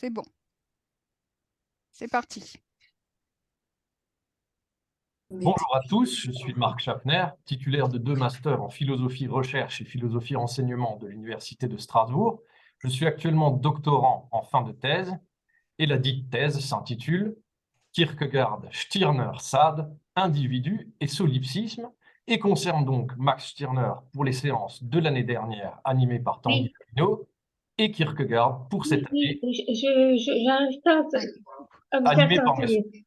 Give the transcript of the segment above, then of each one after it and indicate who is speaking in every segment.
Speaker 1: C'est bon. C'est parti.
Speaker 2: Bonjour à tous, je suis Marc Schaffner, titulaire de 2 masters en philosophie recherche et philosophie enseignement de l'Université de Strasbourg. Je suis actuellement doctorant en fin de thèse et la dite thèse s'intitule Kierkegaard, Stirner, Sade, individu et solipsisme et concerne donc Max Stirner pour les séances de l'année dernière animées par Tanguy
Speaker 3: Oui,
Speaker 2: Camino et Kierkegaard pour cette année
Speaker 3: j'arrive pas à me faire
Speaker 2: animée par mes...
Speaker 3: sentir.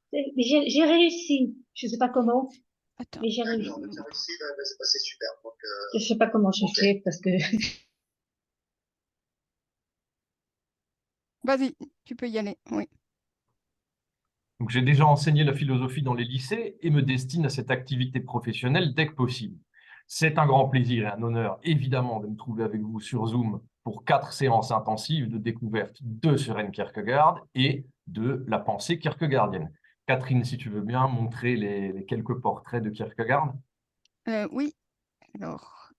Speaker 3: J'ai réussi. Je sais pas comment,
Speaker 1: Attends.
Speaker 3: mais j'ai réussi.
Speaker 4: C'est super. Donc,
Speaker 3: Je sais pas comment j'ai fait parce que
Speaker 1: Vas-y, tu peux y aller. Oui.
Speaker 2: Donc, j'ai déjà enseigné la philosophie dans les lycées et me destine à cette activité professionnelle dès que possible. C'est un grand plaisir et un honneur, évidemment, de me trouver avec vous sur Zoom pour 4 séances intensives de découverte de Søren Kierkegaard et de la pensée kierkegaardienne. Catherine, si tu veux bien montrer les quelques portraits de Kierkegaard.
Speaker 1: Oui. Alors,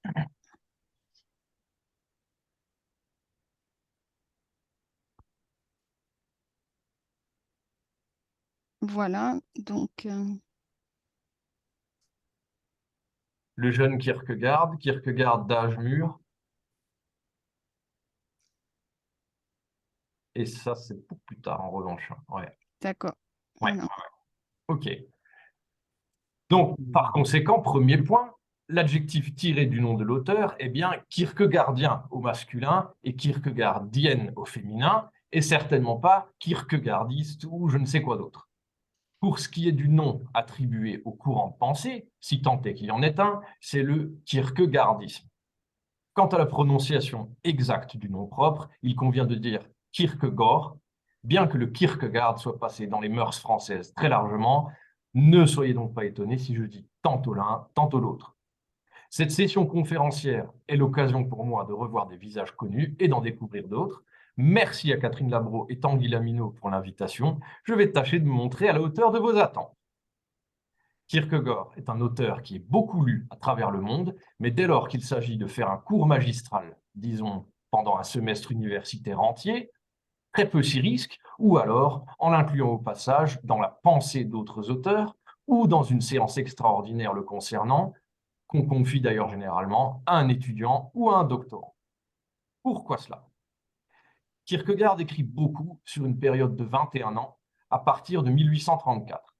Speaker 1: voilà. Donc,
Speaker 2: Le jeune Kierkegaard, Kierkegaard d'âge mûr. Et ça, c'est pour plus tard, en revanche. Ouais.
Speaker 1: d'accord.
Speaker 2: Ouais.
Speaker 1: Alors,
Speaker 2: OK. Donc, par conséquent, premier point, l'adjectif tiré du nom de l'auteur est bien kierkegaardien au masculin et kierkegaardienne au féminin, et certainement pas kierkegaardiste ou je ne sais quoi d'autre. Pour ce qui est du nom attribué au courant de pensée, si tant est qu'il y en ait un, c'est le kierkegaardisme. Quant à la prononciation exacte du nom propre, il convient de dire Kierkegaard, bien que le Kierkegaard soit passé dans les mœurs françaises très largement. Ne soyez donc pas étonnés si je dis tantôt l'un, tantôt l'autre. Cette session conférencière est l'occasion pour moi de revoir des visages connus et d'en découvrir d'autres. Merci à Catherine Labro et Tanguy Lamino pour l'invitation. Je vais tâcher de me montrer à la hauteur de vos attentes. Kierkegaard est un auteur qui est beaucoup lu à travers le monde, mais dès lors qu'il s'agit de faire un cours magistral, disons pendant un semestre universitaire entier, très peu s'y risquent, ou alors en l'incluant au passage dans la pensée d'autres auteurs, ou dans une séance extraordinaire le concernant, qu'on confie d'ailleurs généralement à un étudiant ou à un doctorant. Pourquoi cela? Kierkegaard écrit beaucoup sur une période de 21 ans, à partir de 1834.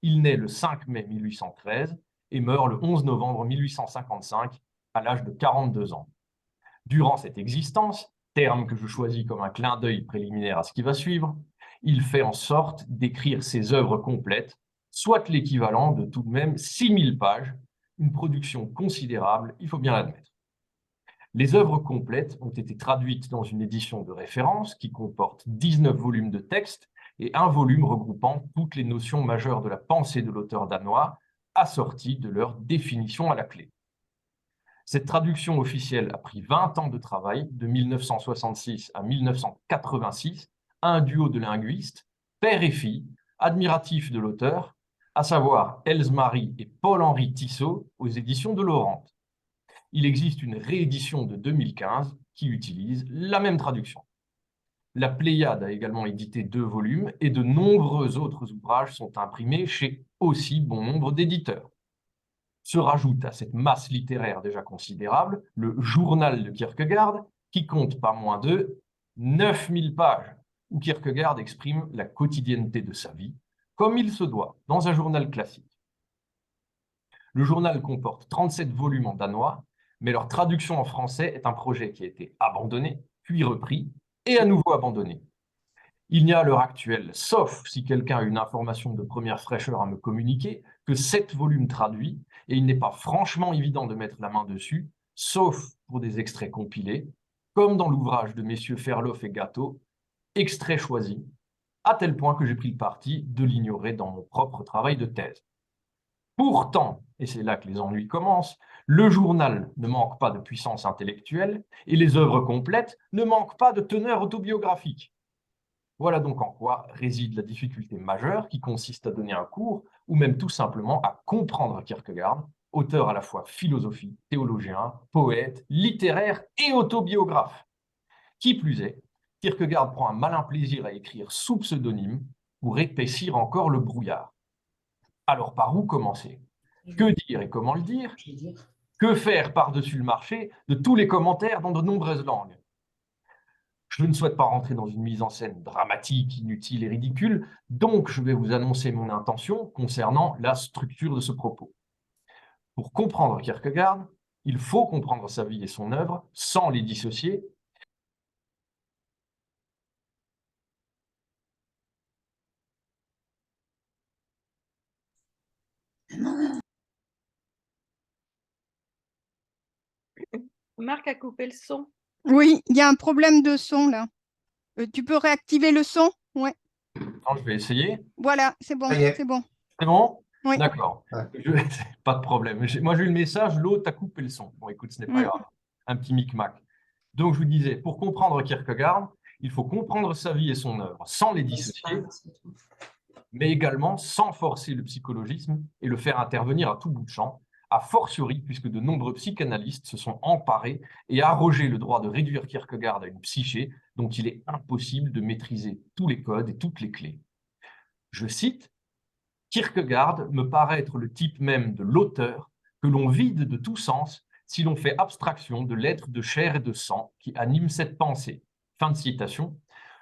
Speaker 2: Il naît le 5 mai 1813 et meurt le 11 novembre 1855 à l'âge de 42 ans. Durant cette existence, terme que je choisis comme un clin d'œil préliminaire à ce qui va suivre, il fait en sorte d'écrire ses œuvres complètes, soit l'équivalent de tout de même 6000 pages, une production considérable, il faut bien l'admettre. Les œuvres complètes ont été traduites dans une édition de référence qui comporte 19 volumes de texte et un volume regroupant toutes les notions majeures de la pensée de l'auteur danois, assorties de leur définition à la clé. Cette traduction officielle a pris 20 ans de travail, de 1966 à 1986, à un duo de linguistes, père et fille, admiratifs de l'auteur, à savoir Else Marie et Paul-Henri Tissot aux éditions de Laurent. Il existe une réédition de 2015 qui utilise la même traduction. La Pléiade a également édité 2 volumes et de nombreux autres ouvrages sont imprimés chez aussi bon nombre d'éditeurs. Se rajoute à cette masse littéraire déjà considérable le Journal de Kierkegaard, qui compte pas moins de 9000 pages, où Kierkegaard exprime la quotidienneté de sa vie, comme il se doit, dans un journal classique. Le journal comporte 37 volumes en danois, mais leur traduction en français est un projet qui a été abandonné, puis repris, et à nouveau abandonné. Il n'y a à l'heure actuelle, sauf si quelqu'un a une information de première fraîcheur à me communiquer, que 7 volumes traduits, et il n'est pas franchement évident de mettre la main dessus, sauf pour des extraits compilés, comme dans l'ouvrage de messieurs Ferloff et Gâteau, extraits choisis, à tel point que j'ai pris le parti de l'ignorer dans mon propre travail de thèse. Pourtant, et c'est là que les ennuis commencent, le journal ne manque pas de puissance intellectuelle, et les œuvres complètes ne manquent pas de teneur autobiographique. Voilà donc en quoi réside la difficulté majeure qui consiste à donner un cours ou même tout simplement à comprendre Kierkegaard, auteur à la fois philosophique, théologien, poète, littéraire et autobiographe. Qui plus est, Kierkegaard prend un malin plaisir à écrire sous pseudonyme pour épaissir encore le brouillard. Alors par où commencer? Que dire et comment le dire? Que faire par-dessus le marché de tous les commentaires dans de nombreuses langues? Je ne souhaite pas rentrer dans une mise en scène dramatique, inutile et ridicule, donc je vais vous annoncer mon intention concernant la structure de ce propos. Pour comprendre Kierkegaard, il faut comprendre sa vie et son œuvre sans les dissocier.
Speaker 5: Marc a coupé le son.
Speaker 1: Oui, il y a un problème de son là. Tu peux réactiver le son? Ouais.
Speaker 2: Non, je vais essayer.
Speaker 1: Voilà, c'est bon,
Speaker 4: Ça y est.
Speaker 1: c'est bon.
Speaker 2: C'est bon?
Speaker 1: Oui.
Speaker 2: D'accord.
Speaker 4: Ouais.
Speaker 2: Pas de problème. Moi, j'ai eu le message, l'autre a coupé le son. Bon, écoute, ce n'est pas grave. Un petit micmac. Donc, je vous disais, pour comprendre Kierkegaard, il faut comprendre sa vie et son œuvre sans les dissocier, mais également sans forcer le psychologisme et le faire intervenir à tout bout de champ, a fortiori puisque de nombreux psychanalystes se sont emparés et arrogé le droit de réduire Kierkegaard à une psyché dont il est impossible de maîtriser tous les codes et toutes les clés. Je cite, « Kierkegaard me paraît être le type même de l'auteur que l'on vide de tout sens si l'on fait abstraction de l'être de chair et de sang qui anime cette pensée. » Fin de citation.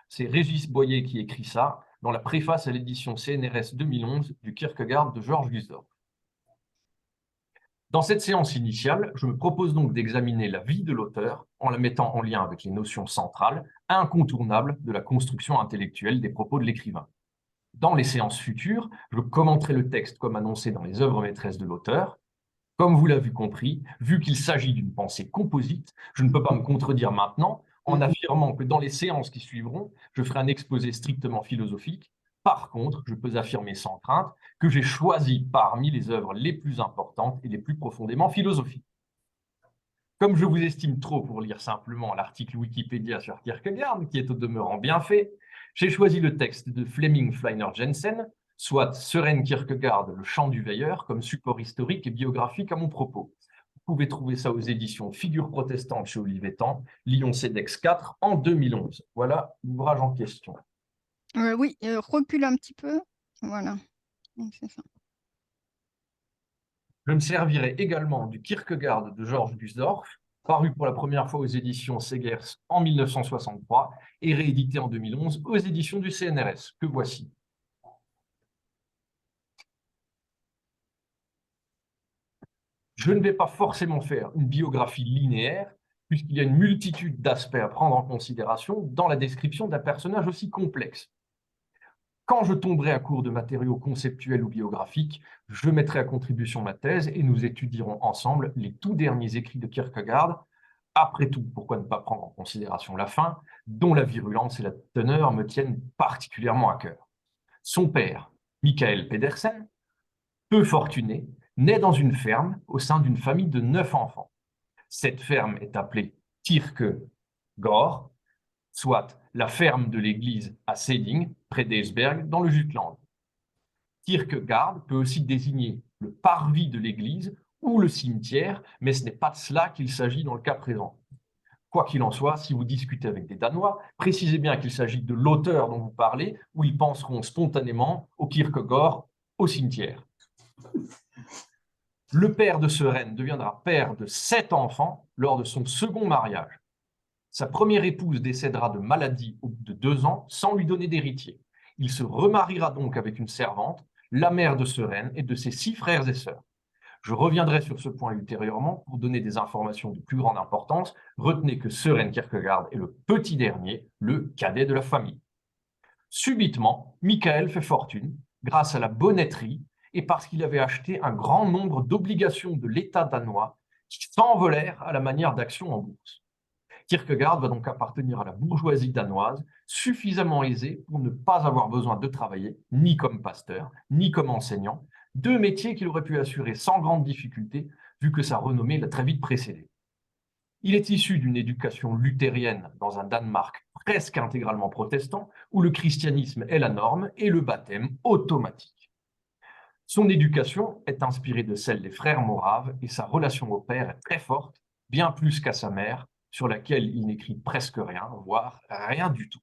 Speaker 2: C'est Régis Boyer qui écrit ça dans la préface à l'édition CNRS 2011 du Kierkegaard de Georges Gusdorf. Dans cette séance initiale, je me propose donc d'examiner la vie de l'auteur en la mettant en lien avec les notions centrales, incontournables de la construction intellectuelle des propos de l'écrivain. Dans les séances futures, je commenterai le texte comme annoncé dans les œuvres maîtresses de l'auteur. Comme vous l'avez compris, vu qu'il s'agit d'une pensée composite, je ne peux pas me contredire maintenant en affirmant que dans les séances qui suivront, je ferai un exposé strictement philosophique. Par contre, je peux affirmer sans crainte que j'ai choisi parmi les œuvres les plus importantes et les plus profondément philosophiques. Comme je vous estime trop pour lire simplement l'article Wikipédia sur Kierkegaard, qui est au demeurant bien fait, j'ai choisi le texte de Fleming Fleiner Jensen, soit Søren Kierkegaard, le chant du veilleur, comme support historique et biographique à mon propos. Vous pouvez trouver ça aux éditions Figures protestantes chez Olivetan, Lyon CEDEX 4 en 2011. Voilà l'ouvrage en question.
Speaker 1: Oui, recule un petit peu. Voilà. C'est ça.
Speaker 2: Je me servirai également du Kierkegaard de Georges Gusdorf, paru pour la première fois aux éditions Segers en 1963 et réédité en 2011 aux éditions du CNRS, que voici. Je ne vais pas forcément faire une biographie linéaire, puisqu'il y a une multitude d'aspects à prendre en considération dans la description d'un personnage aussi complexe. Quand je tomberai à court de matériaux conceptuels ou biographiques, je mettrai à contribution ma thèse et nous étudierons ensemble les tout derniers écrits de Kierkegaard. Après tout, pourquoi ne pas prendre en considération la fin, dont la virulence et la teneur me tiennent particulièrement à cœur. Son père, Michael Pedersen, peu fortuné, naît dans une ferme au sein d'une famille de 9 enfants. Cette ferme est appelée Kierkegaard, soit la ferme de l'église à Seding, près d'Esberg, dans le Jutland. Kierkegaard peut aussi désigner le parvis de l'église ou le cimetière, mais ce n'est pas de cela qu'il s'agit dans le cas présent. Quoi qu'il en soit, si vous discutez avec des Danois, précisez bien qu'il s'agit de l'auteur dont vous parlez, ou ils penseront spontanément au Kierkegaard, au cimetière. Le père de Søren deviendra père de 7 enfants lors de son second mariage. Sa première épouse décédera de maladie au bout de 2 ans sans lui donner d'héritier. Il se remariera donc avec une servante, la mère de Søren et de ses 6 frères et sœurs. Je reviendrai sur ce point ultérieurement pour donner des informations de plus grande importance. Retenez que Søren Kierkegaard est le petit dernier, le cadet de la famille. Subitement, Michael fait fortune grâce à la bonnetterie et parce qu'il avait acheté un grand nombre d'obligations de l'État danois qui s'envolèrent à la manière d'actions en bourse. Kierkegaard va donc appartenir à la bourgeoisie danoise, suffisamment aisée pour ne pas avoir besoin de travailler, ni comme pasteur, ni comme enseignant, 2 métiers qu'il aurait pu assurer sans grande difficulté, vu que sa renommée l'a très vite précédé. Il est issu d'une éducation luthérienne dans un Danemark presque intégralement protestant, où le christianisme est la norme et le baptême automatique. Son éducation est inspirée de celle des frères moraves et sa relation au père est très forte, bien plus qu'à sa mère, sur laquelle il n'écrit presque rien, voire rien du tout.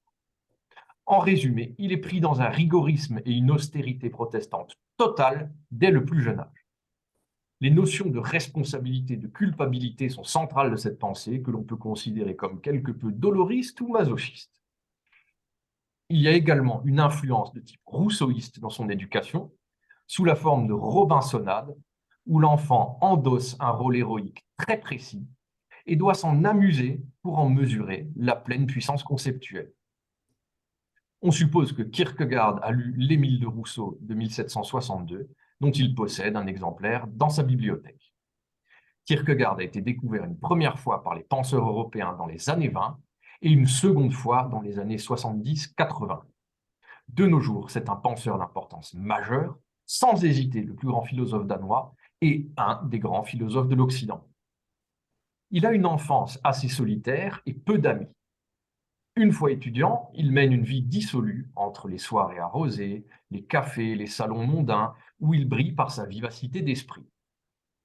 Speaker 2: En résumé, il est pris dans un rigorisme et une austérité protestante totale dès le plus jeune âge. Les notions de responsabilité, de culpabilité sont centrales de cette pensée que l'on peut considérer comme quelque peu doloriste ou masochiste. Il y a également une influence de type rousseauiste dans son éducation, sous la forme de Robinsonade, où l'enfant endosse un rôle héroïque très précis et doit s'en amuser pour en mesurer la pleine puissance conceptuelle. On suppose que Kierkegaard a lu l'Émile de Rousseau de 1762, dont il possède un exemplaire dans sa bibliothèque. Kierkegaard a été découvert une première fois par les penseurs européens dans les années 20 et une seconde fois dans les années 70-80. De nos jours, c'est un penseur d'importance majeure, sans hésiter le plus grand philosophe danois et un des grands philosophes de l'Occident. Il a une enfance assez solitaire et peu d'amis. Une fois étudiant, il mène une vie dissolue entre les soirées arrosées, les cafés, les salons mondains, où il brille par sa vivacité d'esprit.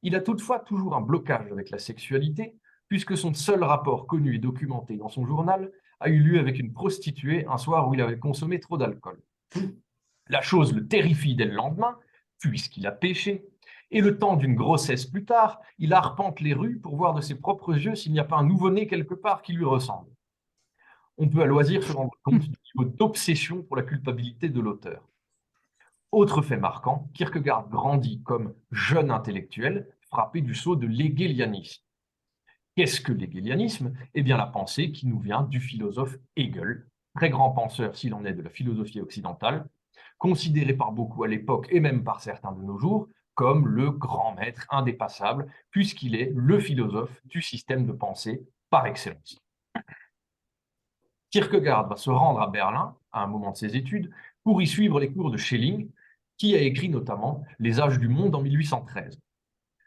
Speaker 2: Il a toutefois toujours un blocage avec la sexualité, puisque son seul rapport connu et documenté dans son journal a eu lieu avec une prostituée un soir où il avait consommé trop d'alcool. La chose le terrifie dès le lendemain, puisqu'il a péché, et le temps d'une grossesse plus tard, il arpente les rues pour voir de ses propres yeux s'il n'y a pas un nouveau-né quelque part qui lui ressemble. On peut à loisir se rendre compte du niveau d'obsession pour la culpabilité de l'auteur. Autre fait marquant, Kierkegaard grandit comme jeune intellectuel frappé du sceau de l'hégélianisme. Qu'est-ce que l'hégélianisme? Eh bien, la pensée qui nous vient du philosophe Hegel, très grand penseur s'il en est de la philosophie occidentale, considéré par beaucoup à l'époque et même par certains de nos jours comme le grand maître indépassable, puisqu'il est le philosophe du système de pensée par excellence. Kierkegaard va se rendre à Berlin, à un moment de ses études, pour y suivre les cours de Schelling, qui a écrit notamment Les Âges du Monde en 1813.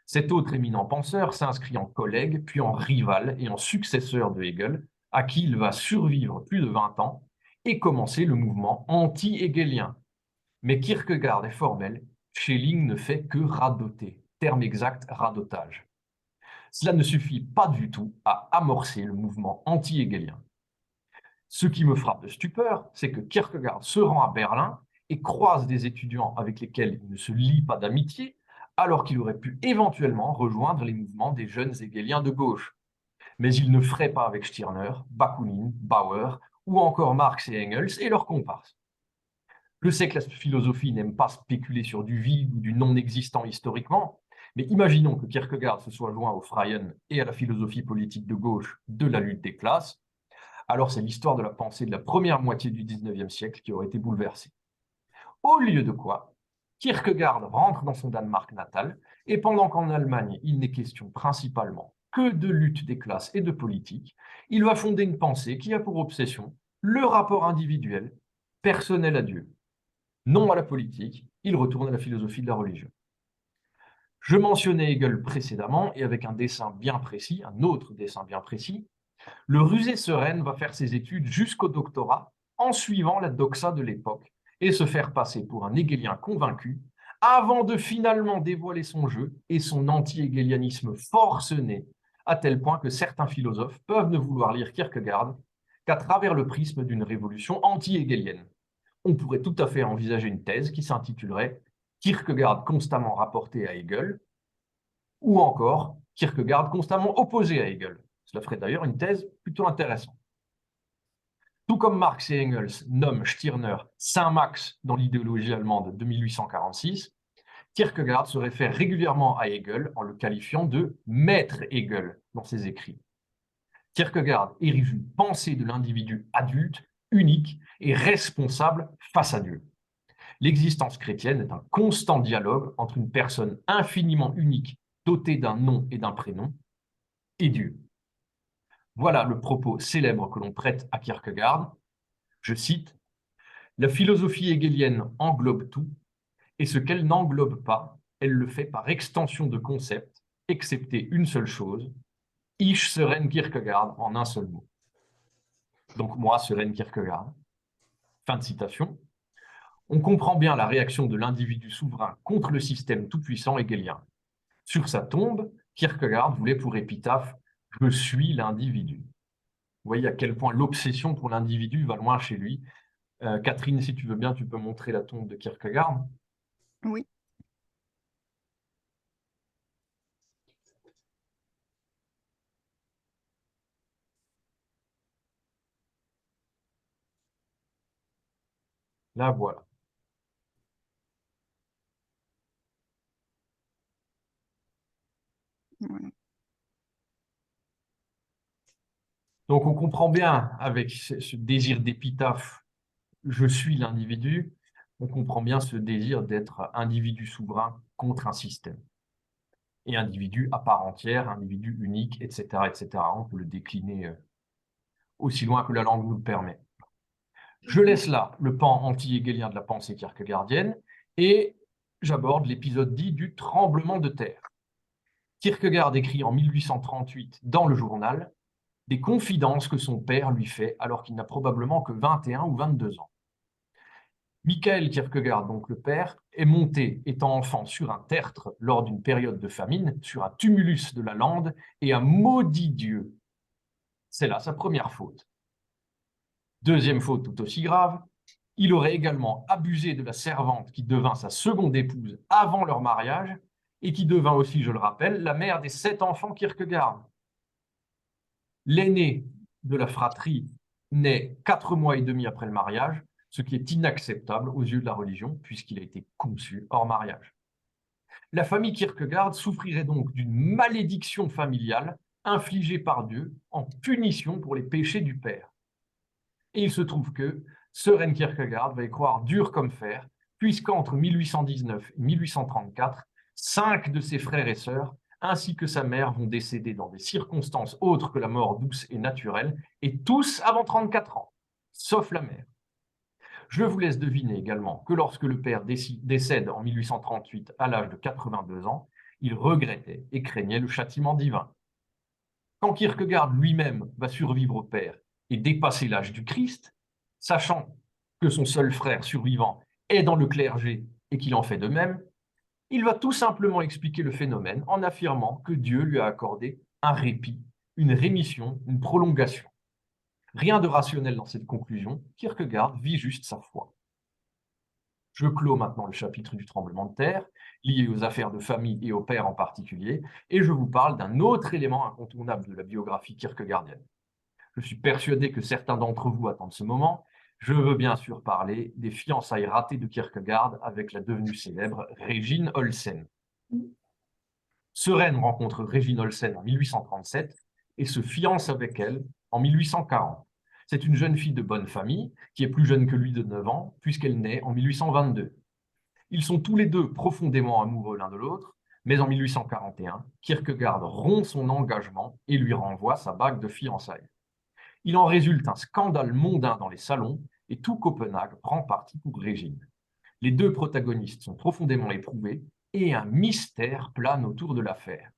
Speaker 2: Cet autre éminent penseur s'inscrit en collègue, puis en rival et en successeur de Hegel, à qui il va survivre plus de 20 ans et commencer le mouvement anti-hegelien. Mais Kierkegaard est formel, Schelling ne fait que radoter, terme exact, radotage. Cela ne suffit pas du tout à amorcer le mouvement anti-hegelien. Ce qui me frappe de stupeur, c'est que Kierkegaard se rend à Berlin et croise des étudiants avec lesquels il ne se lie pas d'amitié, alors qu'il aurait pu éventuellement rejoindre les mouvements des jeunes hegeliens de gauche. Mais il ne ferait pas avec Stirner, Bakounine, Bauer ou encore Marx et Engels et leurs comparses. Je sais que la philosophie n'aime pas spéculer sur du vide ou du non-existant historiquement, mais imaginons que Kierkegaard se soit joint au Freien et à la philosophie politique de gauche de la lutte des classes, alors c'est l'histoire de la pensée de la première moitié du XIXe siècle qui aurait été bouleversée. Au lieu de quoi, Kierkegaard rentre dans son Danemark natal, et pendant qu'en Allemagne, il n'est question principalement que de lutte des classes et de politique, il va fonder une pensée qui a pour obsession le rapport individuel, personnel à Dieu. Non à la politique, il retourne à la philosophie de la religion. Je mentionnais Hegel précédemment, et avec un dessin bien précis, un autre dessin bien précis, le rusé Søren va faire ses études jusqu'au doctorat en suivant la doxa de l'époque et se faire passer pour un hegelien convaincu avant de finalement dévoiler son jeu et son anti-hegelianisme forcené, à tel point que certains philosophes peuvent ne vouloir lire Kierkegaard qu'à travers le prisme d'une révolution anti-hegelienne. On pourrait tout à fait envisager une thèse qui s'intitulerait « Kierkegaard constamment rapporté à Hegel » ou encore « Kierkegaard constamment opposé à Hegel ». Cela ferait d'ailleurs une thèse plutôt intéressante. Tout comme Marx et Engels nomment Stirner Saint Max dans l'idéologie allemande de 1846, Kierkegaard se réfère régulièrement à Hegel en le qualifiant de maître Hegel dans ses écrits. Kierkegaard érige une pensée de l'individu adulte, unique et responsable face à Dieu. L'existence chrétienne est un constant dialogue entre une personne infiniment unique, dotée d'un nom et d'un prénom, et Dieu. Voilà le propos célèbre que l'on prête à Kierkegaard. Je cite, « La philosophie hegelienne englobe tout, et ce qu'elle n'englobe pas, elle le fait par extension de concepts, excepté une seule chose, Ich Søren Kierkegaard en un seul mot. » Donc moi, Søren Kierkegaard. Fin de citation. On comprend bien la réaction de l'individu souverain contre le système tout-puissant hegelien. Sur sa tombe, Kierkegaard voulait pour épitaphe Je suis l'individu. Vous voyez à quel point l'obsession pour l'individu va loin chez lui. Catherine, si tu veux bien, tu peux montrer la tombe de Kierkegaard.
Speaker 1: Oui.
Speaker 2: La voilà.
Speaker 1: Voilà.
Speaker 2: Donc, on comprend bien avec ce désir d'épitaphe, je suis l'individu, on comprend bien ce désir d'être individu souverain contre un système. Et individu à part entière, individu unique, etc., etc. On peut le décliner aussi loin que la langue nous le permet. Je laisse là le pan anti-hegelien de la pensée kierkegaardienne et j'aborde l'épisode dit du tremblement de terre. Kierkegaard écrit en 1838 dans le journal des confidences que son père lui fait alors qu'il n'a probablement que 21 ou 22 ans. Michael Kierkegaard, donc le père, est monté, étant enfant, sur un tertre lors d'une période de famine, sur un tumulus de la lande, et a maudit Dieu. C'est là sa première faute. Deuxième faute tout aussi grave, il aurait également abusé de la servante qui devint sa seconde épouse avant leur mariage, et qui devint aussi, je le rappelle, la mère des 7 enfants Kierkegaard. L'aîné de la fratrie naît 4 mois et demi après le mariage, ce qui est inacceptable aux yeux de la religion, puisqu'il a été conçu hors mariage. La famille Kierkegaard souffrirait donc d'une malédiction familiale infligée par Dieu en punition pour les péchés du père. Et il se trouve que Søren Kierkegaard va y croire dur comme fer, puisqu'entre 1819 et 1834, 5 de ses frères et sœurs, ainsi que sa mère, vont décéder dans des circonstances autres que la mort douce et naturelle, et tous avant 34 ans, sauf la mère. Je vous laisse deviner également que lorsque le père décède en 1838 à l'âge de 82 ans, il regrettait et craignait le châtiment divin. Quand Kierkegaard lui-même va survivre au père et dépasser l'âge du Christ, sachant que son seul frère survivant est dans le clergé et qu'il en fait de même, il va tout simplement expliquer le phénomène en affirmant que Dieu lui a accordé un répit, une rémission, une prolongation. Rien de rationnel dans cette conclusion, Kierkegaard vit juste sa foi. Je clôt maintenant le chapitre du tremblement de terre, lié aux affaires de famille et au père en particulier, et je vous parle d'un autre élément incontournable de la biographie kierkegaardienne. Je suis persuadé que certains d'entre vous attendent ce moment. Je veux bien sûr parler des fiançailles ratées de Kierkegaard avec la devenue célèbre Régine Olsen. Søren rencontre Régine Olsen en 1837 et se fiance avec elle en 1840. C'est une jeune fille de bonne famille, qui est plus jeune que lui de 9 ans, puisqu'elle naît en 1822. Ils sont tous les deux profondément amoureux l'un de l'autre, mais en 1841, Kierkegaard rompt son engagement et lui renvoie sa bague de fiançailles. Il en résulte un scandale mondain dans les salons et tout Copenhague prend parti pour Régine. Les deux protagonistes sont profondément éprouvés et un mystère plane autour de l'affaire.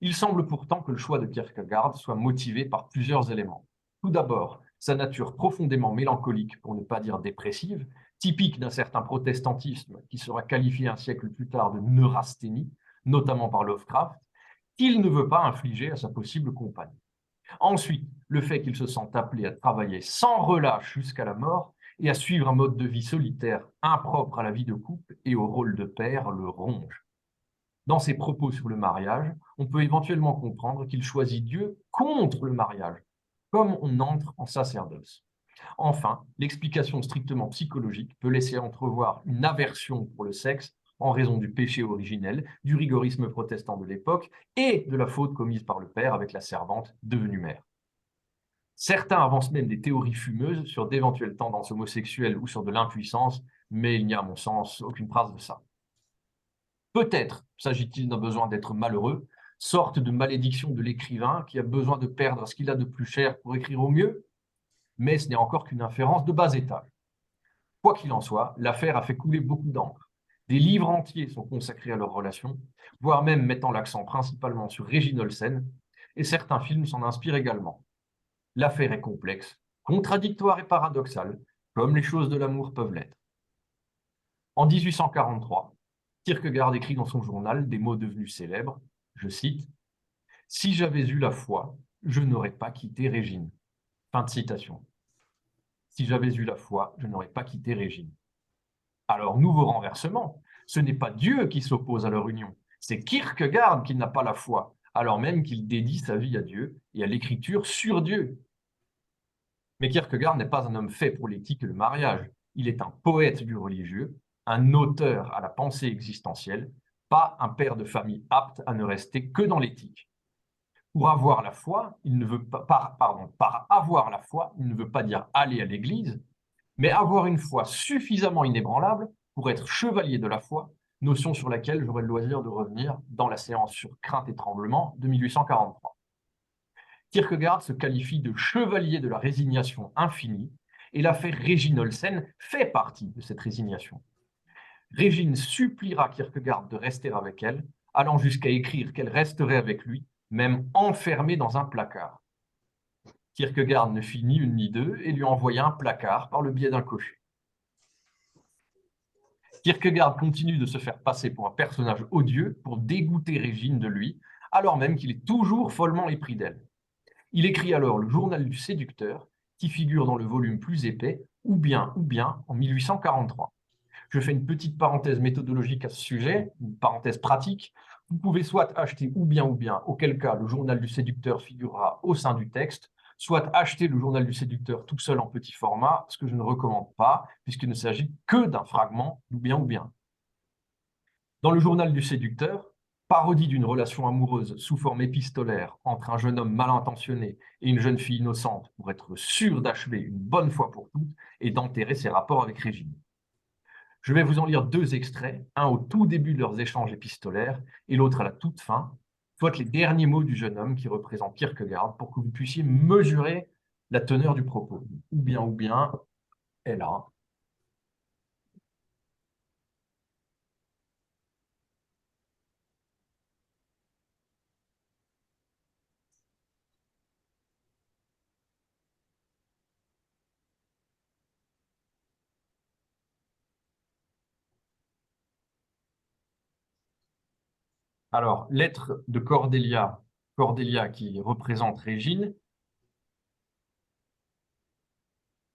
Speaker 2: Il semble pourtant que le choix de Kierkegaard soit motivé par plusieurs éléments. Tout d'abord, sa nature profondément mélancolique, pour ne pas dire dépressive, typique d'un certain protestantisme qui sera qualifié un siècle plus tard de neurasthénie, notamment par Lovecraft, qu'il ne veut pas infliger à sa possible compagne. Ensuite, le fait qu'il se sente appelé à travailler sans relâche jusqu'à la mort et à suivre un mode de vie solitaire impropre à la vie de couple et au rôle de père le ronge. Dans ses propos sur le mariage, on peut éventuellement comprendre qu'il choisit Dieu contre le mariage, comme on entre en sacerdoce. Enfin, l'explication strictement psychologique peut laisser entrevoir une aversion pour le sexe en raison du péché originel, du rigorisme protestant de l'époque et de la faute commise par le père avec la servante devenue mère. Certains avancent même des théories fumeuses sur d'éventuelles tendances homosexuelles ou sur de l'impuissance, mais il n'y a à mon sens aucune trace de ça. Peut-être s'agit-il d'un besoin d'être malheureux, sorte de malédiction de l'écrivain qui a besoin de perdre ce qu'il a de plus cher pour écrire au mieux, mais ce n'est encore qu'une inférence de bas étage. Quoi qu'il en soit, l'affaire a fait couler beaucoup d'encre. Des livres entiers sont consacrés à leur relation, voire même mettant l'accent principalement sur Régine Olsen, et certains films s'en inspirent également. L'affaire est complexe, contradictoire et paradoxale, comme les choses de l'amour peuvent l'être. En 1843, Kierkegaard écrit dans son journal des mots devenus célèbres, je cite, « Si j'avais eu la foi, je n'aurais pas quitté Régine. Fin de citation. Si j'avais eu la foi, je n'aurais pas quitté Régine. Alors, nouveau renversement, ce n'est pas Dieu qui s'oppose à leur union, c'est Kierkegaard qui n'a pas la foi, alors même qu'il dédie sa vie à Dieu et à l'écriture sur Dieu. Mais Kierkegaard n'est pas un homme fait pour l'éthique et le mariage. Il est un poète du religieux, un auteur à la pensée existentielle, pas un père de famille apte à ne rester que dans l'éthique. Pour avoir la foi, il ne veut pas, par avoir la foi, il ne veut pas dire aller à l'église, mais avoir une foi suffisamment inébranlable pour être chevalier de la foi, notion sur laquelle j'aurai le loisir de revenir dans la séance sur Crainte et Tremblement de 1843. Kierkegaard se qualifie de chevalier de la résignation infinie, et l'affaire Régine Olsen fait partie de cette résignation. Régine suppliera Kierkegaard de rester avec elle, allant jusqu'à écrire qu'elle resterait avec lui, même enfermée dans un placard. Kierkegaard ne fit ni une ni deux et lui envoya un placard par le biais d'un cocher. Kierkegaard continue de se faire passer pour un personnage odieux pour dégoûter Régine de lui, alors même qu'il est toujours follement épris d'elle. Il écrit alors le Journal du séducteur, qui figure dans le volume plus épais, ou bien, en 1843. Je fais une petite parenthèse méthodologique à ce sujet, une parenthèse pratique. Vous pouvez soit acheter ou bien, auquel cas le Journal du séducteur figurera au sein du texte, soit acheter le Journal du séducteur tout seul en petit format, ce que je ne recommande pas, puisqu'il ne s'agit que d'un fragment ou bien. Dans le Journal du séducteur, parodie d'une relation amoureuse sous forme épistolaire entre un jeune homme mal intentionné et une jeune fille innocente pour être sûr d'achever une bonne fois pour toutes et d'enterrer ses rapports avec Régine. Je vais vous en lire deux extraits, un au tout début de leurs échanges épistolaires et l'autre à la toute fin, soit les derniers mots du jeune homme qui représente Kierkegaard pour que vous puissiez mesurer la teneur du propos. Ou bien, est là. Alors, lettre de Cordelia, Cordelia qui représente Régine,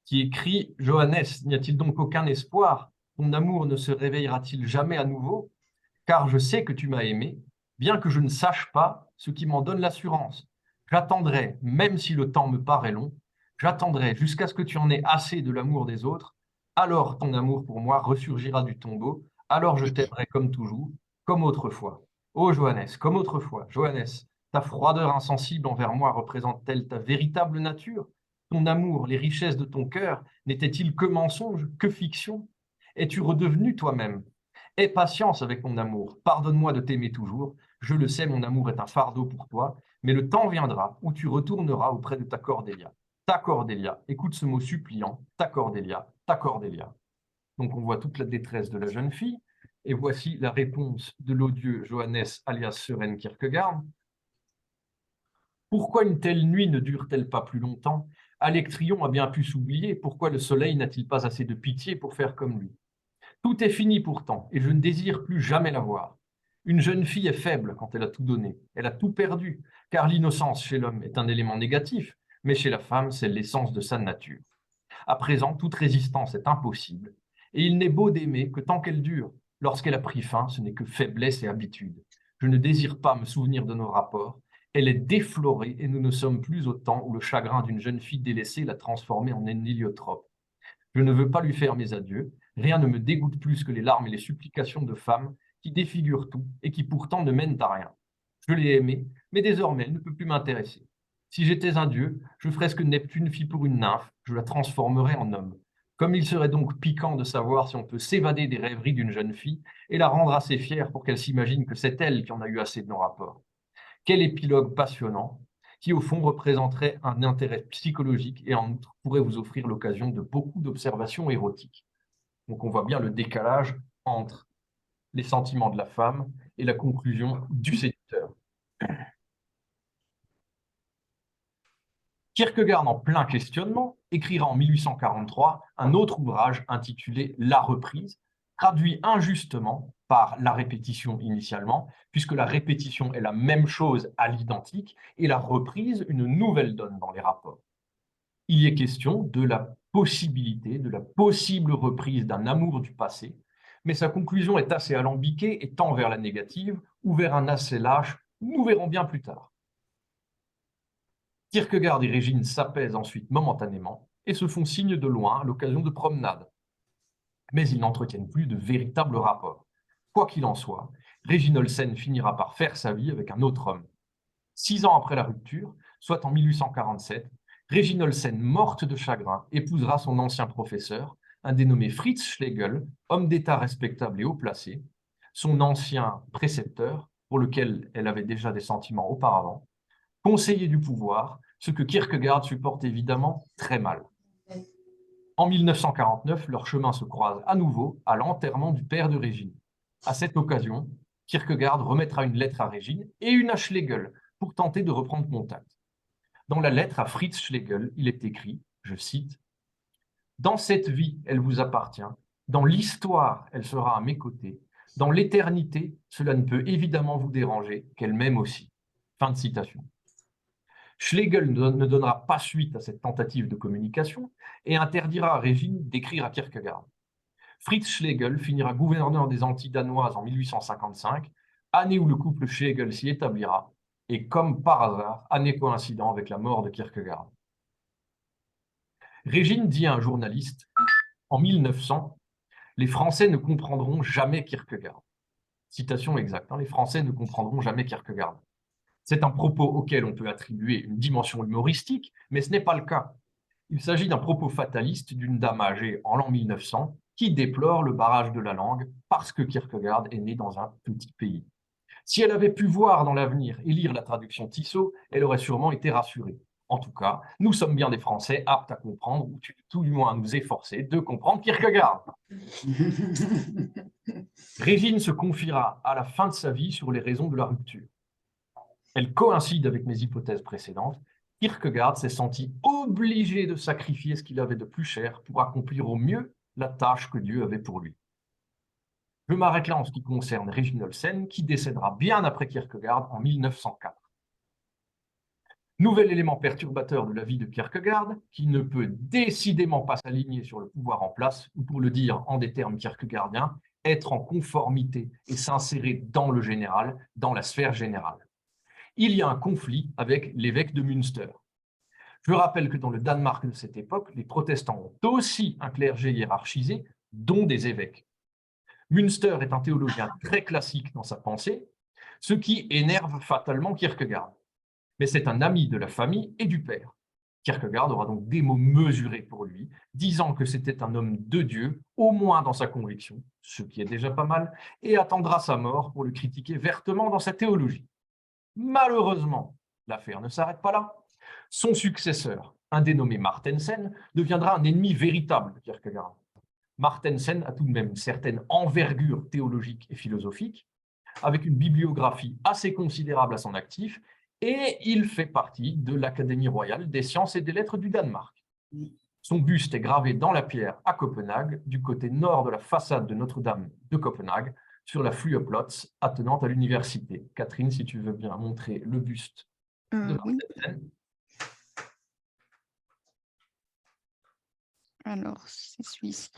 Speaker 2: qui écrit « Johannes, n'y a-t-il donc aucun espoir? Ton amour ne se réveillera-t-il jamais à nouveau? Car je sais que tu m'as aimé, bien que je ne sache pas ce qui m'en donne l'assurance. J'attendrai, même si le temps me paraît long, j'attendrai jusqu'à ce que tu en aies assez de l'amour des autres, alors ton amour pour moi ressurgira du tombeau, alors je t'aimerai comme toujours, comme autrefois. Ô Johannes, comme autrefois, Johannes, ta froideur insensible envers moi représente-t-elle ta véritable nature? Ton amour, les richesses de ton cœur, n'étaient-ils que mensonges, que fiction? Es-tu redevenu toi-même? Aie patience avec mon amour, pardonne-moi de t'aimer toujours. Je le sais, mon amour est un fardeau pour toi, mais le temps viendra où tu retourneras auprès de ta Cordelia. Ta Cordelia, écoute ce mot suppliant, ta Cordelia, ta Cordelia. Donc on voit toute la détresse de la jeune fille, et voici la réponse de l'odieux Johannes alias Søren Kierkegaard. Pourquoi une telle nuit ne dure-t-elle pas plus longtemps? Alectryon a bien pu s'oublier, pourquoi le soleil n'a-t-il pas assez de pitié pour faire comme lui? Tout est fini pourtant, et je ne désire plus jamais la voir. Une jeune fille est faible quand elle a tout donné, elle a tout perdu, car l'innocence chez l'homme est un élément négatif, mais chez la femme, c'est l'essence de sa nature. À présent, toute résistance est impossible, et il n'est beau d'aimer que tant qu'elle dure. Lorsqu'elle a pris fin, ce n'est que faiblesse et habitude. Je ne désire pas me souvenir de nos rapports, elle est déflorée et nous ne sommes plus au temps où le chagrin d'une jeune fille délaissée l'a transformée en un héliotrope. Je ne veux pas lui faire mes adieux. Rien ne me dégoûte plus que les larmes et les supplications de femmes qui défigurent tout et qui pourtant ne mènent à rien. Je l'ai aimée, mais désormais elle ne peut plus m'intéresser. Si j'étais un dieu, je ferais ce que Neptune fit pour une nymphe, je la transformerais en homme. Comme il serait donc piquant de savoir si on peut s'évader des rêveries d'une jeune fille et la rendre assez fière pour qu'elle s'imagine que c'est elle qui en a eu assez de nos rapports. Quel épilogue passionnant, qui au fond représenterait un intérêt psychologique et en outre pourrait vous offrir l'occasion de beaucoup d'observations érotiques. Donc on voit bien le décalage entre les sentiments de la femme et la conclusion du séducteur. Kierkegaard, en plein questionnement, écrira en 1843 un autre ouvrage intitulé « La reprise », traduit injustement par la répétition initialement, puisque la répétition est la même chose à l'identique et la reprise une nouvelle donne dans les rapports. Il y est question de la possibilité, de la possible reprise d'un amour du passé, mais sa conclusion est assez alambiquée et tend vers la négative ou vers un assez lâche, nous verrons bien plus tard. Kierkegaard et Régine s'apaisent ensuite momentanément et se font signe de loin à l'occasion de promenades. Mais ils n'entretiennent plus de véritables rapports. Quoi qu'il en soit, Régine Olsen finira par faire sa vie avec un autre homme. 6 ans après la rupture, soit en 1847, Régine Olsen, morte de chagrin, épousera son ancien professeur, un dénommé Fritz Schlegel, homme d'État respectable et haut placé, son ancien précepteur, pour lequel elle avait déjà des sentiments auparavant, conseiller du pouvoir, ce que Kierkegaard supporte évidemment très mal. En 1949, leurs chemins se croisent à nouveau à l'enterrement du père de Régine. À cette occasion, Kierkegaard remettra une lettre à Régine et une à Schlegel pour tenter de reprendre contact. Dans la lettre à Fritz Schlegel, il est écrit, je cite, « Dans cette vie, elle vous appartient. Dans l'histoire, elle sera à mes côtés. Dans l'éternité, cela ne peut évidemment vous déranger qu'elle m'aime aussi. » Fin de citation. Schlegel ne donnera pas suite à cette tentative de communication et interdira à Régine d'écrire à Kierkegaard. Fritz Schlegel finira gouverneur des Antilles danoises en 1855, année où le couple Schlegel s'y établira, et comme par hasard, année coïncidant avec la mort de Kierkegaard. Régine dit à un journaliste, en 1900, « Les Français ne comprendront jamais Kierkegaard. » Citation exacte, hein, « Les Français ne comprendront jamais Kierkegaard. » C'est un propos auquel on peut attribuer une dimension humoristique, mais ce n'est pas le cas. Il s'agit d'un propos fataliste d'une dame âgée en l'an 1900 qui déplore le barrage de la langue parce que Kierkegaard est né dans un petit pays. Si elle avait pu voir dans l'avenir et lire la traduction Tissot, elle aurait sûrement été rassurée. En tout cas, nous sommes bien des Français aptes à comprendre, ou tout du moins à nous efforcer de comprendre Kierkegaard. Régine se confiera à la fin de sa vie sur les raisons de la rupture. Elle coïncide avec mes hypothèses précédentes. Kierkegaard s'est senti obligé de sacrifier ce qu'il avait de plus cher pour accomplir au mieux la tâche que Dieu avait pour lui. Je m'arrête là en ce qui concerne Régine Olsen, qui décédera bien après Kierkegaard en 1904. Nouvel élément perturbateur de la vie de Kierkegaard, qui ne peut décidément pas s'aligner sur le pouvoir en place, ou pour le dire en des termes kierkegaardiens, être en conformité et s'insérer dans le général, dans la sphère générale. Il y a un conflit avec l'évêque de Münster. Je rappelle que dans le Danemark de cette époque, les protestants ont aussi un clergé hiérarchisé, dont des évêques. Münster est un théologien très classique dans sa pensée, ce qui énerve fatalement Kierkegaard. Mais c'est un ami de la famille et du père. Kierkegaard aura donc des mots mesurés pour lui, disant que c'était un homme de Dieu, au moins dans sa conviction, ce qui est déjà pas mal, et attendra sa mort pour le critiquer vertement dans sa théologie. Malheureusement, l'affaire ne s'arrête pas là. Son successeur, un dénommé Martensen, deviendra un ennemi véritable de Kierkegaard. Martensen a tout de même une certaine envergure théologique et philosophique, avec une bibliographie assez considérable à son actif, et il fait partie de l'Académie royale des sciences et des lettres du Danemark. Son buste est gravé dans la pierre à Copenhague, du côté nord de la façade de Notre-Dame de Copenhague, sur la Flyoplots attenante à l'université. Catherine, si tu veux bien montrer le buste de Martensen.
Speaker 1: Oui. Alors, c'est celui-ci.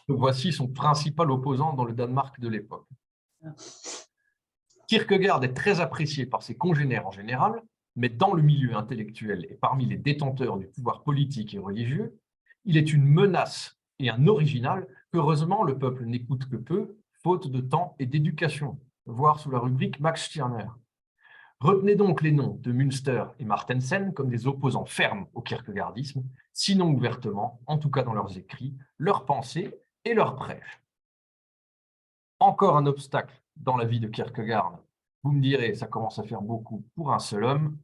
Speaker 2: Voici son principal opposant dans le Danemark de l'époque. Kierkegaard est très apprécié par ses congénères en général, mais dans le milieu intellectuel et parmi les détenteurs du pouvoir politique et religieux, il est une menace et un original qu'heureusement le peuple n'écoute que peu, faute de temps et d'éducation, voir sous la rubrique Max Stirner. Retenez donc les noms de Münster et Martensen comme des opposants fermes au kierkegaardisme, sinon ouvertement, en tout cas dans leurs écrits, leurs pensées et leurs prêches. Encore un obstacle dans la vie de Kierkegaard. Vous me direz, ça commence à faire beaucoup pour un seul homme.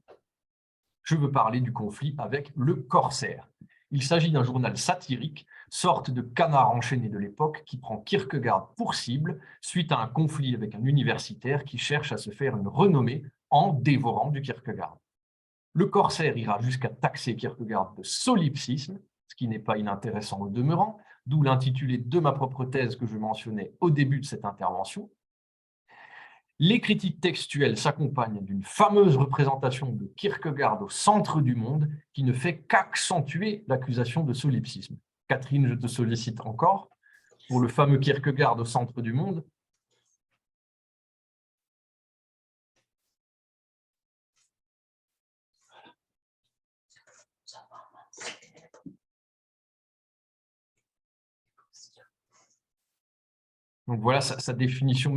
Speaker 2: Je veux parler du conflit avec le Corsaire. Il s'agit d'un journal satirique sorte de canard enchaîné de l'époque qui prend Kierkegaard pour cible suite à un conflit avec un universitaire qui cherche à se faire une renommée en dévorant du Kierkegaard. Le corsaire ira jusqu'à taxer Kierkegaard de solipsisme, ce qui n'est pas inintéressant au demeurant, d'où l'intitulé de ma propre thèse que je mentionnais au début de cette intervention. Les critiques textuelles s'accompagnent d'une fameuse représentation de Kierkegaard au centre du monde qui ne fait qu'accentuer l'accusation de solipsisme. Catherine, je te sollicite encore pour le fameux Kierkegaard au centre du monde. Donc voilà la définition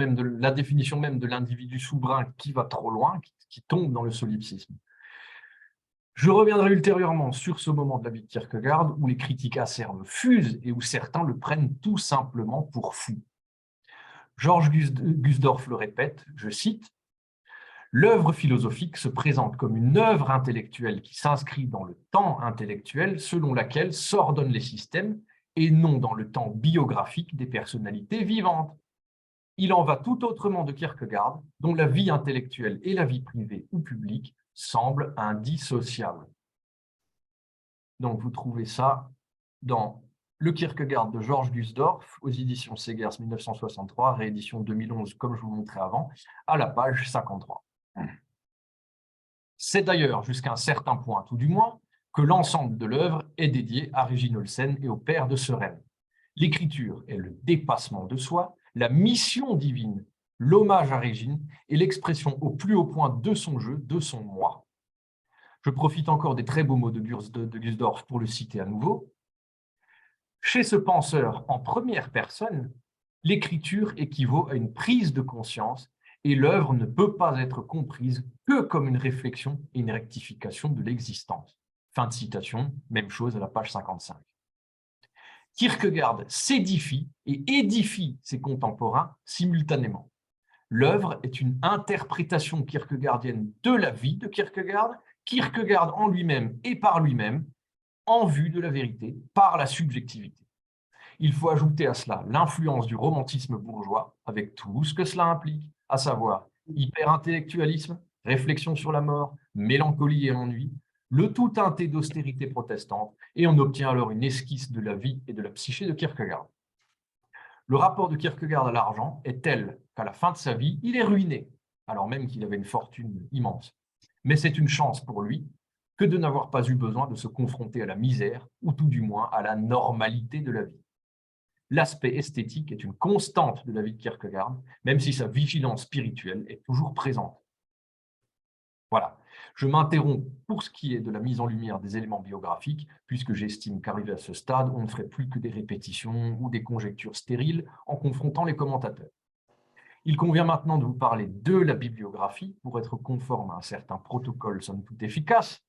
Speaker 2: même de l'individu souverain qui va trop loin, qui tombe dans le solipsisme. Je reviendrai ultérieurement sur ce moment de la vie de Kierkegaard où les critiques acerbes fusent et où certains le prennent tout simplement pour fou. Georges Gusdorff le répète, je cite, « L'œuvre philosophique se présente comme une œuvre intellectuelle qui s'inscrit dans le temps intellectuel selon laquelle s'ordonnent les systèmes et non dans le temps biographique des personnalités vivantes. Il en va tout autrement de Kierkegaard, dont la vie intellectuelle et la vie privée ou publique semblent indissociables. » Donc, vous trouvez ça dans Le Kierkegaard de Georges Gusdorff, aux éditions Segers 1963, réédition 2011, comme je vous montrais avant, à la page 53. C'est d'ailleurs, jusqu'à un certain point tout du moins, que l'ensemble de l'œuvre est dédié à Régine Olsen et au père de Sereine. L'écriture est le dépassement de soi, la mission divine, l'hommage à Régine et l'expression au plus haut point de son jeu, de son moi. Je profite encore des très beaux mots de Gusdorff pour le citer à nouveau. Chez ce penseur en première personne, l'écriture équivaut à une prise de conscience et l'œuvre ne peut pas être comprise que comme une réflexion et une rectification de l'existence. Fin de citation, même chose à la page 55. Kierkegaard s'édifie et édifie ses contemporains simultanément. L'œuvre est une interprétation kierkegaardienne de la vie de Kierkegaard, Kierkegaard en lui-même et par lui-même, en vue de la vérité, par la subjectivité. Il faut ajouter à cela l'influence du romantisme bourgeois, avec tout ce que cela implique, à savoir hyper-intellectualisme, réflexion sur la mort, mélancolie et ennui, le tout teinté d'austérité protestante, et on obtient alors une esquisse de la vie et de la psyché de Kierkegaard. Le rapport de Kierkegaard à l'argent est tel qu'à la fin de sa vie, il est ruiné, alors même qu'il avait une fortune immense. Mais c'est une chance pour lui que de n'avoir pas eu besoin de se confronter à la misère, ou tout du moins à la normalité de la vie. L'aspect esthétique est une constante de la vie de Kierkegaard, même si sa vigilance spirituelle est toujours présente. Voilà. Je m'interromps pour ce qui est de la mise en lumière des éléments biographiques, puisque j'estime qu'arrivé à ce stade, on ne ferait plus que des répétitions ou des conjectures stériles en confrontant les commentateurs. Il convient maintenant de vous parler de la bibliographie pour être conforme à un certain protocole somme toute efficace.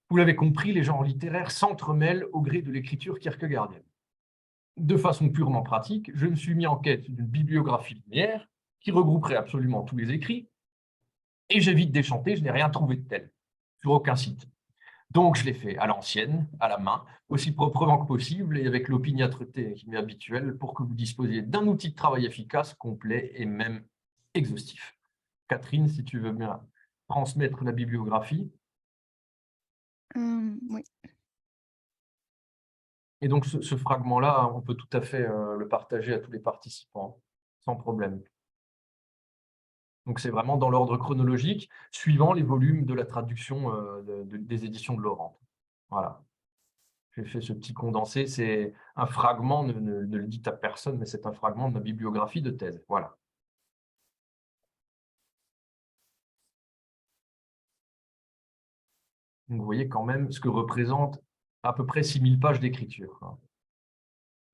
Speaker 2: Vous l'avez compris, les genres littéraires s'entremêlent au gré de l'écriture kierkegaardienne. De façon purement pratique, je me suis mis en quête d'une bibliographie linéaire qui regrouperait absolument tous les écrits, et j'ai vite déchanté, je n'ai rien trouvé de tel, sur aucun site. Donc je l'ai fait à l'ancienne, à la main, aussi proprement que possible et avec l'opiniâtreté qui m'est habituelle pour que vous disposiez d'un outil de travail efficace, complet et même exhaustif. Catherine, si tu veux bien transmettre la bibliographie.
Speaker 1: Oui.
Speaker 2: Et donc ce fragment-là, on peut tout à fait le partager à tous les participants, sans problème. Donc c'est vraiment dans l'ordre chronologique, suivant les volumes de la traduction des éditions de Laurent. Voilà. J'ai fait ce petit condensé, c'est un fragment, ne le dites à personne, mais c'est un fragment de ma bibliographie de thèse. Voilà. Donc, vous voyez quand même ce que représente à peu près 6000 pages d'écriture.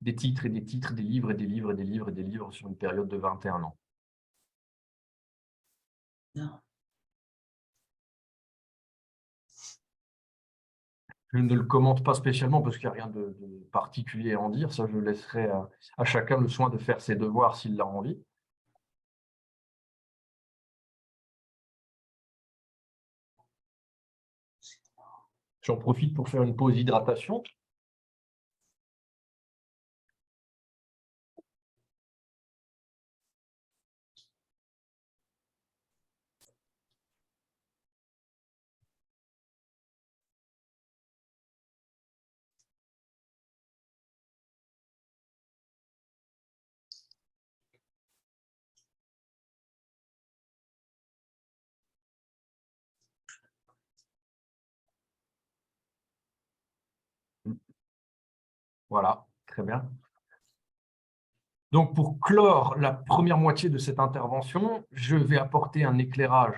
Speaker 2: Des titres et des titres, des livres et des livres et des livres et des livres sur une période de 21 ans.
Speaker 6: Non.
Speaker 2: Je ne le commente pas spécialement parce qu'il n'y a rien de particulier à en dire. Ça, je laisserai à chacun le soin de faire ses devoirs s'il l'a envie. J'en profite pour faire une pause hydratation. Voilà, très bien. Donc, pour clore la première moitié de cette intervention, je vais apporter un éclairage,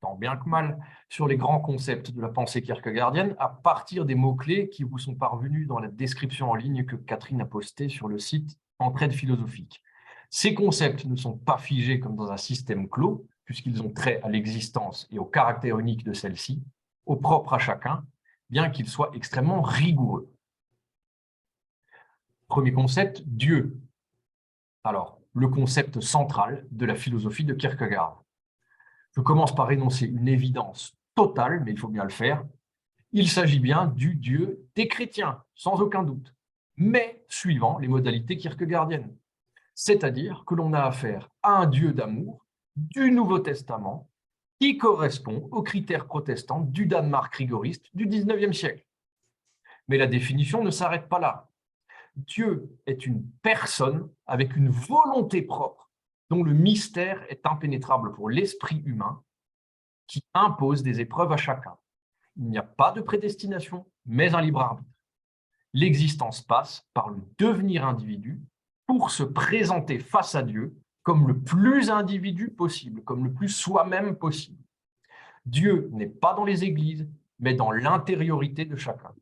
Speaker 2: tant bien que mal, sur les grands concepts de la pensée kierkegaardienne à partir des mots-clés qui vous sont parvenus dans la description en ligne que Catherine a postée sur le site Entraide philosophique. Ces concepts ne sont pas figés comme dans un système clos, puisqu'ils ont trait à l'existence et au caractère unique de celle-ci, au propre à chacun, bien qu'ils soient extrêmement rigoureux. Premier concept, Dieu. Alors, le concept central de la philosophie de Kierkegaard. Je commence par énoncer une évidence totale, mais il faut bien le faire. Il s'agit bien du Dieu des chrétiens, sans aucun doute, mais suivant les modalités kierkegaardiennes. C'est-à-dire que l'on a affaire à un Dieu d'amour du Nouveau Testament qui correspond aux critères protestants du Danemark rigoriste du XIXe siècle. Mais la définition ne s'arrête pas là. Dieu est une personne avec une volonté propre dont le mystère est impénétrable pour l'esprit humain qui impose des épreuves à chacun. Il n'y a pas de prédestination, mais un libre arbitre. L'existence passe par le devenir individu pour se présenter face à Dieu comme le plus individu possible, comme le plus soi-même possible. Dieu n'est pas dans les églises, mais dans l'intériorité de chacun.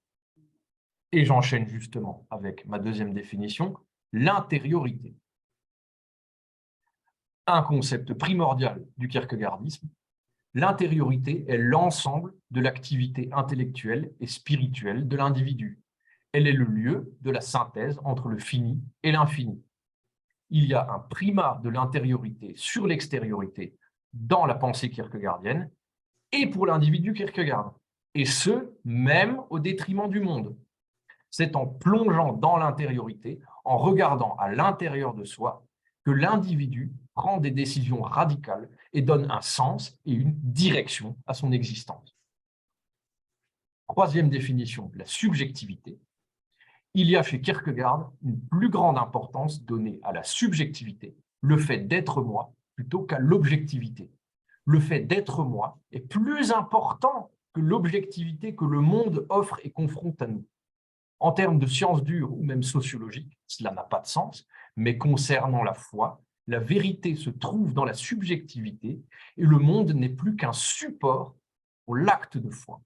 Speaker 2: Et j'enchaîne justement avec ma deuxième définition, l'intériorité. Un concept primordial du kierkegaardisme, l'intériorité est l'ensemble de l'activité intellectuelle et spirituelle de l'individu. Elle est le lieu de la synthèse entre le fini et l'infini. Il y a un primat de l'intériorité sur l'extériorité dans la pensée kierkegaardienne et pour l'individu Kierkegaard, et ce, même au détriment du monde. C'est en plongeant dans l'intériorité, en regardant à l'intérieur de soi, que l'individu prend des décisions radicales et donne un sens et une direction à son existence. Troisième définition, la subjectivité. Il y a chez Kierkegaard une plus grande importance donnée à la subjectivité, le fait d'être moi, plutôt qu'à l'objectivité. Le fait d'être moi est plus important que l'objectivité que le monde offre et confronte à nous. En termes de sciences dures ou même sociologiques, cela n'a pas de sens, mais concernant la foi, la vérité se trouve dans la subjectivité et le monde n'est plus qu'un support pour l'acte de foi.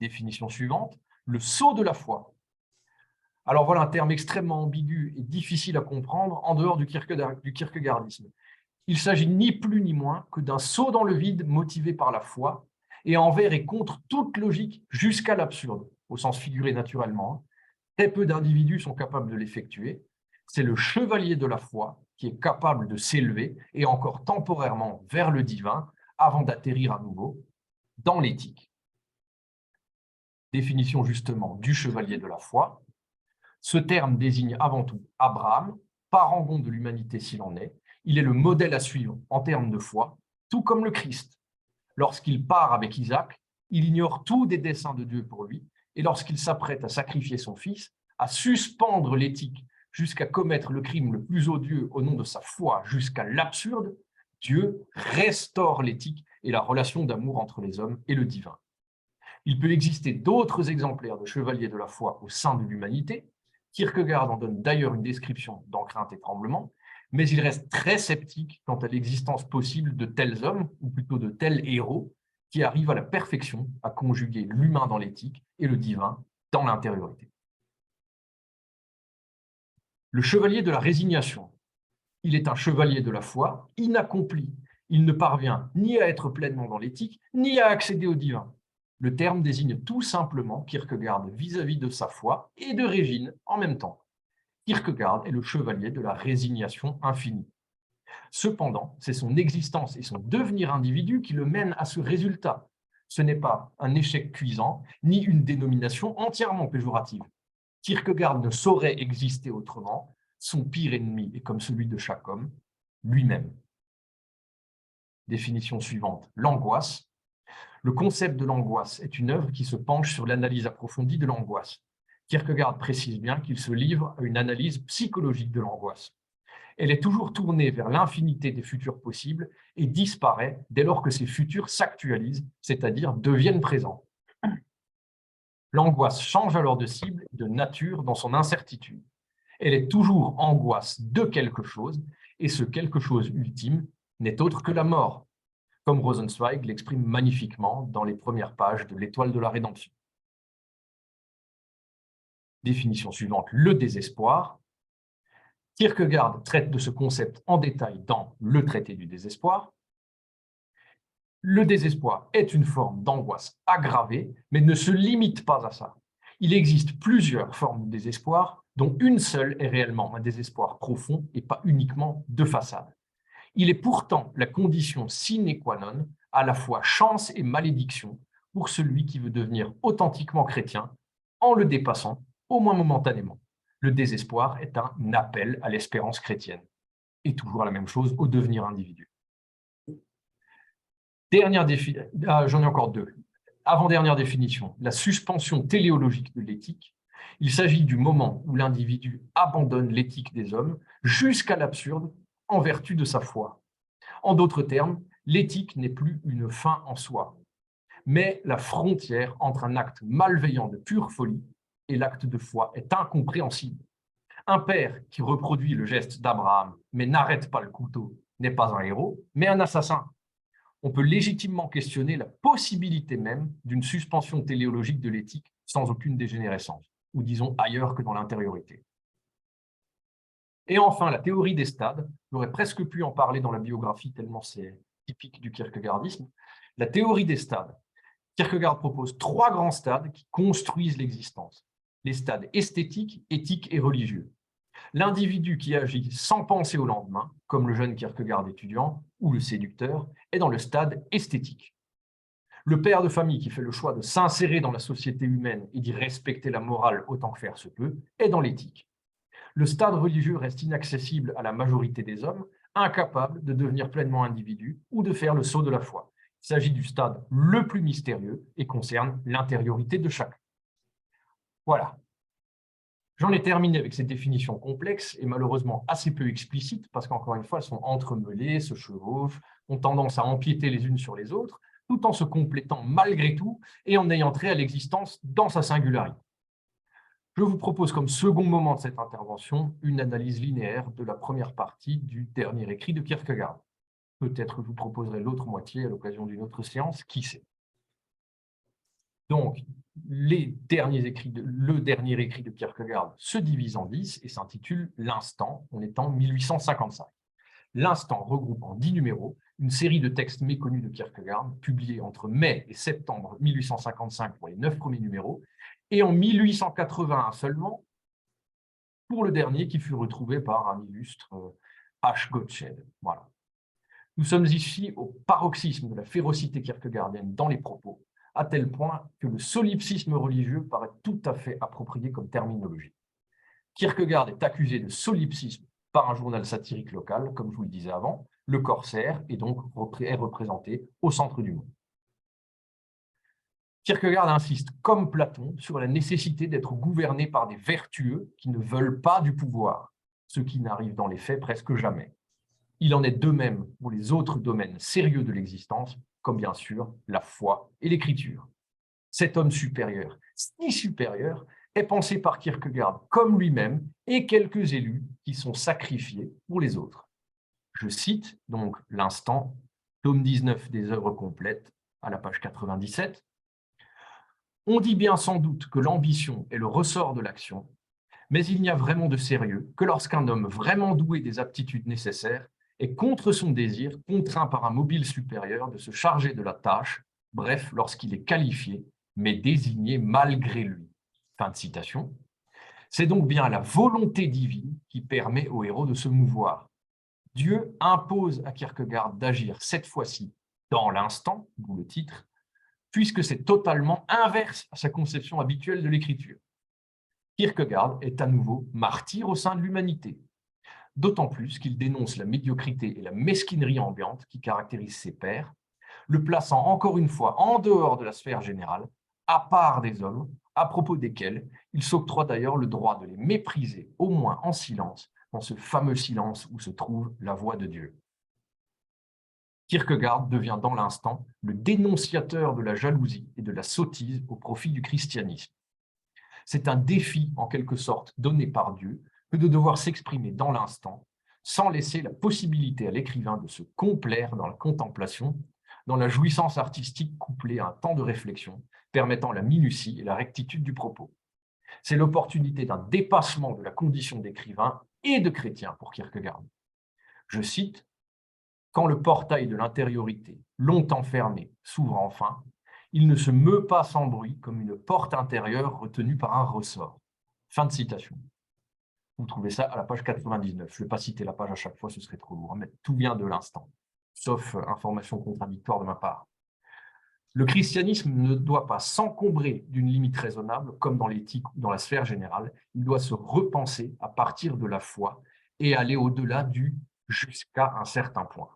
Speaker 2: Définition suivante, le sceau de la foi. Alors voilà un terme extrêmement ambigu et difficile à comprendre en dehors du kierkegaardisme. Il s'agit ni plus ni moins que d'un saut dans le vide motivé par la foi et envers et contre toute logique jusqu'à l'absurde, au sens figuré naturellement. Très peu d'individus sont capables de l'effectuer. C'est le chevalier de la foi qui est capable de s'élever et encore temporairement vers le divin avant d'atterrir à nouveau dans l'éthique. Définition justement du chevalier de la foi. Ce terme désigne avant tout Abraham, parangon de l'humanité s'il en est. Il est le modèle à suivre en termes de foi, tout comme le Christ. Lorsqu'il part avec Isaac, il ignore tout des desseins de Dieu pour lui, et lorsqu'il s'apprête à sacrifier son fils, à suspendre l'éthique jusqu'à commettre le crime le plus odieux au nom de sa foi jusqu'à l'absurde, Dieu restaure l'éthique et la relation d'amour entre les hommes et le divin. Il peut exister d'autres exemplaires de chevaliers de la foi au sein de l'humanité. Kierkegaard en donne d'ailleurs une description dans Crainte et Tremblement, mais il reste très sceptique quant à l'existence possible de tels hommes, ou plutôt de tels héros, qui arrivent à la perfection à conjuguer l'humain dans l'éthique et le divin dans l'intériorité. Le chevalier de la résignation. Il est un chevalier de la foi inaccompli. Il ne parvient ni à être pleinement dans l'éthique, ni à accéder au divin. Le terme désigne tout simplement Kierkegaard vis-à-vis de sa foi et de Régine en même temps. Kierkegaard est le chevalier de la résignation infinie. Cependant, c'est son existence et son devenir individu qui le mènent à ce résultat. Ce n'est pas un échec cuisant, ni une dénomination entièrement péjorative. Kierkegaard ne saurait exister autrement. Son pire ennemi est comme celui de chaque homme, lui-même. Définition suivante, l'angoisse. Le concept de l'angoisse est une œuvre qui se penche sur l'analyse approfondie de l'angoisse. Kierkegaard précise bien qu'il se livre à une analyse psychologique de l'angoisse. Elle est toujours tournée vers l'infinité des futurs possibles et disparaît dès lors que ces futurs s'actualisent, c'est-à-dire deviennent présents. L'angoisse change alors de cible et de nature dans son incertitude. Elle est toujours angoisse de quelque chose, et ce quelque chose ultime n'est autre que la mort, comme Rosenzweig l'exprime magnifiquement dans les premières pages de l'Étoile de la Rédemption. Définition suivante, le désespoir. Kierkegaard traite de ce concept en détail dans le traité du désespoir. Le désespoir est une forme d'angoisse aggravée, mais ne se limite pas à ça. Il existe plusieurs formes de désespoir, dont une seule est réellement un désespoir profond et pas uniquement de façade. Il est pourtant la condition sine qua non, à la fois chance et malédiction, pour celui qui veut devenir authentiquement chrétien, en le dépassant, au moins momentanément. Le désespoir est un appel à l'espérance chrétienne. Et toujours la même chose au devenir individu. J'en ai encore deux. Avant-dernière définition, la suspension téléologique de l'éthique. Il s'agit du moment où l'individu abandonne l'éthique des hommes jusqu'à l'absurde en vertu de sa foi. En d'autres termes, l'éthique n'est plus une fin en soi, mais la frontière entre un acte malveillant de pure folie et l'acte de foi est incompréhensible. Un père qui reproduit le geste d'Abraham mais n'arrête pas le couteau n'est pas un héros, mais un assassin. On peut légitimement questionner la possibilité même d'une suspension téléologique de l'éthique sans aucune dégénérescence, ou disons ailleurs que dans l'intériorité. Et enfin, la théorie des stades, j'aurais presque pu en parler dans la biographie tellement c'est typique du kierkegaardisme. La théorie des stades. Kierkegaard propose 3 grands stades qui construisent l'existence. Les stades esthétiques, éthiques et religieux. L'individu qui agit sans penser au lendemain, comme le jeune Kierkegaard étudiant ou le séducteur, est dans le stade esthétique. Le père de famille qui fait le choix de s'insérer dans la société humaine et d'y respecter la morale autant que faire se peut, est dans l'éthique. Le stade religieux reste inaccessible à la majorité des hommes, incapables de devenir pleinement individus ou de faire le saut de la foi. Il s'agit du stade le plus mystérieux et concerne l'intériorité de chacun. Voilà. J'en ai terminé avec ces définitions complexes et malheureusement assez peu explicites parce qu'encore une fois, elles sont entremêlées, se chevauchent, ont tendance à empiéter les unes sur les autres, tout en se complétant malgré tout et en ayant trait à l'existence dans sa singularité. Je vous propose comme second moment de cette intervention une analyse linéaire de la première partie du dernier écrit de Kierkegaard. Peut-être que je vous proposerai l'autre moitié à l'occasion d'une autre séance, qui sait. Donc, le dernier écrit de Kierkegaard se divise en 10 et s'intitule « L'instant », on est en 1855. L'instant regroupe en 10 numéros une série de textes méconnus de Kierkegaard, publiés entre mai et septembre 1855 pour les 9 premiers numéros, et en 1881 seulement pour le dernier qui fut retrouvé par un illustre H. Gottsched. Voilà. Nous sommes ici au paroxysme de la férocité kierkegaardienne dans les propos, à tel point que le solipsisme religieux paraît tout à fait approprié comme terminologie. Kierkegaard est accusé de solipsisme par un journal satirique local, comme je vous le disais avant, le Corsaire, et donc est représenté au centre du monde. Kierkegaard insiste, comme Platon, sur la nécessité d'être gouverné par des vertueux qui ne veulent pas du pouvoir, ce qui n'arrive dans les faits presque jamais. Il en est de même pour les autres domaines sérieux de l'existence, comme bien sûr la foi et l'écriture. Cet homme supérieur, si supérieur, est pensé par Kierkegaard comme lui-même et quelques élus qui sont sacrifiés pour les autres. Je cite donc l'instant, tome 19 des œuvres complètes, à la page 97. On dit bien sans doute que l'ambition est le ressort de l'action, mais il n'y a vraiment de sérieux que lorsqu'un homme vraiment doué des aptitudes nécessaires est contre son désir contraint par un mobile supérieur de se charger de la tâche, bref, lorsqu'il est qualifié, mais désigné malgré lui. Fin de citation. C'est donc bien la volonté divine qui permet au héros de se mouvoir. Dieu impose à Kierkegaard d'agir cette fois-ci dans l'instant, d'où le titre, puisque c'est totalement inverse à sa conception habituelle de l'écriture. Kierkegaard est à nouveau martyr au sein de l'humanité, d'autant plus qu'il dénonce la médiocrité et la mesquinerie ambiante qui caractérisent ses pairs, le plaçant encore une fois en dehors de la sphère générale, à part des hommes, à propos desquels il s'octroie d'ailleurs le droit de les mépriser, au moins en silence, dans ce fameux silence où se trouve la voix de Dieu. Kierkegaard devient dans l'instant le dénonciateur de la jalousie et de la sottise au profit du christianisme. C'est un défi, en quelque sorte, donné par Dieu, que de devoir s'exprimer dans l'instant, sans laisser la possibilité à l'écrivain de se complaire dans la contemplation, dans la jouissance artistique couplée à un temps de réflexion, permettant la minutie et la rectitude du propos. C'est l'opportunité d'un dépassement de la condition d'écrivain et de chrétien pour Kierkegaard. Je cite, « Quand le portail de l'intériorité, longtemps fermé, s'ouvre enfin, il ne se meut pas sans bruit comme une porte intérieure retenue par un ressort. » Fin de citation. Vous trouvez ça à la page 99. Je ne vais pas citer la page à chaque fois, ce serait trop lourd, mais tout vient de l'instant, sauf information contradictoire de ma part. Le christianisme ne doit pas s'encombrer d'une limite raisonnable, comme dans l'éthique ou dans la sphère générale. Il doit se repenser à partir de la foi et aller au-delà du « jusqu'à un certain point ».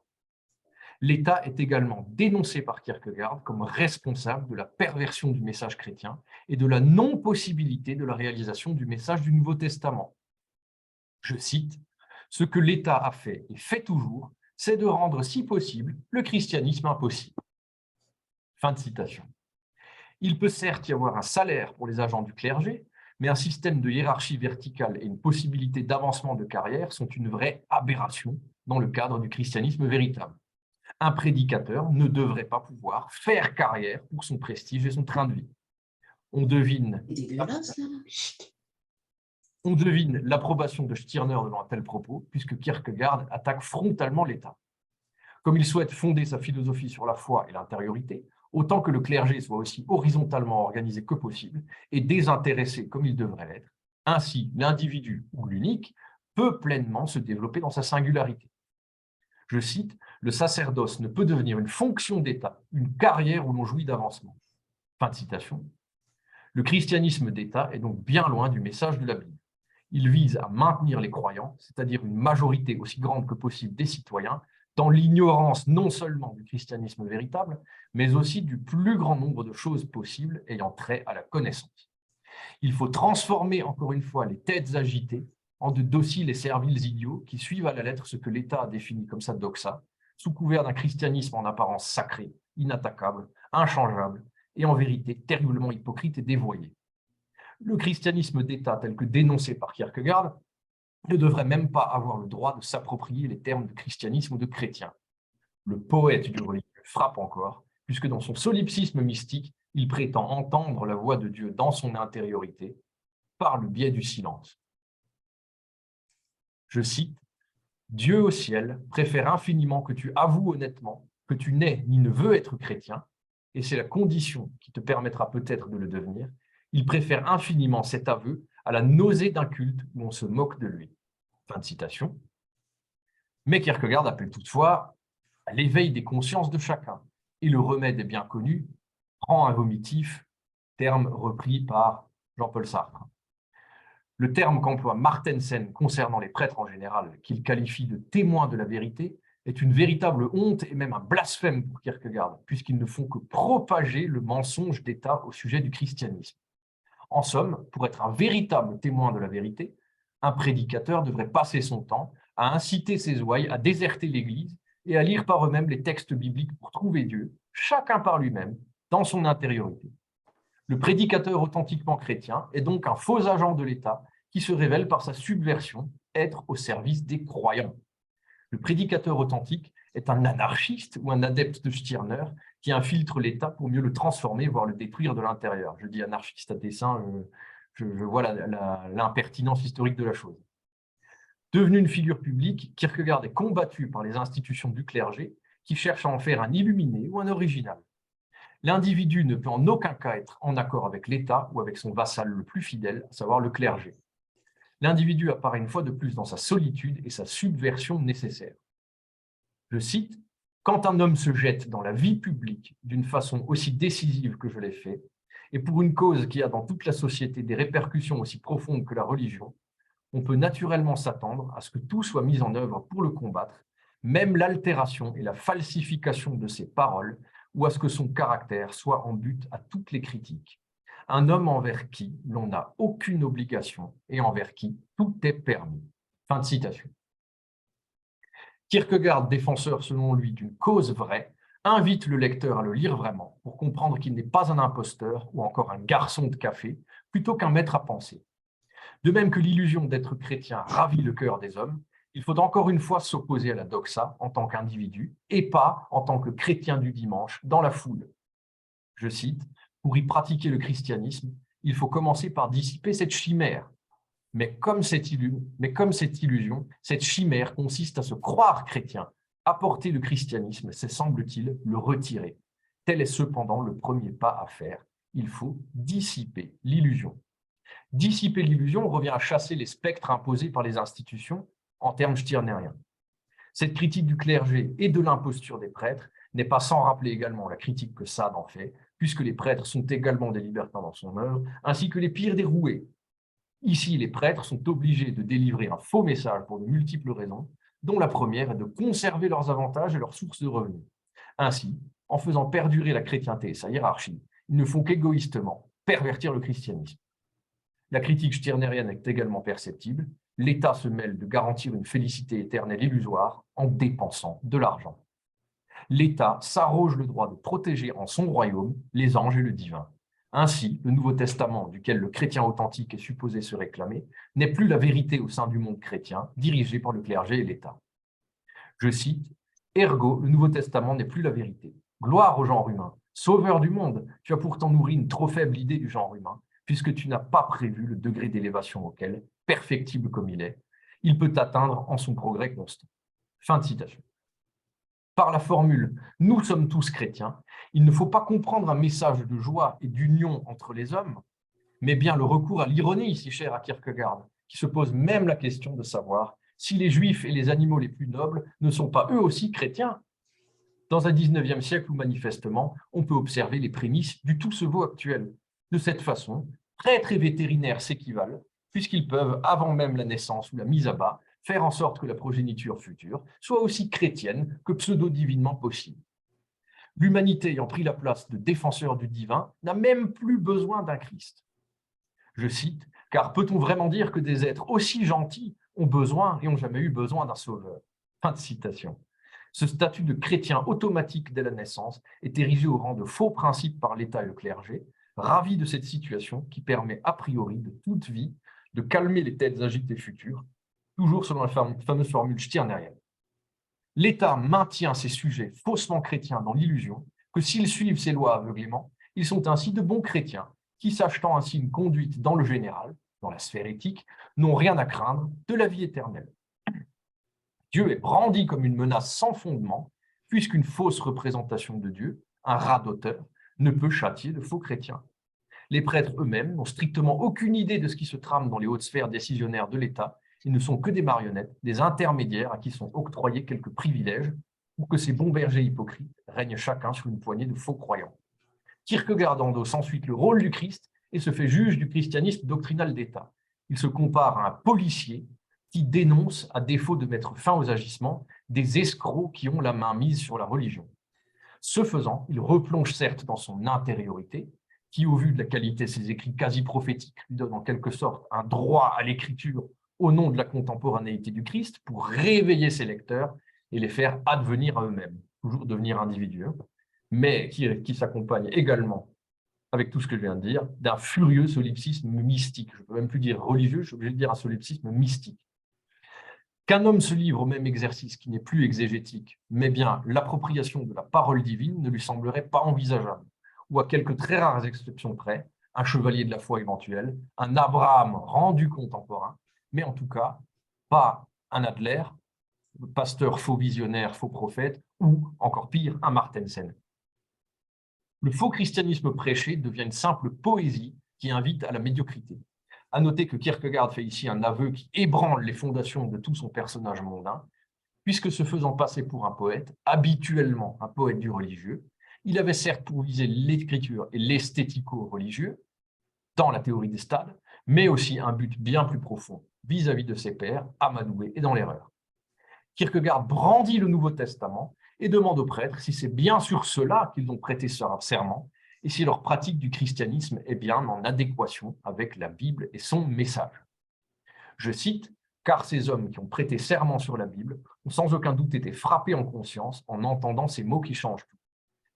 Speaker 2: L'État est également dénoncé par Kierkegaard comme responsable de la perversion du message chrétien et de la non-possibilité de la réalisation du message du Nouveau Testament. Je cite, « Ce que l'État a fait et fait toujours, c'est de rendre, si possible, le christianisme impossible. » Fin de citation. Il peut certes y avoir un salaire pour les agents du clergé, mais un système de hiérarchie verticale et une possibilité d'avancement de carrière sont une vraie aberration dans le cadre du christianisme véritable. Un prédicateur ne devrait pas pouvoir faire carrière pour son prestige et son train de vie. On devine l'approbation de Stirner devant un tel propos, puisque Kierkegaard attaque frontalement l'État. Comme il souhaite fonder sa philosophie sur la foi et l'intériorité, autant que le clergé soit aussi horizontalement organisé que possible et désintéressé comme il devrait l'être, ainsi l'individu ou l'unique peut pleinement se développer dans sa singularité. Je cite, « Le sacerdoce ne peut devenir une fonction d'État, une carrière où l'on jouit d'avancement. » Fin de citation. Le christianisme d'État est donc bien loin du message de la Bible. Il vise à maintenir les croyants, c'est-à-dire une majorité aussi grande que possible des citoyens, dans l'ignorance non seulement du christianisme véritable, mais aussi du plus grand nombre de choses possibles ayant trait à la connaissance. Il faut transformer encore une fois les têtes agitées en de dociles et serviles idiots qui suivent à la lettre ce que l'État a défini comme sa doxa, sous couvert d'un christianisme en apparence sacré, inattaquable, inchangeable, et en vérité terriblement hypocrite et dévoyé. Le christianisme d'État tel que dénoncé par Kierkegaard ne devrait même pas avoir le droit de s'approprier les termes de christianisme ou de chrétien. Le poète du religieux frappe encore, puisque dans son solipsisme mystique, il prétend entendre la voix de Dieu dans son intériorité par le biais du silence. Je cite, « Dieu au ciel préfère infiniment que tu avoues honnêtement que tu n'es ni ne veux être chrétien, et c'est la condition qui te permettra peut-être de le devenir. Il préfère infiniment cet aveu à la nausée d'un culte où on se moque de lui. » Fin de citation. Mais Kierkegaard appelle toutefois à l'éveil des consciences de chacun. Et le remède est bien connu, prend un vomitif, terme repris par Jean-Paul Sartre. Le terme qu'emploie Martensen concernant les prêtres en général, qu'il qualifie de témoins de la vérité, est une véritable honte et même un blasphème pour Kierkegaard, puisqu'ils ne font que propager le mensonge d'État au sujet du christianisme. En somme, pour être un véritable témoin de la vérité, un prédicateur devrait passer son temps à inciter ses ouailles à déserter l'Église et à lire par eux-mêmes les textes bibliques pour trouver Dieu, chacun par lui-même, dans son intériorité. Le prédicateur authentiquement chrétien est donc un faux agent de l'État qui se révèle par sa subversion être au service des croyants. Le prédicateur authentique est un anarchiste ou un adepte de Stirner qui infiltre l'État pour mieux le transformer, voire le détruire de l'intérieur. Je dis anarchiste à dessein, je vois l'impertinence historique de la chose. Devenu une figure publique, Kierkegaard est combattu par les institutions du clergé qui cherchent à en faire un illuminé ou un original. L'individu ne peut en aucun cas être en accord avec l'État ou avec son vassal le plus fidèle, à savoir le clergé. L'individu apparaît une fois de plus dans sa solitude et sa subversion nécessaire. Je cite, « Quand un homme se jette dans la vie publique d'une façon aussi décisive que je l'ai fait, et pour une cause qui a dans toute la société des répercussions aussi profondes que la religion, on peut naturellement s'attendre à ce que tout soit mis en œuvre pour le combattre, même l'altération et la falsification de ses paroles, ou à ce que son caractère soit en but à toutes les critiques. Un homme envers qui l'on n'a aucune obligation et envers qui tout est permis. » Fin de citation. Kierkegaard, défenseur selon lui d'une cause vraie, invite le lecteur à le lire vraiment pour comprendre qu'il n'est pas un imposteur ou encore un garçon de café, plutôt qu'un maître à penser. De même que l'illusion d'être chrétien ravit le cœur des hommes, il faut encore une fois s'opposer à la doxa en tant qu'individu et pas en tant que chrétien du dimanche dans la foule. Je cite, « Pour y pratiquer le christianisme, il faut commencer par dissiper cette chimère. Mais comme cette illusion, cette chimère consiste à se croire chrétien, apporter le christianisme, c'est semble-t-il le retirer. Tel est cependant le premier pas à faire. Il faut dissiper l'illusion. » Dissiper l'illusion revient à chasser les spectres imposés par les institutions en termes stirnériens. Cette critique du clergé et de l'imposture des prêtres n'est pas sans rappeler également la critique que Sade en fait, puisque les prêtres sont également des libertins dans son œuvre, ainsi que les pires des roués. Ici, les prêtres sont obligés de délivrer un faux message pour de multiples raisons, dont la première est de conserver leurs avantages et leurs sources de revenus. Ainsi, en faisant perdurer la chrétienté et sa hiérarchie, ils ne font qu'égoïstement pervertir le christianisme. La critique stirnérienne est également perceptible. L'État se mêle de garantir une félicité éternelle illusoire en dépensant de l'argent. L'État s'arroge le droit de protéger en son royaume les anges et le divin. Ainsi, le Nouveau Testament, duquel le chrétien authentique est supposé se réclamer, n'est plus la vérité au sein du monde chrétien, dirigé par le clergé et l'État. Je cite, « Ergo, le Nouveau Testament n'est plus la vérité. Gloire au genre humain. Sauveur du monde, tu as pourtant nourri une trop faible idée du genre humain, puisque tu n'as pas prévu le degré d'élévation auquel, perfectible comme il peut atteindre en son progrès constant. » Fin de citation. Par la formule « Nous sommes tous chrétiens », il ne faut pas comprendre un message de joie et d'union entre les hommes, mais bien le recours à l'ironie, si cher à Kierkegaard, qui se pose même la question de savoir si les Juifs et les animaux les plus nobles ne sont pas eux aussi chrétiens. Dans un 19e siècle où manifestement, on peut observer les prémices du tout ce veau actuel. De cette façon, prêtres et vétérinaires s'équivalent, puisqu'ils peuvent, avant même la naissance ou la mise à bas, faire en sorte que la progéniture future soit aussi chrétienne que pseudo-divinement possible. L'humanité ayant pris la place de défenseur du divin n'a même plus besoin d'un Christ. Je cite, « Car peut-on vraiment dire que des êtres aussi gentils ont besoin et ont jamais eu besoin d'un sauveur ?» Fin de citation. Ce statut de chrétien automatique dès la naissance est érigé au rang de faux principe par l'État et le clergé, ravi de cette situation qui permet a priori de toute vie de calmer les têtes agitées futures, toujours selon la fameuse formule stirnérienne. L'État maintient ses sujets faussement chrétiens dans l'illusion que s'ils suivent ses lois aveuglément, ils sont ainsi de bons chrétiens qui, s'achetant ainsi une conduite dans le général, dans la sphère éthique, n'ont rien à craindre de la vie éternelle. Dieu est brandi comme une menace sans fondement, puisqu'une fausse représentation de Dieu, un radoteur, ne peut châtier de faux chrétiens. Les prêtres eux-mêmes n'ont strictement aucune idée de ce qui se trame dans les hautes sphères décisionnaires de l'État. Ils ne sont que des marionnettes, des intermédiaires à qui sont octroyés quelques privilèges pour que ces bons bergers hypocrites règnent chacun sur une poignée de faux croyants. Kierkegaard endosse ensuite le rôle du Christ et se fait juge du christianisme doctrinal d'État. Il se compare à un policier qui dénonce, à défaut de mettre fin aux agissements, des escrocs qui ont la main mise sur la religion. Ce faisant, il replonge certes dans son intériorité, qui, au vu de la qualité de ses écrits quasi prophétiques, lui donne en quelque sorte un droit à l'écriture au nom de la contemporanéité du Christ pour réveiller ses lecteurs et les faire advenir à eux-mêmes, toujours devenir individuels, mais qui s'accompagne également, avec tout ce que je viens de dire, d'un furieux solipsisme mystique. Je ne peux même plus dire religieux, je suis obligé de dire un solipsisme mystique. Qu'un homme se livre au même exercice qui n'est plus exégétique, mais bien l'appropriation de la parole divine ne lui semblerait pas envisageable, ou à quelques très rares exceptions près, un chevalier de la foi éventuel, un Abraham rendu contemporain, mais en tout cas, pas un Adler, pasteur faux visionnaire, faux prophète, ou, encore pire, un Martensen. Le faux christianisme prêché devient une simple poésie qui invite à la médiocrité. À noter que Kierkegaard fait ici un aveu qui ébranle les fondations de tout son personnage mondain, puisque se faisant passer pour un poète, habituellement un poète du religieux, il avait certes pour viser l'écriture et l'esthético-religieux, dans la théorie des stades, mais aussi un but bien plus profond vis-à-vis de ses pairs, amadoués et dans l'erreur. Kierkegaard brandit le Nouveau Testament et demande aux prêtres si c'est bien sur cela qu'ils ont prêté serment et si leur pratique du christianisme est bien en adéquation avec la Bible et son message. Je cite, « Car ces hommes qui ont prêté serment sur la Bible ont sans aucun doute été frappés en conscience en entendant ces mots qui changent tout.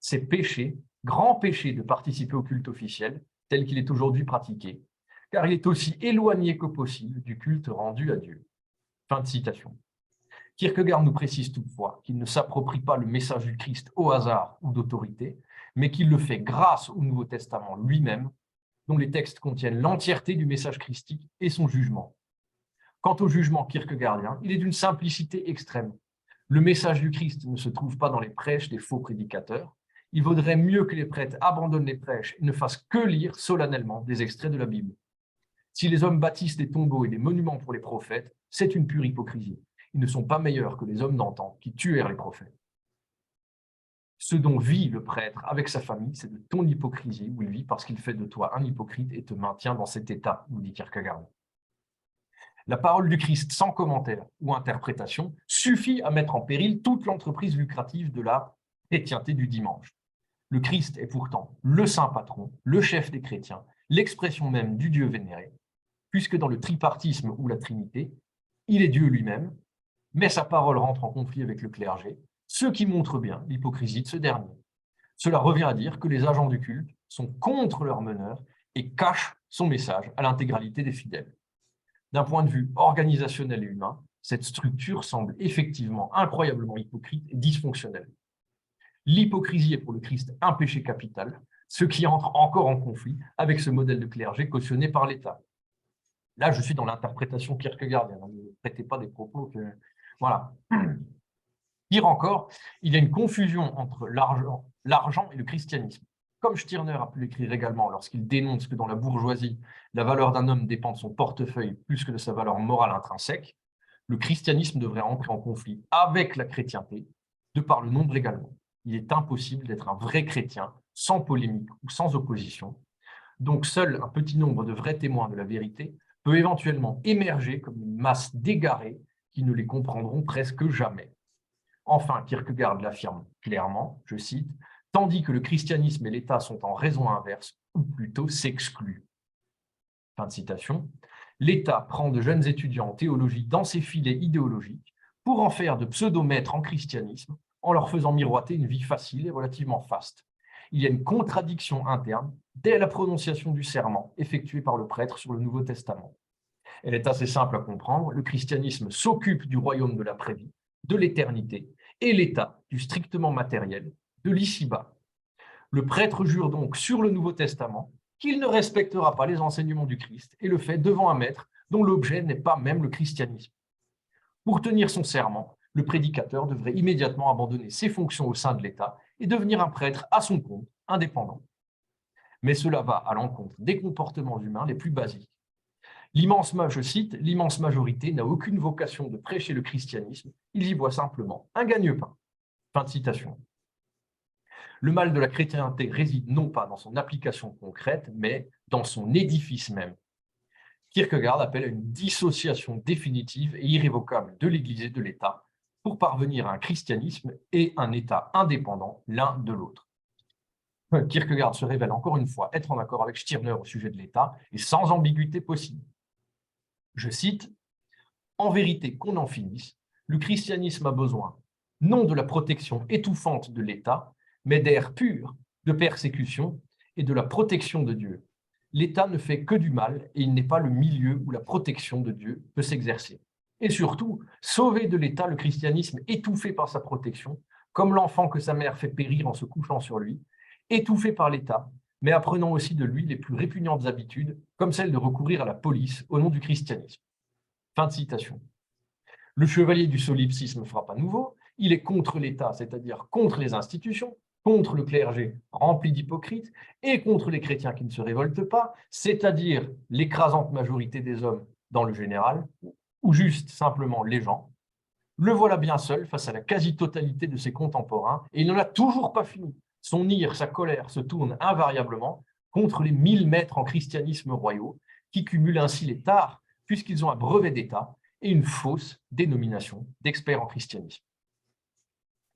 Speaker 2: C'est péché, grand péché de participer au culte officiel, tel qu'il est aujourd'hui pratiqué, car il est aussi éloigné que possible du culte rendu à Dieu. » Fin de citation. Kierkegaard nous précise toutefois qu'il ne s'approprie pas le message du Christ au hasard ou d'autorité, mais qu'il le fait grâce au Nouveau Testament lui-même, dont les textes contiennent l'entièreté du message christique et son jugement. Quant au jugement kierkegaardien, il est d'une simplicité extrême. Le message du Christ ne se trouve pas dans les prêches des faux prédicateurs. Il vaudrait mieux que les prêtres abandonnent les prêches et ne fassent que lire solennellement des extraits de la Bible. Si les hommes bâtissent des tombeaux et des monuments pour les prophètes, c'est une pure hypocrisie. Ils ne sont pas meilleurs que les hommes d'antan qui tuèrent les prophètes. Ce dont vit le prêtre avec sa famille, c'est de ton hypocrisie où il vit parce qu'il fait de toi un hypocrite et te maintient dans cet état, nous dit Kierkegaard. La parole du Christ sans commentaire ou interprétation suffit à mettre en péril toute l'entreprise lucrative de la chrétienté du dimanche. Le Christ est pourtant le saint patron, le chef des chrétiens, l'expression même du Dieu vénéré, puisque dans le tripartisme ou la Trinité, il est Dieu lui-même, mais sa parole rentre en conflit avec le clergé, ce qui montre bien l'hypocrisie de ce dernier. Cela revient à dire que les agents du culte sont contre leur meneur et cachent son message à l'intégralité des fidèles. D'un point de vue organisationnel et humain, cette structure semble effectivement incroyablement hypocrite et dysfonctionnelle. L'hypocrisie est pour le Christ un péché capital, ce qui entre encore en conflit avec ce modèle de clergé cautionné par l'État. Là, je suis dans l'interprétation kierkegaardienne, ne prêtez pas des propos que... Voilà. Pire encore, il y a une confusion entre l'argent et le christianisme. Comme Stirner a pu l'écrire également lorsqu'il dénonce que dans la bourgeoisie, la valeur d'un homme dépend de son portefeuille plus que de sa valeur morale intrinsèque, le christianisme devrait entrer en conflit avec la chrétienté, de par le nombre également. Il est impossible d'être un vrai chrétien sans polémique ou sans opposition. Donc seul un petit nombre de vrais témoins de la vérité peut éventuellement émerger comme une masse d'égarés qui ne les comprendront presque jamais. Enfin, Kierkegaard l'affirme clairement, je cite, « Tandis que le christianisme et l'État sont en raison inverse, ou plutôt s'excluent. » Fin de citation. L'État prend de jeunes étudiants en théologie dans ses filets idéologiques pour en faire de pseudo-maîtres en christianisme, en leur faisant miroiter une vie facile et relativement faste. Il y a une contradiction interne dès la prononciation du serment effectué par le prêtre sur le Nouveau Testament. Elle est assez simple à comprendre. Le christianisme s'occupe du royaume de l'après-vie, de l'éternité, et l'État du strictement matériel, de l'ici-bas. Le prêtre jure donc sur le Nouveau Testament qu'il ne respectera pas les enseignements du Christ et le fait devant un maître dont l'objet n'est pas même le christianisme. Pour tenir son serment, le prédicateur devrait immédiatement abandonner ses fonctions au sein de l'État et devenir un prêtre à son compte, indépendant. Mais cela va à l'encontre des comportements humains les plus basiques. Je cite, « L'immense majorité n'a aucune vocation de prêcher le christianisme, ils y voient simplement un gagne-pain. » Fin de citation. Le mal de la chrétienté réside non pas dans son application concrète, mais dans son édifice même. Kierkegaard appelle à une dissociation définitive et irrévocable de l'Église et de l'État pour parvenir à un christianisme et un État indépendant l'un de l'autre. Kierkegaard se révèle encore une fois être en accord avec Stirner au sujet de l'État et sans ambiguïté possible. Je cite, « En vérité, qu'on en finisse, le christianisme a besoin non de la protection étouffante de l'État, mais d'air pur, de persécution et de la protection de Dieu. L'État ne fait que du mal et il n'est pas le milieu où la protection de Dieu peut s'exercer. Et surtout, sauver de l'État le christianisme étouffé par sa protection, comme l'enfant que sa mère fait périr en se couchant sur lui, étouffé par l'État, mais apprenant aussi de lui les plus répugnantes habitudes, comme celle de recourir à la police au nom du christianisme. » Fin de citation. Le chevalier du solipsisme frappe à nouveau, il est contre l'État, c'est-à-dire contre les institutions, contre le clergé rempli d'hypocrites et contre les chrétiens qui ne se révoltent pas, c'est-à-dire l'écrasante majorité des hommes dans le général, ou juste simplement les gens. Le voilà bien seul face à la quasi-totalité de ses contemporains et il n'en a toujours pas fini. Son ire, sa colère se tournent invariablement contre les 1000 maîtres en christianisme royaux qui cumulent ainsi les tares puisqu'ils ont un brevet d'État et une fausse dénomination d'experts en christianisme.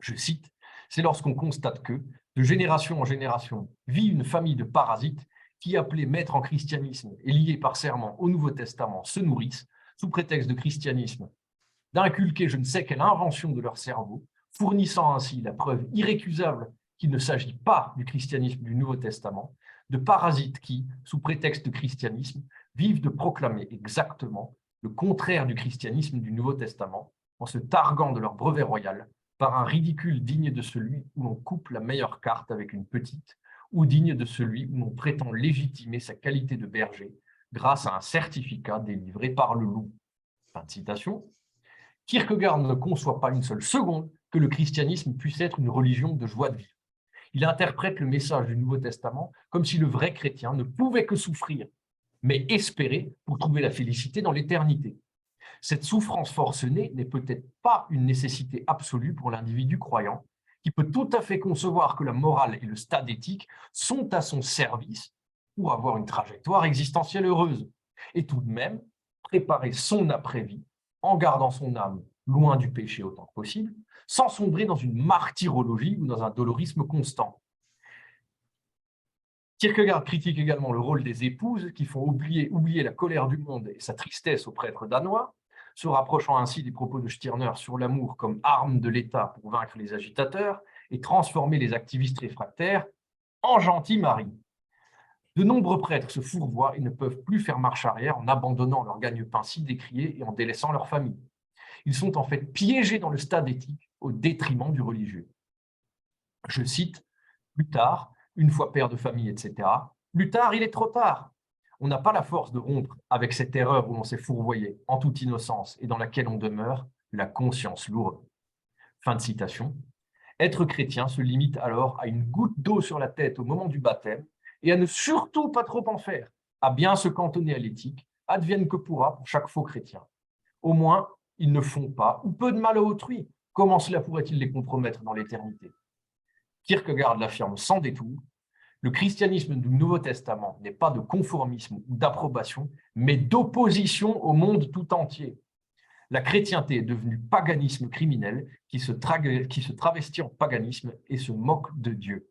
Speaker 2: Je cite, « C'est lorsqu'on constate que, de génération en génération, vit une famille de parasites qui, appelés maîtres en christianisme et liés par serment au Nouveau Testament, se nourrissent, sous prétexte de christianisme, d'inculquer je ne sais quelle invention de leur cerveau, fournissant ainsi la preuve irrécusable qu'il ne s'agit pas du christianisme du Nouveau Testament, de parasites qui, sous prétexte de christianisme, vivent de proclamer exactement le contraire du christianisme du Nouveau Testament, en se targuant de leur brevet royal par un ridicule digne de celui où l'on coupe la meilleure carte avec une petite, ou digne de celui où l'on prétend légitimer sa qualité de berger grâce à un certificat délivré par le loup. » Fin de citation. Kierkegaard ne conçoit pas une seule seconde que le christianisme puisse être une religion de joie de vivre. Il interprète le message du Nouveau Testament comme si le vrai chrétien ne pouvait que souffrir, mais espérer pour trouver la félicité dans l'éternité. Cette souffrance forcenée n'est peut-être pas une nécessité absolue pour l'individu croyant, qui peut tout à fait concevoir que la morale et le stade éthique sont à son service pour avoir une trajectoire existentielle heureuse, et tout de même préparer son après-vie en gardant son âme loin du péché autant que possible, sans sombrer dans une martyrologie ou dans un dolorisme constant. Kierkegaard critique également le rôle des épouses qui font oublier la colère du monde et sa tristesse aux prêtres danois, se rapprochant ainsi des propos de Stirner sur l'amour comme arme de l'État pour vaincre les agitateurs et transformer les activistes réfractaires en gentils maris. De nombreux prêtres se fourvoient et ne peuvent plus faire marche arrière en abandonnant leur gagne-pain si décrié et en délaissant leur famille. Ils sont en fait piégés dans le stade éthique au détriment du religieux. Je cite, « Plus tard, une fois père de famille, etc., plus tard, il est trop tard. On n'a pas la force de rompre avec cette erreur où l'on s'est fourvoyé en toute innocence et dans laquelle on demeure, la conscience lourde. » Fin de citation. Être chrétien se limite alors à une goutte d'eau sur la tête au moment du baptême et à ne surtout pas trop en faire, à bien se cantonner à l'éthique, advienne que pourra pour chaque faux chrétien. Au moins, ils ne font pas ou peu de mal à autrui. Comment cela pourrait-il les compromettre dans l'éternité? Kierkegaard l'affirme sans détour, le christianisme du Nouveau Testament n'est pas de conformisme ou d'approbation, mais d'opposition au monde tout entier. La chrétienté est devenue paganisme criminel qui se travestit en paganisme et se moque de Dieu.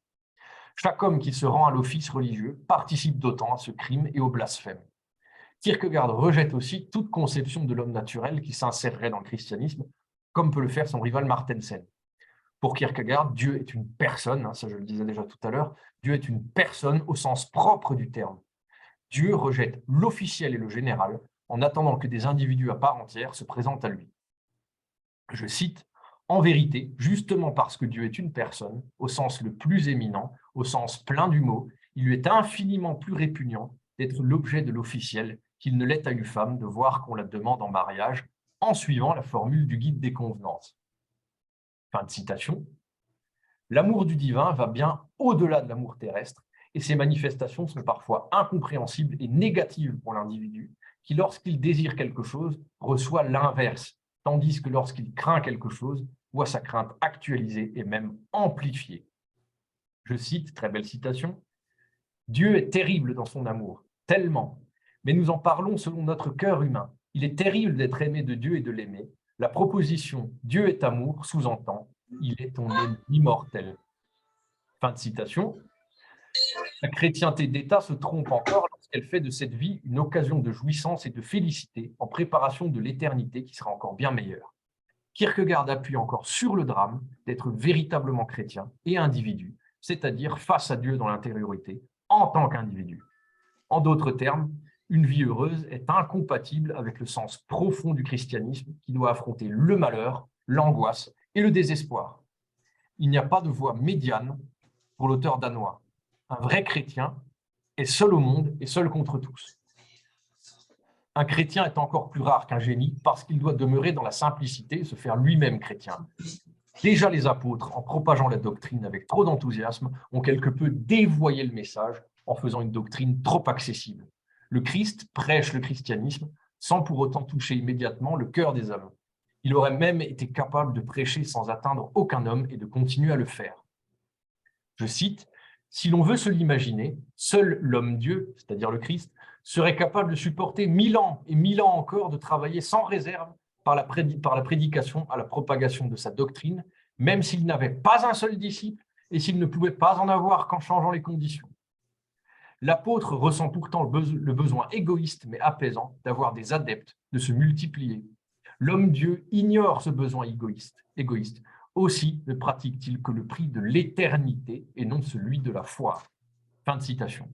Speaker 2: Chaque homme qui se rend à l'office religieux participe d'autant à ce crime et au blasphème. Kierkegaard rejette aussi toute conception de l'homme naturel qui s'insérerait dans le christianisme, comme peut le faire son rival Martensen. Pour Kierkegaard, Dieu est une personne, ça je le disais déjà tout à l'heure, Dieu est une personne au sens propre du terme. Dieu rejette l'officiel et le général en attendant que des individus à part entière se présentent à lui. Je cite, « En vérité, justement parce que Dieu est une personne, au sens le plus éminent, au sens plein du mot, il lui est infiniment plus répugnant d'être l'objet de l'officiel qu'il ne l'est à une femme de voir qu'on la demande en mariage en suivant la formule du guide des convenances. » Fin de citation. L'amour du divin va bien au-delà de l'amour terrestre et ses manifestations sont parfois incompréhensibles et négatives pour l'individu qui, lorsqu'il désire quelque chose, reçoit l'inverse, tandis que lorsqu'il craint quelque chose, voit sa crainte actualisée et même amplifiée. Je cite, très belle citation, « Dieu est terrible dans son amour, tellement, mais nous en parlons selon notre cœur humain. Il est terrible d'être aimé de Dieu et de l'aimer. La proposition « Dieu est amour » sous-entend « Il est ton ennemi mortel ». Fin de citation. La chrétienté d'État se trompe encore lorsqu'elle fait de cette vie une occasion de jouissance et de félicité en préparation de l'éternité qui sera encore bien meilleure. Kierkegaard appuie encore sur le drame d'être véritablement chrétien et individu, c'est-à-dire face à Dieu dans l'intériorité, en tant qu'individu. En d'autres termes, une vie heureuse est incompatible avec le sens profond du christianisme qui doit affronter le malheur, l'angoisse et le désespoir. Il n'y a pas de voie médiane pour l'auteur danois. Un vrai chrétien est seul au monde et seul contre tous. Un chrétien est encore plus rare qu'un génie parce qu'il doit demeurer dans la simplicité et se faire lui-même chrétien. Déjà les apôtres, en propageant la doctrine avec trop d'enthousiasme, ont quelque peu dévoyé le message en faisant une doctrine trop accessible. Le Christ prêche le christianisme sans pour autant toucher immédiatement le cœur des hommes. Il aurait même été capable de prêcher sans atteindre aucun homme et de continuer à le faire. Je cite, « Si l'on veut se l'imaginer, seul l'homme-dieu, c'est-à-dire le Christ, serait capable de supporter 1000 ans et 1000 ans encore de travailler sans réserve par la prédication à la propagation de sa doctrine, même s'il n'avait pas un seul disciple et s'il ne pouvait pas en avoir qu'en changeant les conditions. L'apôtre ressent pourtant le besoin égoïste mais apaisant d'avoir des adeptes, de se multiplier. L'homme-dieu ignore ce besoin égoïste. Aussi ne pratique-t-il que le prix de l'éternité et non celui de la foi. » Fin de citation.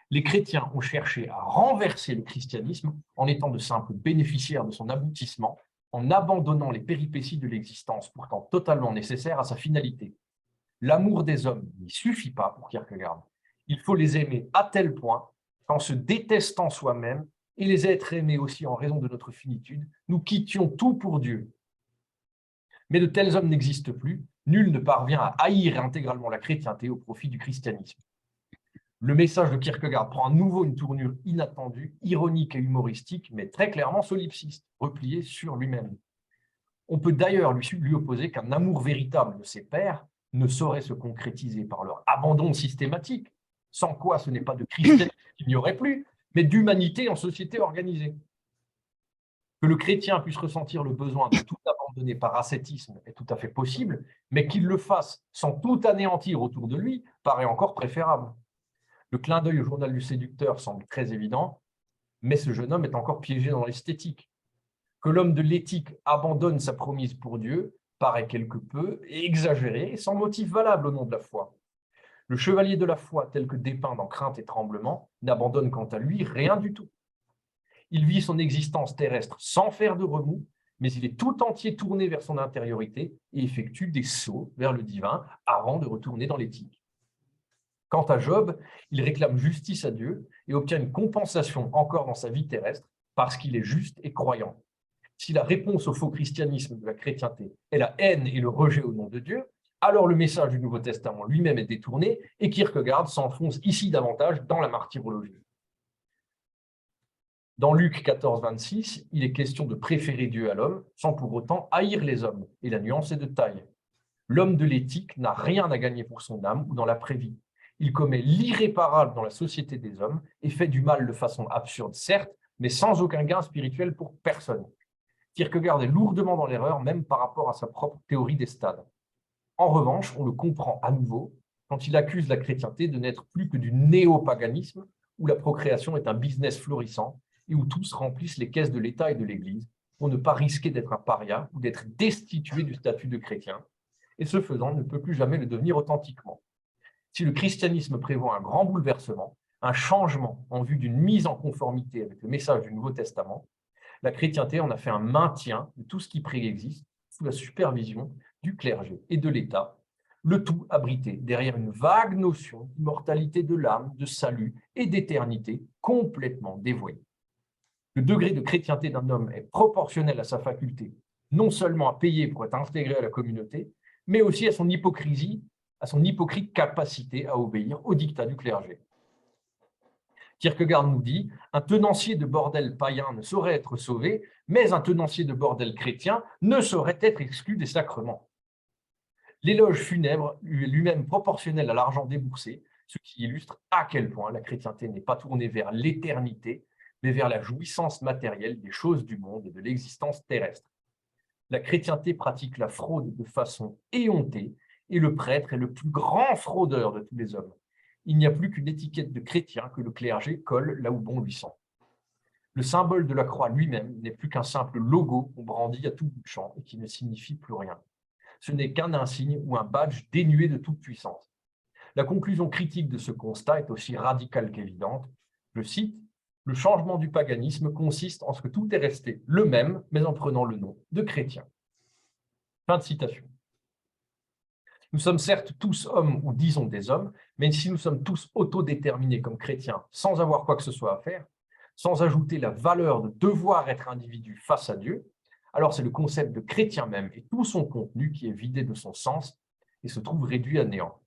Speaker 2: Les chrétiens ont cherché à renverser le christianisme en étant de simples bénéficiaires de son aboutissement, en abandonnant les péripéties de l'existence pourtant totalement nécessaires à sa finalité. L'amour des hommes n'y suffit pas pour Kierkegaard. Il faut les aimer à tel point qu'en se détestant soi-même et les êtres aimés aussi en raison de notre finitude, nous quittions tout pour Dieu. Mais de tels hommes n'existent plus. Nul ne parvient à haïr intégralement la chrétienté au profit du christianisme. Le message de Kierkegaard prend à nouveau une tournure inattendue, ironique et humoristique, mais très clairement solipsiste, replié sur lui-même. On peut d'ailleurs lui opposer qu'un amour véritable de ses pairs ne saurait se concrétiser par leur abandon systématique, sans quoi ce n'est pas de christianisme qu'il n'y aurait plus, mais d'humanité en société organisée. Que le chrétien puisse ressentir le besoin de tout abandonner par ascétisme est tout à fait possible, mais qu'il le fasse sans tout anéantir autour de lui paraît encore préférable. Le clin d'œil au journal du séducteur semble très évident, mais ce jeune homme est encore piégé dans l'esthétique. Que l'homme de l'éthique abandonne sa promise pour Dieu paraît quelque peu exagéré et sans motif valable au nom de la foi. Le chevalier de la foi, tel que dépeint dans Crainte et Tremblement, n'abandonne quant à lui rien du tout. Il vit son existence terrestre sans faire de remous, mais il est tout entier tourné vers son intériorité et effectue des sauts vers le divin avant de retourner dans l'éthique. Quant à Job, il réclame justice à Dieu et obtient une compensation encore dans sa vie terrestre parce qu'il est juste et croyant. Si la réponse au faux christianisme de la chrétienté est la haine et le rejet au nom de Dieu, alors le message du Nouveau Testament lui-même est détourné et Kierkegaard s'enfonce ici davantage dans la martyrologie. Dans Luc 14, 26, il est question de préférer Dieu à l'homme sans pour autant haïr les hommes, et la nuance est de taille. L'homme de l'éthique n'a rien à gagner pour son âme ou dans l'après-vie. Il commet l'irréparable dans la société des hommes et fait du mal de façon absurde, certes, mais sans aucun gain spirituel pour personne. Kierkegaard est lourdement dans l'erreur, même par rapport à sa propre théorie des stades. En revanche, on le comprend à nouveau quand il accuse la chrétienté de n'être plus que du néopaganisme, où la procréation est un business florissant et où tous remplissent les caisses de l'État et de l'Église pour ne pas risquer d'être un paria ou d'être destitué du statut de chrétien, et ce faisant ne peut plus jamais le devenir authentiquement. Si le christianisme prévoit un grand bouleversement, un changement en vue d'une mise en conformité avec le message du Nouveau Testament, la chrétienté en a fait un maintien de tout ce qui préexiste sous la supervision du clergé et de l'État, le tout abrité derrière une vague notion d'immortalité de l'âme, de salut et d'éternité complètement dévoyée. Le degré de chrétienté d'un homme est proportionnel à sa faculté, non seulement à payer pour être intégré à la communauté, mais aussi à son hypocrisie, à son hypocrite capacité à obéir au dictat du clergé. Kierkegaard nous dit « Un tenancier de bordel païen ne saurait être sauvé, mais un tenancier de bordel chrétien ne saurait être exclu des sacrements. » L'éloge funèbre est lui-même proportionnel à l'argent déboursé, ce qui illustre à quel point la chrétienté n'est pas tournée vers l'éternité, mais vers la jouissance matérielle des choses du monde et de l'existence terrestre. La chrétienté pratique la fraude de façon éhontée, et le prêtre est le plus grand fraudeur de tous les hommes. Il n'y a plus qu'une étiquette de chrétien que le clergé colle là où bon lui semble. Le symbole de la croix lui-même n'est plus qu'un simple logo qu'on brandit à tout bout de champ et qui ne signifie plus rien. Ce n'est qu'un insigne ou un badge dénué de toute puissance. La conclusion critique de ce constat est aussi radicale qu'évidente. Je cite, « Le changement du paganisme consiste en ce que tout est resté le même, mais en prenant le nom de chrétien. » Fin de citation. Nous sommes certes tous hommes ou disons des hommes, mais si nous sommes tous autodéterminés comme chrétiens sans avoir quoi que ce soit à faire, sans ajouter la valeur de devoir être individu face à Dieu, alors c'est le concept de chrétien même et tout son contenu qui est vidé de son sens et se trouve réduit à néant.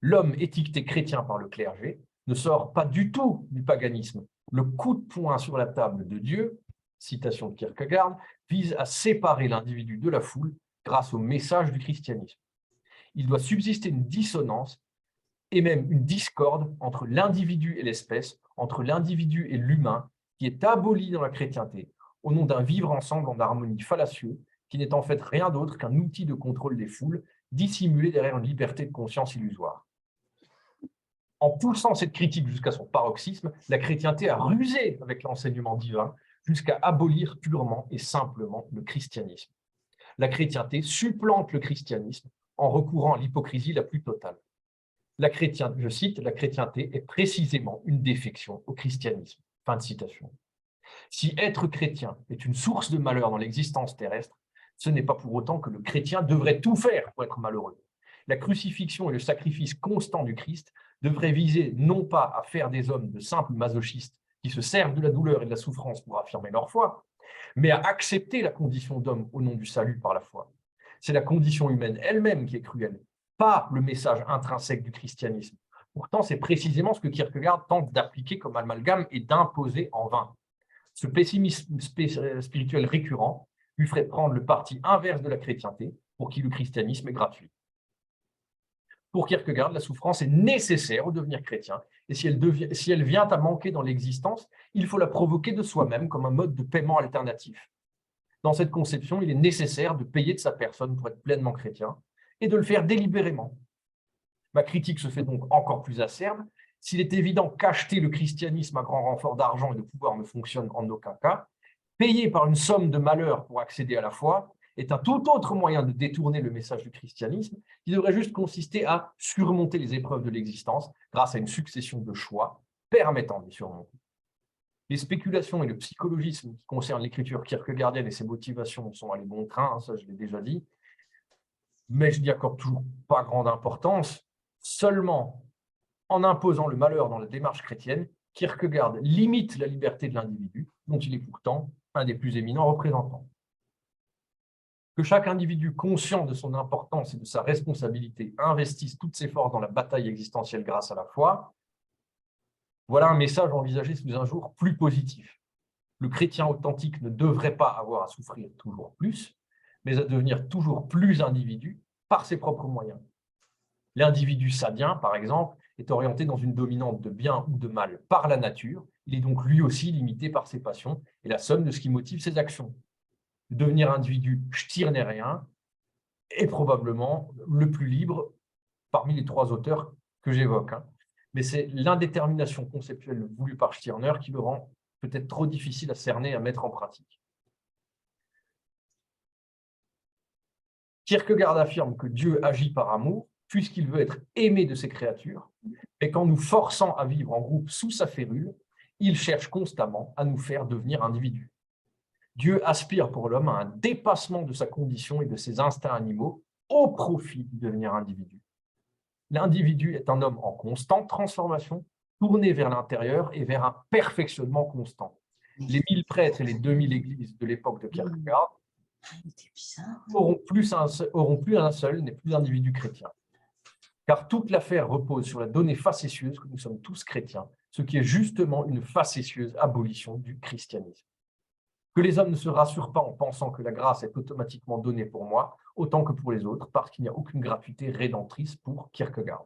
Speaker 2: L'homme étiqueté chrétien par le clergé ne sort pas du tout du paganisme. Le coup de poing sur la table de Dieu, citation de Kierkegaard, vise à séparer l'individu de la foule grâce au message du christianisme. Il doit subsister une dissonance et même une discorde entre l'individu et l'espèce, entre l'individu et l'humain, qui est aboli dans la chrétienté, au nom d'un vivre ensemble en harmonie fallacieux, qui n'est en fait rien d'autre qu'un outil de contrôle des foules, dissimulé derrière une liberté de conscience illusoire. En poussant cette critique jusqu'à son paroxysme, la chrétienté a rusé avec l'enseignement divin jusqu'à abolir purement et simplement le christianisme. La chrétienté supplante le christianisme en recourant à l'hypocrisie la plus totale. je cite, la chrétienté est précisément une défection au christianisme. Fin de citation. Si être chrétien est une source de malheur dans l'existence terrestre, ce n'est pas pour autant que le chrétien devrait tout faire pour être malheureux. La crucifixion et le sacrifice constant du Christ devraient viser non pas à faire des hommes de simples masochistes qui se servent de la douleur et de la souffrance pour affirmer leur foi, mais à accepter la condition d'homme au nom du salut par la foi. C'est la condition humaine elle-même qui est cruelle, pas le message intrinsèque du christianisme. Pourtant, c'est précisément ce que Kierkegaard tente d'appliquer comme amalgame et d'imposer en vain. Ce pessimisme spirituel récurrent lui ferait prendre le parti inverse de la chrétienté, pour qui le christianisme est gratuit. Pour Kierkegaard, la souffrance est nécessaire au devenir chrétien, et si elle vient à manquer dans l'existence, il faut la provoquer de soi-même comme un mode de paiement alternatif. Dans cette conception, il est nécessaire de payer de sa personne pour être pleinement chrétien, et de le faire délibérément. Ma critique se fait donc encore plus acerbe. S'il est évident qu'acheter le christianisme à grand renfort d'argent et de pouvoir ne fonctionne en aucun cas, payer par une somme de malheur pour accéder à la foi est un tout autre moyen de détourner le message du christianisme qui devrait juste consister à surmonter les épreuves de l'existence grâce à une succession de choix permettant de les surmonter. Les spéculations et le psychologisme qui concernent l'écriture kierkegaardienne et ses motivations sont allés bon train, ça je l'ai déjà dit, mais je n'y accorde toujours pas grande importance. Seulement en imposant le malheur dans la démarche chrétienne, Kierkegaard limite la liberté de l'individu, dont il est pourtant un des plus éminents représentants. Que chaque individu conscient de son importance et de sa responsabilité investisse toutes ses forces dans la bataille existentielle grâce à la foi, voilà un message envisagé sous un jour plus positif. Le chrétien authentique ne devrait pas avoir à souffrir toujours plus, mais à devenir toujours plus individu par ses propres moyens. L'individu sadien, par exemple, est orienté dans une dominante de bien ou de mal par la nature. Il est donc lui aussi limité par ses passions et la somme de ce qui motive ses actions. Devenir individu stirnerien est probablement le plus libre parmi les trois auteurs que j'évoque. Mais c'est l'indétermination conceptuelle voulue par Stirner qui le rend peut-être trop difficile à cerner et à mettre en pratique. Kierkegaard affirme que Dieu agit par amour, puisqu'il veut être aimé de ses créatures, et qu'en nous forçant à vivre en groupe sous sa férule, il cherche constamment à nous faire devenir individus. Dieu aspire pour l'homme à un dépassement de sa condition et de ses instincts animaux au profit du devenir individu. L'individu est un homme en constante transformation, tourné vers l'intérieur et vers un perfectionnement constant. Les 1000 prêtres et les 2000 églises de l'époque de Kierkegaard auront plus un seul, n'est plus d'individu chrétien. Car toute l'affaire repose sur la donnée facétieuse que nous sommes tous chrétiens, ce qui est justement une facétieuse abolition du christianisme. Que les hommes ne se rassurent pas en pensant que la grâce est automatiquement donnée pour moi, autant que pour les autres, parce qu'il n'y a aucune gratuité rédemptrice pour Kierkegaard.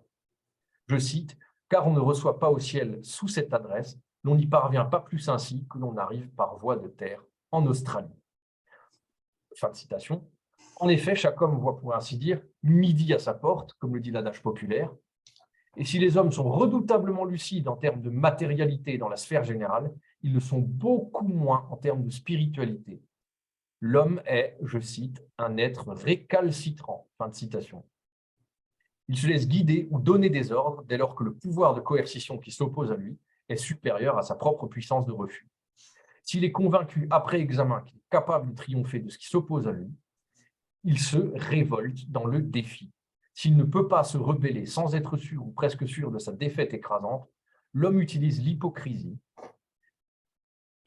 Speaker 2: Je cite, « Car on ne reçoit pas au ciel sous cette adresse, l'on n'y parvient pas plus ainsi que l'on arrive par voie de terre en Australie. » Fin de citation. En effet, chaque homme voit, pour ainsi dire, midi à sa porte, comme le dit l'adage populaire. Et si les hommes sont redoutablement lucides en termes de matérialité dans la sphère générale, ils le sont beaucoup moins en termes de spiritualité. L'homme est, je cite, un être récalcitrant. Fin de citation. Il se laisse guider ou donner des ordres dès lors que le pouvoir de coercition qui s'oppose à lui est supérieur à sa propre puissance de refus. S'il est convaincu après examen qu'il est capable de triompher de ce qui s'oppose à lui, il se révolte dans le défi. S'il ne peut pas se rebeller sans être sûr ou presque sûr de sa défaite écrasante, l'homme utilise l'hypocrisie.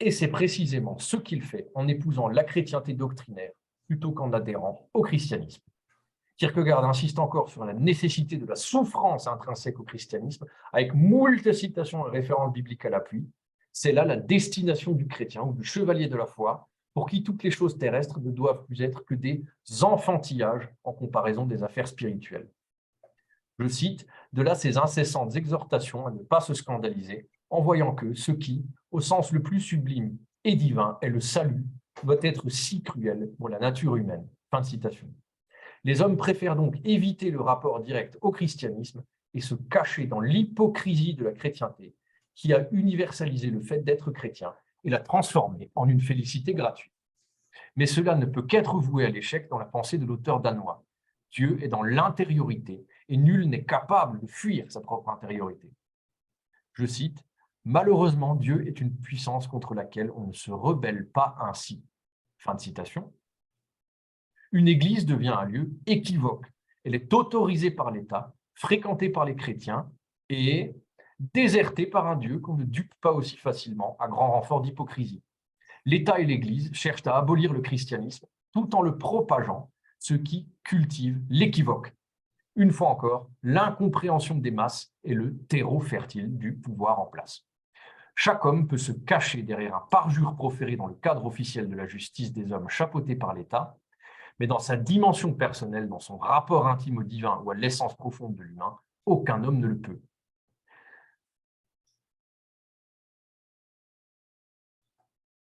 Speaker 2: Et c'est précisément ce qu'il fait en épousant la chrétienté doctrinaire plutôt qu'en adhérant au christianisme. Kierkegaard insiste encore sur la nécessité de la souffrance intrinsèque au christianisme, avec moult citations et références bibliques à l'appui. C'est là la destination du chrétien ou du chevalier de la foi, pour qui toutes les choses terrestres ne doivent plus être que des enfantillages en comparaison des affaires spirituelles. Je cite, de là ces incessantes exhortations à ne pas se scandaliser, en voyant que ce qui, au sens le plus sublime et divin, est le salut, doit être si cruel pour la nature humaine. Fin de citation. Les hommes préfèrent donc éviter le rapport direct au christianisme et se cacher dans l'hypocrisie de la chrétienté, qui a universalisé le fait d'être chrétien et l'a transformé en une félicité gratuite. Mais cela ne peut qu'être voué à l'échec dans la pensée de l'auteur danois. Dieu est dans l'intériorité et nul n'est capable de fuir sa propre intériorité. Je cite, « Malheureusement, Dieu est une puissance contre laquelle on ne se rebelle pas ainsi. » Fin de citation. Une église devient un lieu équivoque. Elle est autorisée par l'État, fréquentée par les chrétiens et désertée par un Dieu qu'on ne dupe pas aussi facilement à grand renfort d'hypocrisie. L'État et l'Église cherchent à abolir le christianisme tout en le propageant, ce qui cultive l'équivoque. Une fois encore, l'incompréhension des masses est le terreau fertile du pouvoir en place. Chaque homme peut se cacher derrière un parjure proféré dans le cadre officiel de la justice des hommes chapeauté par l'État, mais dans sa dimension personnelle, dans son rapport intime au divin ou à l'essence profonde de l'humain, aucun homme ne le peut.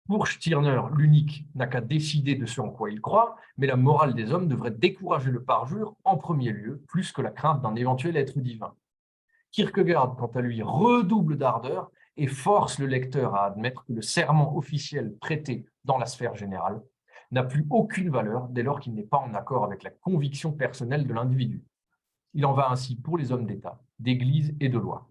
Speaker 2: Pour Stirner, l'unique n'a qu'à décider de ce en quoi il croit, mais la morale des hommes devrait décourager le parjure en premier lieu, plus que la crainte d'un éventuel être divin. Kierkegaard, quant à lui, redouble d'ardeur et force le lecteur à admettre que le serment officiel prêté dans la sphère générale n'a plus aucune valeur dès lors qu'il n'est pas en accord avec la conviction personnelle de l'individu. Il en va ainsi pour les hommes d'État, d'Église et de loi.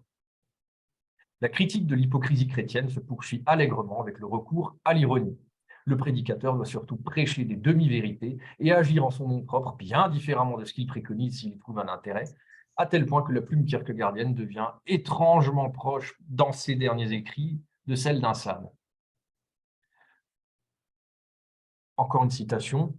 Speaker 2: La critique de l'hypocrisie chrétienne se poursuit allègrement avec le recours à l'ironie. Le prédicateur doit surtout prêcher des demi-vérités et agir en son nom propre bien différemment de ce qu'il préconise s'il y trouve un intérêt, à tel point que la plume kierkegaardienne devient étrangement proche dans ses derniers écrits de celle d'un sade. Encore une citation.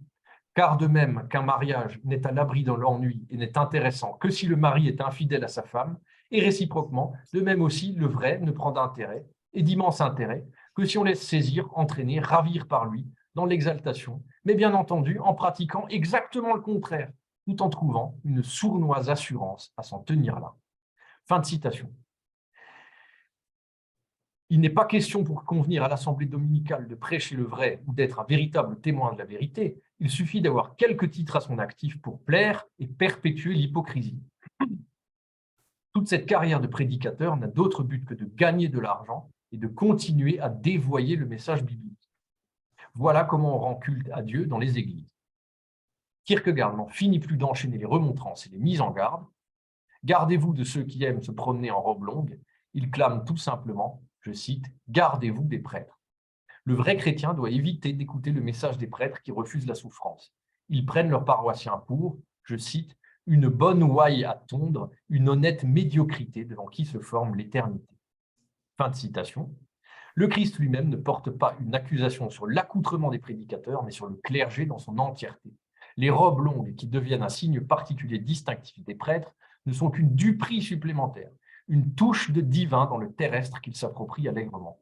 Speaker 2: « Car de même qu'un mariage n'est à l'abri de l'ennui et n'est intéressant que si le mari est infidèle à sa femme, et réciproquement, de même aussi, le vrai ne prend d'intérêt, et d'immense intérêt, que si on laisse saisir, entraîner, ravir par lui, dans l'exaltation, mais bien entendu en pratiquant exactement le contraire, tout en trouvant une sournoise assurance à s'en tenir là. » Fin de citation. Il n'est pas question pour convenir à l'Assemblée dominicale de prêcher le vrai ou d'être un véritable témoin de la vérité. Il suffit d'avoir quelques titres à son actif pour plaire et perpétuer l'hypocrisie. Toute cette carrière de prédicateur n'a d'autre but que de gagner de l'argent et de continuer à dévoyer le message biblique. Voilà comment on rend culte à Dieu dans les églises. Kierkegaard n'en finit plus d'enchaîner les remontrances et les mises en garde. Gardez-vous de ceux qui aiment se promener en robe longue. Il clame tout simplement, je cite, « Gardez-vous des prêtres ». Le vrai chrétien doit éviter d'écouter le message des prêtres qui refusent la souffrance. Ils prennent leurs paroissiens pour, je cite, « une bonne ouaille à tondre, une honnête médiocrité devant qui se forme l'éternité ». Fin de citation. Le Christ lui-même ne porte pas une accusation sur l'accoutrement des prédicateurs, mais sur le clergé dans son entièreté. Les robes longues qui deviennent un signe particulier distinctif des prêtres ne sont qu'une duperie supplémentaire, une touche de divin dans le terrestre qu'ils s'approprient allègrement.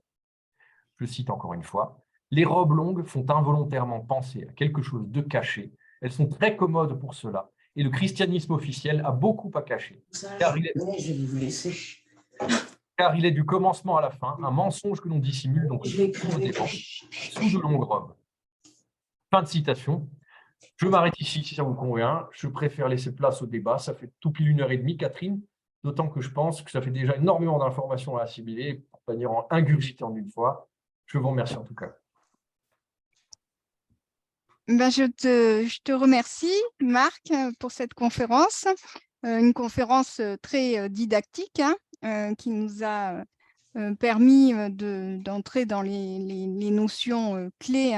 Speaker 2: Je cite encore une fois, « Les robes longues font involontairement penser à quelque chose de caché. Elles sont très commodes pour cela, et le christianisme officiel a beaucoup à cacher, car il est du commencement à la fin un mensonge que l'on dissimule donc sous de longues robes. » Fin de citation. Je m'arrête ici si ça vous convient. Je préfère laisser place au débat. Ça fait tout pile 1h30, Catherine, d'autant que je pense que ça fait déjà énormément d'informations à assimiler pour pas dire en ingurgiter en une fois. Je vous remercie en tout cas.
Speaker 1: Ben, je te remercie, Marc, pour cette conférence. Une conférence très didactique qui nous a permis d'entrer dans les notions clés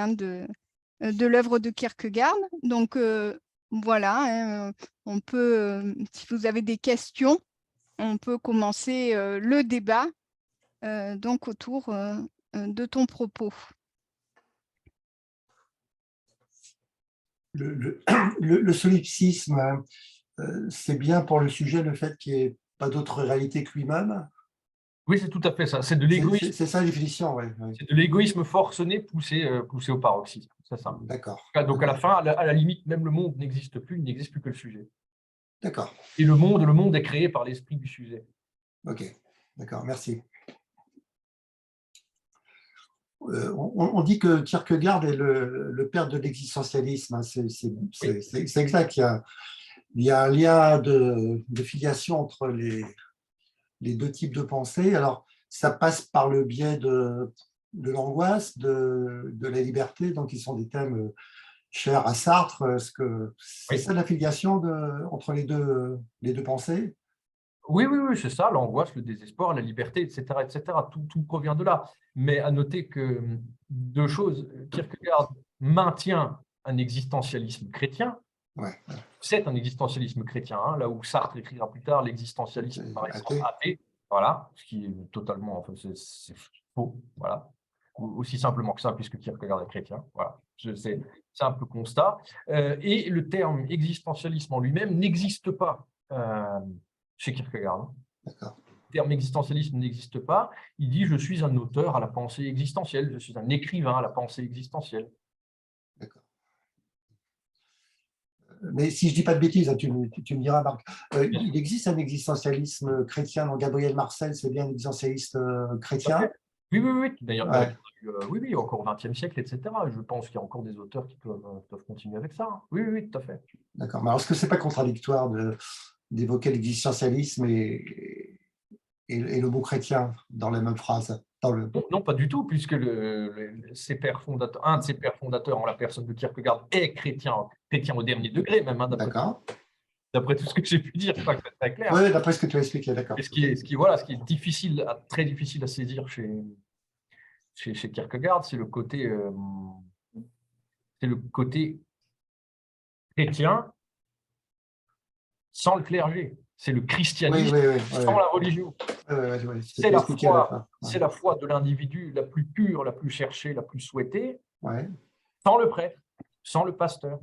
Speaker 1: de l'œuvre de Kierkegaard. Donc, voilà, on peut, si vous avez des questions, on peut commencer le débat donc autour de ton propos.
Speaker 6: Le solipsisme, c'est bien pour le sujet, le fait qu'il n'y ait pas d'autre réalité que lui-même.
Speaker 2: Oui, c'est tout à fait ça. C'est de l'égoïsme.
Speaker 6: C'est ça la définition, oui.
Speaker 2: C'est de l'égoïsme forcené poussé au paroxysme. C'est ça.
Speaker 6: D'accord.
Speaker 2: Donc à la fin, à la limite, même le monde n'existe plus, il n'existe plus que le sujet.
Speaker 6: D'accord.
Speaker 2: Et le monde est créé par l'esprit du sujet.
Speaker 6: Ok, d'accord, merci. On dit que Kierkegaard est le père de l'existentialisme. Hein. C'est exact. Il y a un lien de filiation entre les deux types de pensée. Alors, ça passe par le biais de l'angoisse, de la liberté, donc qui sont des thèmes cher à Sartre. C'est
Speaker 2: Oui.
Speaker 6: ça l'affiliation entre les deux pensées?
Speaker 2: Oui, oui, oui, c'est ça, l'angoisse, le désespoir, la liberté, etc., etc. Tout provient de là. Mais à noter que deux choses, Kierkegaard maintient un existentialisme chrétien.
Speaker 6: Ouais.
Speaker 2: C'est un existentialisme chrétien, hein, là où Sartre écrira plus tard l'existentialisme
Speaker 6: C'est
Speaker 2: par essence
Speaker 6: athée.
Speaker 2: athée, voilà, ce qui est totalement, enfin, c'est faux, voilà, aussi simplement que ça, puisque Kierkegaard est chrétien, voilà, c'est un peu constat. Et le terme existentialisme en lui-même n'existe pas chez Kierkegaard. Hein.
Speaker 6: D'accord.
Speaker 2: Le terme existentialisme n'existe pas. Il dit « je suis un auteur à la pensée existentielle, je suis un écrivain à la pensée existentielle ».
Speaker 6: D'accord. Mais si je ne dis pas de bêtises, hein, tu me diras, Marc, il existe un existentialisme chrétien, donc Gabriel Marcel, c'est bien un existentialiste chrétien?
Speaker 2: Oui, oui, oui. D'ailleurs,
Speaker 6: Ouais.
Speaker 2: oui, oui, encore au XXe siècle, etc. Je pense qu'il y a encore des auteurs qui peuvent continuer avec ça. Hein. Oui, oui, oui, tout à fait.
Speaker 6: D'accord. Mais alors, est-ce que ce n'est pas contradictoire d'évoquer l'existentialisme et le mot chrétien dans la même phrase?
Speaker 2: Non, non, pas du tout, puisque un de ses pères fondateurs, en la personne de Kierkegaard, est chrétien au dernier degré, même, hein,
Speaker 6: D'accord.
Speaker 2: d'après tout ce que j'ai pu dire, je crois que c'est très clair.
Speaker 6: Oui, d'après ce que tu as expliqué, d'accord.
Speaker 2: Et ce qui est difficile, très difficile à saisir chez Kierkegaard, c'est le côté chrétien sans le clergé. C'est le christianisme sans la religion. C'est la foi de l'individu la plus pure, la plus cherchée, la plus souhaitée, sans le prêtre, sans le pasteur.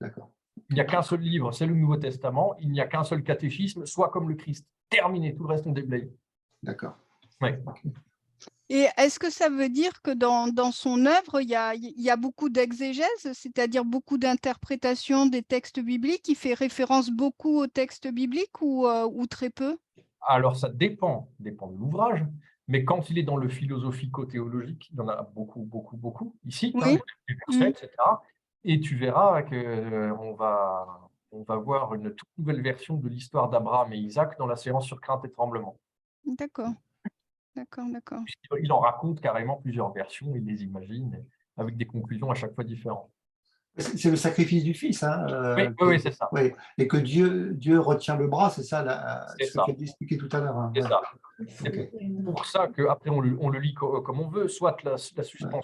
Speaker 6: D'accord.
Speaker 2: Il n'y a qu'un seul livre, c'est le Nouveau Testament. Il n'y a qu'un seul catéchisme, soit comme le Christ. Terminé, tout le reste on déblaye.
Speaker 6: D'accord.
Speaker 2: Ouais.
Speaker 1: Et est-ce que ça veut dire que dans son œuvre, il y a beaucoup d'exégèse, c'est-à-dire beaucoup d'interprétation des textes bibliques? Il fait référence beaucoup aux textes bibliques ou très peu?
Speaker 2: Alors, ça dépend de l'ouvrage, mais quand il est dans le philosophico-théologique, il y en a beaucoup, beaucoup, beaucoup, ici,
Speaker 1: Oui.
Speaker 2: etc. Et tu verras qu'on va voir une toute nouvelle version de l'histoire d'Abraham et Isaac dans la séance sur crainte et tremblement.
Speaker 1: D'accord. D'accord, d'accord.
Speaker 2: Il en raconte carrément plusieurs versions, il les imagine, avec des conclusions à chaque fois différentes.
Speaker 6: C'est le sacrifice du Fils. Hein,
Speaker 2: oui, c'est ça.
Speaker 6: Oui. Et que Dieu retient le bras, c'est ça ce que tu as expliqué tout à l'heure. Hein.
Speaker 2: C'est ça. C'est pour ça qu'après, on le lit comme on veut, soit la suspension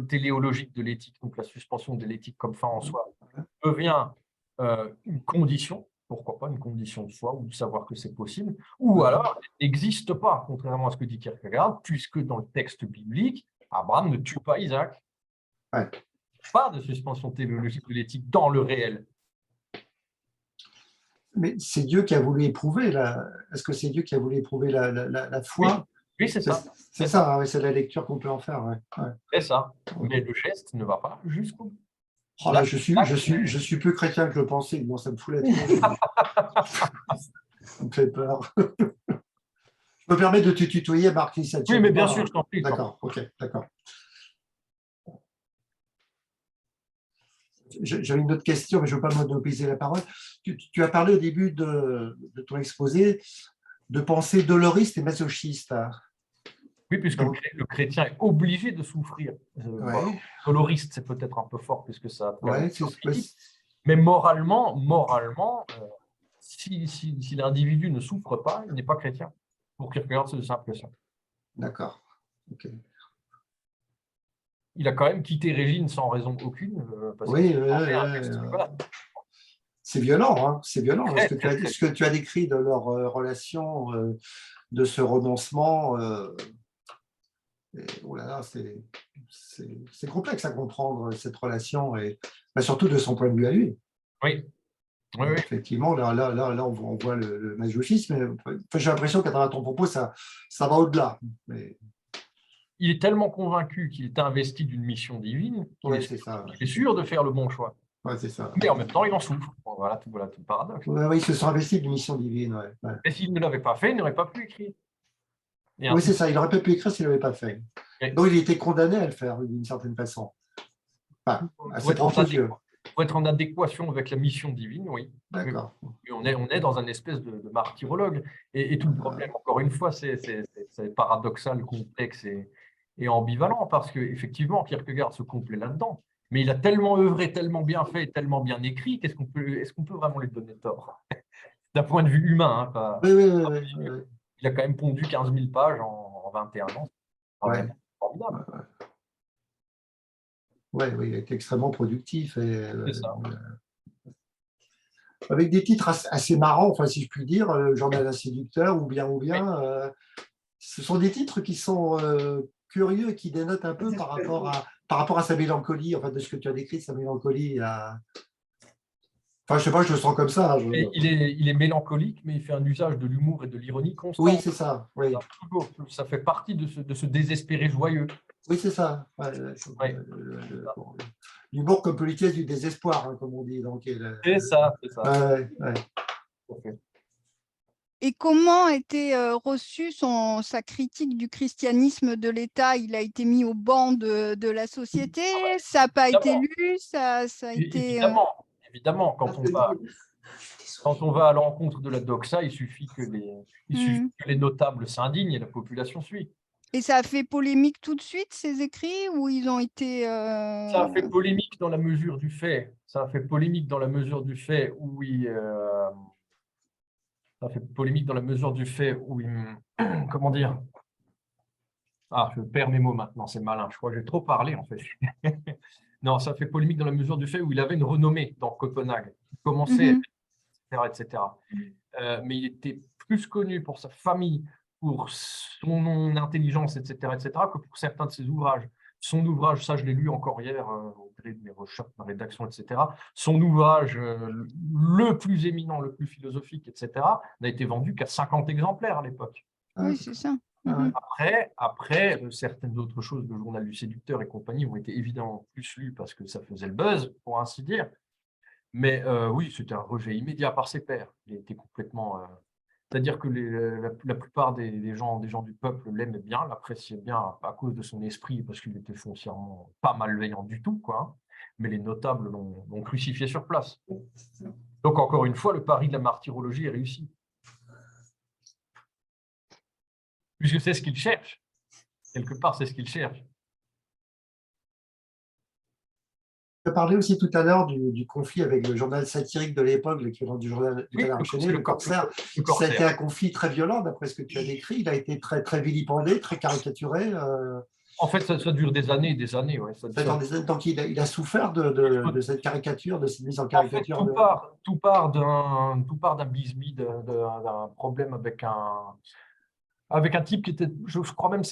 Speaker 2: téléologique de l'éthique, donc la suspension de l'éthique comme fin en soi, devient une condition, pourquoi pas une condition de foi ou de savoir que c'est possible, ou alors elle n'existe pas, contrairement à ce que dit Kierkegaard, puisque dans le texte biblique, Abraham ne tue pas Isaac. Pas de suspension téléologique de l'éthique dans le réel.
Speaker 6: Mais c'est Dieu qui a voulu éprouver, est-ce que c'est Dieu qui a voulu éprouver la foi?
Speaker 2: Oui, c'est ça.
Speaker 6: C'est ça, c'est la lecture qu'on peut en faire.
Speaker 2: C'est ça. Mais le geste ne va pas jusqu'au bout.
Speaker 6: Oh là, je suis plus chrétien que je le pensais. Bon, ça me fout la tête. Ça me fait peur. Je me permets de te tutoyer, Marc.
Speaker 2: Oui, mais bien sûr, je t'en prie.
Speaker 6: D'accord, ok, d'accord. J'avais une autre question, mais je ne veux pas monopoliser la parole. Tu as parlé au début de ton exposé de pensée doloriste et masochiste.
Speaker 2: Oui, puisque le chrétien est obligé de souffrir. Doloriste, c'est peut-être un peu fort, puisque ça… Mais moralement, si l'individu ne souffre pas, il n'est pas chrétien. Pour Kierkegaard, c'est simple que ça.
Speaker 6: D'accord. Ok.
Speaker 2: Il a quand même quitté Régine sans raison aucune.
Speaker 6: C'est violent, hein, c'est violent. Ce que tu as décrit de leur relation, de ce renoncement, oh là là, c'est complexe à comprendre cette relation, et surtout de son point de vue à lui.
Speaker 2: Oui.
Speaker 6: Effectivement, là on voit le masochisme. J'ai l'impression qu'à travers ton propos, ça va au-delà. Mais…
Speaker 2: Il est tellement convaincu qu'il est investi d'une mission divine qu'il est sûr de faire le bon choix.
Speaker 6: C'est ça.
Speaker 2: Mais en même temps, il en souffre. Voilà tout le paradoxe.
Speaker 6: Oui, il se sont investis d'une mission divine.
Speaker 2: Et s'il ne l'avait pas fait, il n'aurait pas pu écrire.
Speaker 6: Oui, c'est ça. Il n'aurait pas pu écrire s'il ne l'avait pas fait. Donc, il était condamné à le faire d'une certaine façon.
Speaker 2: Pour être en adéquation avec la mission divine, oui.
Speaker 6: D'accord.
Speaker 2: On est dans un espèce de martyrologue. Et tout le problème, encore une fois, c'est paradoxal, complexe et ambivalent, parce qu'effectivement, Kierkegaard se complaît là-dedans. Mais il a tellement œuvré, tellement bien fait, tellement bien écrit, est-ce qu'on peut vraiment lui donner tort? D'un point de vue humain, hein,
Speaker 6: Oui, oui,
Speaker 2: pas
Speaker 6: oui,
Speaker 2: religieux.
Speaker 6: oui,
Speaker 2: Il a quand même pondu 15 000 pages en 21 ans. C'est quand
Speaker 6: oui.
Speaker 2: même formidable.
Speaker 6: Ouais, oui, il a été extrêmement productif et
Speaker 2: C'est ça.
Speaker 6: avec des titres assez marrants, enfin, si je puis dire, Journal d'un séducteur ce sont des titres qui sont curieux et qui dénotent un peu par rapport à sa mélancolie, enfin, de ce que tu as décrit, sa mélancolie. Enfin, je sais pas, je le sens comme ça.
Speaker 2: Et il est mélancolique, mais il fait un usage de l'humour et de l'ironie constant.
Speaker 6: Oui, c'est ça. Oui,
Speaker 2: Ça fait partie de ce désespéré joyeux.
Speaker 6: oui, c'est ça.
Speaker 2: Ouais.
Speaker 6: L'humour comme politesse du désespoir, hein, comme on dit. Donc,
Speaker 2: C'est ça, c'est ça.
Speaker 6: ouais, ouais.
Speaker 1: Et comment était reçue sa critique du christianisme de l'État? Il a été mis au banc de la société, ça n'a pas été lu, ça a été…
Speaker 2: Évidemment, évidemment, quand on va à l'encontre de la doxa, il suffit que les notables s'indignent et la population suit.
Speaker 1: Et ça a fait polémique tout de suite, ces écrits, ou ils ont été…
Speaker 2: Ça a fait polémique dans la mesure du fait. Ça a fait polémique dans la mesure du fait où ça a fait polémique dans la mesure du fait où comment dire? Ah, je perds mes mots maintenant, c'est malin. Je crois que j'ai trop parlé, en fait. Non, ça fait polémique dans la mesure du fait où il avait une renommée dans Copenhague. Il commençait, etc. Mais il était plus connu pour sa famille, pour son intelligence, etc., que pour certains de ses ouvrages. Son ouvrage, ça je l'ai lu encore hier, au gré de mes recherches, ma rédaction, etc. Son ouvrage le plus éminent, le plus philosophique, etc., n'a été vendu qu'à 50 exemplaires à l'époque.
Speaker 1: Oui, c'est ça.
Speaker 2: Après, certaines autres choses, le journal du séducteur et compagnie, ont été évidemment plus lus parce que ça faisait le buzz, pour ainsi dire. Mais oui, c'était un rejet immédiat par ses pairs. Il était complètement… C'est-à-dire que la plupart des gens du peuple l'aimaient bien, l'appréciaient bien à cause de son esprit, parce qu'il était foncièrement pas malveillant du tout, quoi. Mais les notables l'ont crucifié sur place. Donc, encore une fois, le pari de la martyrologie est réussi. Puisque c'est ce qu'il cherche. Quelque part, c'est ce qu'il cherche.
Speaker 6: Tu as parlé aussi tout à l'heure du conflit avec le journal satirique de l'époque, l'équivalent du journal du Canard enchaîné, le Corsaire. Ça a été un conflit très violent, d'après ce que tu as décrit. Il a été très, très vilipendé, très caricaturé.
Speaker 2: En fait, ça dure des années et des années. Ouais.
Speaker 6: Donc, il a souffert de cette caricature, de cette mise en caricature.
Speaker 2: En fait, tout part d'un bisbis, d'un problème avec un type qui était, je crois même,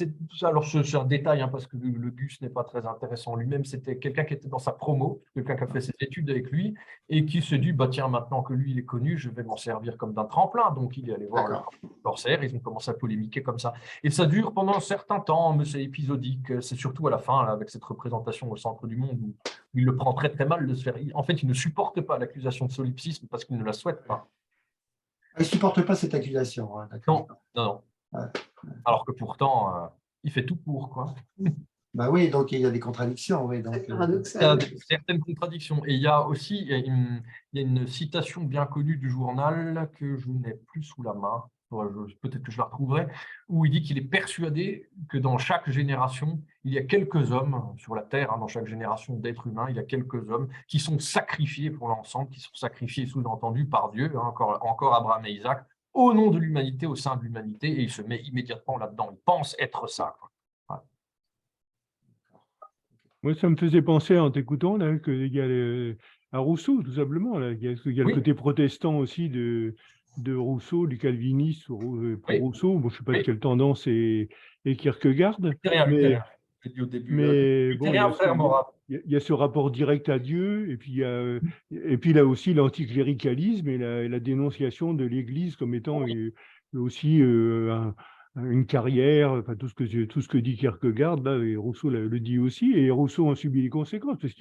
Speaker 2: alors c'est un détail, hein, parce que le Gus n'est pas très intéressant lui-même, c'était quelqu'un qui était dans sa promo, quelqu'un qui a fait ses études avec lui, et qui se dit, bah, tiens, maintenant que lui, il est connu, je vais m'en servir comme d'un tremplin. Donc, il est allé voir le Corsaire, ils ont commencé à polémiquer comme ça. Et ça dure pendant un certain temps, mais c'est épisodique, c'est surtout à la fin, là, avec cette représentation au centre du monde, où il le prend très, très mal de se faire… En fait, il ne supporte pas l'accusation de solipsisme parce qu'il ne la souhaite pas.
Speaker 6: Il ne supporte pas cette accusation. Hein,
Speaker 2: non. Alors que pourtant, il fait tout pour, quoi.
Speaker 6: Bah oui, donc il y a des contradictions. Oui, donc,
Speaker 2: il y a certaines contradictions. Et il y a aussi une citation bien connue du journal que je n'ai plus sous la main, peut-être que je la retrouverai, où il dit qu'il est persuadé que dans chaque génération, il y a quelques hommes sur la Terre, hein, dans chaque génération d'êtres humains, il y a quelques hommes qui sont sacrifiés pour l'ensemble, qui sont sacrifiés sous-entendu par Dieu, hein, encore Abraham et Isaac, au nom de l'humanité, au sein de l'humanité, et il se met immédiatement là-dedans. Il pense être ça, quoi. Ouais.
Speaker 7: Moi, ça me faisait penser en t'écoutant qu'il y a à Rousseau, tout simplement. Là. Il y a le côté protestant aussi de Rousseau, du calviniste pour Rousseau. Bon, je ne sais pas de quelle tendance est Kierkegaard. Mais bon, il y a ce rapport direct à Dieu, et puis là aussi l'anticléricalisme et la dénonciation de l'Église comme étant aussi une carrière, enfin tout ce que dit Kierkegaard, là, et Rousseau le dit aussi, et Rousseau en subit les conséquences, parce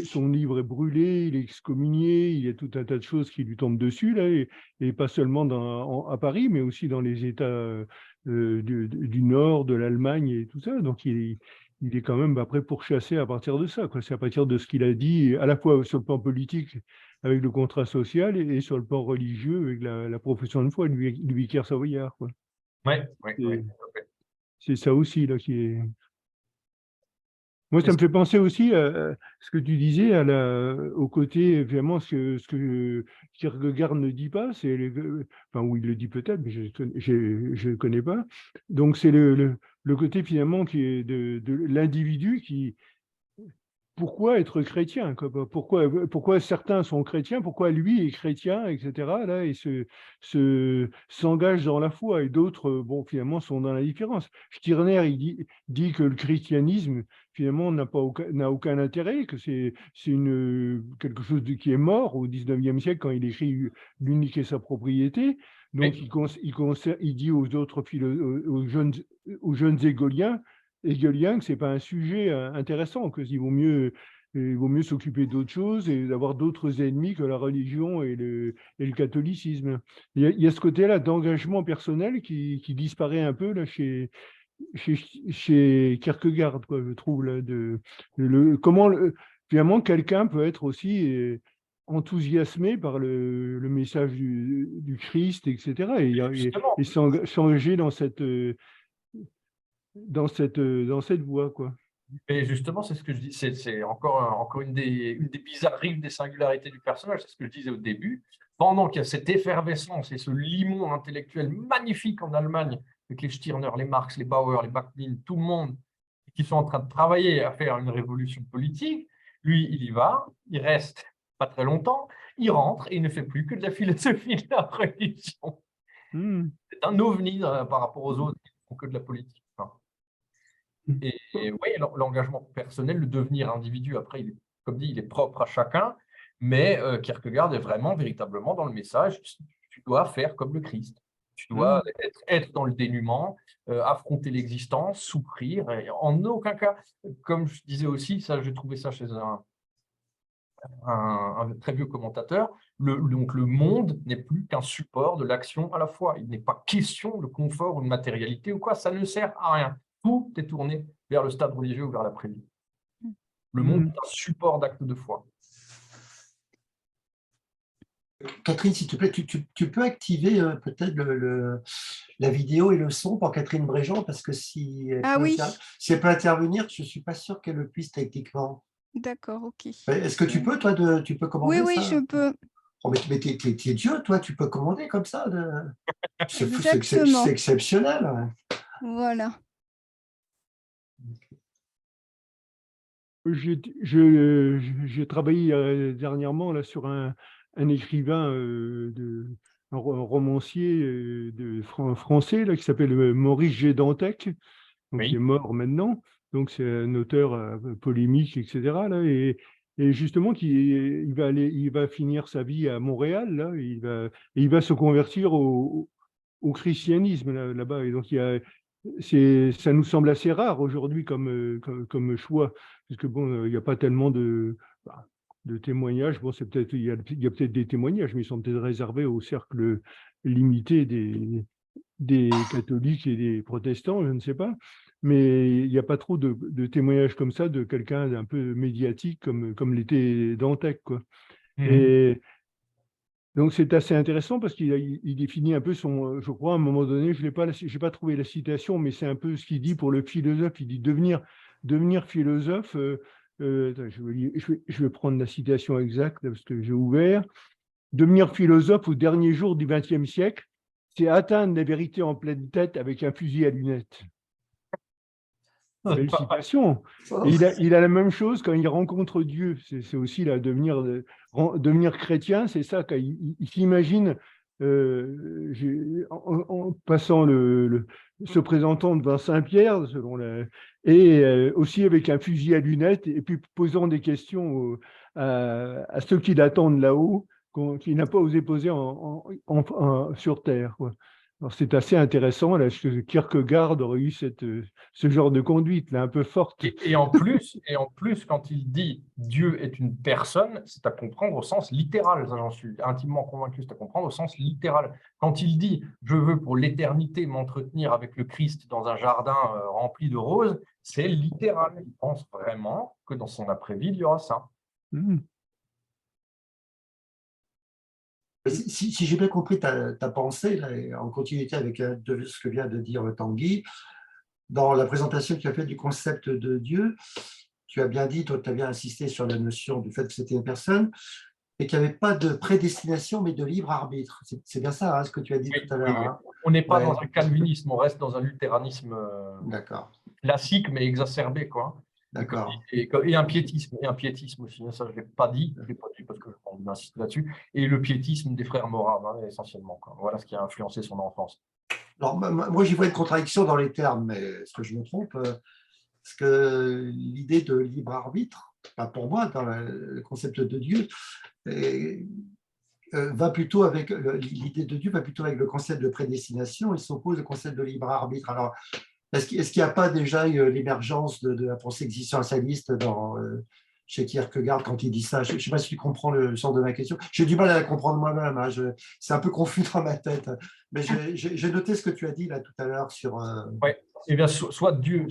Speaker 7: son livre est brûlé, il est excommunié, il y a tout un tas de choses qui lui tombent dessus, là, et pas seulement à Paris, mais aussi dans les États du Nord, de l'Allemagne et tout ça. Donc il est quand même après pourchassé à partir de ça, quoi. C'est à partir de ce qu'il a dit, à la fois sur le plan politique, avec le contrat social, et sur le plan religieux, avec la profession de foi du vicaire savoyard, quoi.
Speaker 2: Ouais.
Speaker 7: C'est ça aussi là qui est… Moi, ça me fait penser aussi à ce que tu disais, au côté, vraiment, ce que Kierkegaard ne dit pas, c'est, enfin, ou il le dit peut-être, mais je ne connais pas. Donc, c'est le côté, finalement, qui est de l'individu qui, pourquoi être chrétien, quoi, pourquoi certains sont chrétiens, pourquoi lui est chrétien, etc. Là, et s'engage dans la foi, et d'autres, bon, finalement, sont dans la différence. Stirner, il dit que le christianisme, finalement, n'a aucun intérêt, que c'est quelque chose qui est mort au 19e siècle quand il écrit L'unique est sa propriété. Donc, il dit aux autres aux jeunes hegeliens que ce n'est pas un sujet intéressant, qu'il vaut mieux s'occuper d'autres choses et d'avoir d'autres ennemis que la religion et le catholicisme. Il y a ce côté-là d'engagement personnel qui disparaît un peu là, chez Kierkegaard, quoi, je trouve. Là, comment finalement quelqu'un peut être aussi enthousiasmé par le message du Christ, etc. Et s'engager dans cette voie, quoi.
Speaker 2: Et justement, c'est ce que je dis, c'est encore une des bizarreries, une des singularités du personnage, c'est ce que je disais au début. Pendant qu'il y a cette effervescence et ce limon intellectuel magnifique en Allemagne, avec les Stirner, les Marx, les Bauer, les Bakhtin, tout le monde, qui sont en train de travailler à faire une révolution politique, lui, il y va, il reste pas très longtemps, il rentre et il ne fait plus que de la philosophie de la religion. C'est un ovni par rapport aux autres qui ne font que de la politique. Et oui, l'engagement personnel, le devenir individu, après, comme dit, il est propre à chacun, mais Kierkegaard est vraiment, véritablement dans le message, tu dois faire comme le Christ. Tu dois être dans le dénuement, affronter l'existence, souffrir, et en aucun cas, comme je disais aussi, ça, j'ai trouvé ça chez un très vieux commentateur, donc le monde n'est plus qu'un support de l'action à la fois. Il n'est pas question de confort ou de matérialité ou quoi, ça ne sert à rien. Tout est tourné vers le stade religieux ou vers l'après-vie. Le monde est un support d'acte de foi.
Speaker 6: Catherine, s'il te plaît, tu peux activer peut-être la vidéo et le son pour Catherine Bréjean, parce que si elle peut intervenir, je ne suis pas sûr qu'elle le puisse techniquement.
Speaker 1: D'accord, ok.
Speaker 6: Est-ce que tu peux, toi, tu peux commander ça?
Speaker 1: Oui, je peux.
Speaker 6: Oh, mais t'es Dieu, toi, tu peux commander comme ça. C'est
Speaker 1: Exactement.
Speaker 6: exceptionnel.
Speaker 1: Voilà.
Speaker 7: J'ai travaillé dernièrement là, sur un écrivain, un romancier français là, qui s'appelle Maurice G. Dantec, donc qui est mort maintenant. Donc c'est un auteur polémique, etc. Là, et justement, il va finir sa vie à Montréal. Là, il va se convertir au christianisme là-bas. Et donc ça nous semble assez rare aujourd'hui comme choix, parce que bon, il n'y a pas tellement de témoignages. Bon, il y a peut-être des témoignages, mais ils sont peut-être réservés au cercle limité des catholiques et des protestants, je ne sais pas. Mais il n'y a pas trop de témoignages comme ça de quelqu'un d'un peu médiatique comme l'était Dantec, quoi. Et donc, c'est assez intéressant parce qu'il définit un peu je crois, à un moment donné, je n'ai pas trouvé la citation, mais c'est un peu ce qu'il dit pour le philosophe. Il dit devenir philosophe, je vais prendre la citation exacte parce que j'ai ouvert. Devenir philosophe au dernier jour du XXe siècle, c'est atteindre la vérité en pleine tête avec un fusil à lunettes. Belle citation. Et il a la même chose quand il rencontre Dieu. C'est aussi là, devenir chrétien, c'est ça. Quand il s'imagine en passant se présentant devant Saint-Pierre, et aussi avec un fusil à lunettes, et puis posant des questions à ceux qui l'attendent là-haut, qu'il n'a pas osé poser sur Terre, quoi. Alors, c'est assez intéressant, là, que Kierkegaard aurait eu ce genre de conduite, là, un peu forte.
Speaker 2: Et en plus, quand il dit « Dieu est une personne », c'est à comprendre au sens littéral. J'en suis intimement convaincu, c'est à comprendre au sens littéral. Quand il dit « Je veux pour l'éternité m'entretenir avec le Christ dans un jardin rempli de roses », c'est littéral. Il pense vraiment que dans son après-vie, il y aura ça.
Speaker 6: Si j'ai bien compris ta pensée, là, en continuité avec ce que vient de dire Tanguy, dans la présentation que tu as faite du concept de Dieu, tu as bien dit, toi, tu as bien insisté sur la notion du fait que c'était une personne et qu'il n'y avait pas de prédestination, mais de libre arbitre. C'est bien ça, hein, ce que tu as dit
Speaker 2: Oui,
Speaker 6: tout à
Speaker 2: oui,
Speaker 6: l'heure.
Speaker 2: oui.
Speaker 6: Hein.
Speaker 2: On n'est pas
Speaker 6: Ouais.
Speaker 2: dans un calvinisme, on reste dans un luthéranisme
Speaker 6: D'accord,
Speaker 2: classique, mais exacerbé, quoi.
Speaker 6: d'accord.
Speaker 2: Et un piétisme aussi, hein, ça je ne l'ai pas dit parce que on insiste là-dessus, et le piétisme des frères moraves, hein, essentiellement, quoi. Voilà ce qui a influencé son enfance.
Speaker 6: Alors, moi, j'y vois une contradiction dans les termes, mais est-ce que je me trompe? Parce que l'idée de libre arbitre, pas pour moi, dans le concept de Dieu, va plutôt avec l'idée de Dieu va plutôt avec le concept de prédestination, il s'oppose au concept de libre arbitre. Alors, est-ce qu'il n'y a pas déjà l'émergence de la pensée existentialiste chez Kierkegaard quand il dit ça? Je ne sais pas si tu comprends le sens de ma question. J'ai du mal à la comprendre moi-même. Hein. C'est un peu confus dans ma tête. Mais j'ai noté ce que tu as dit là tout à l'heure sur.
Speaker 2: Ouais. Eh bien, soit Dieu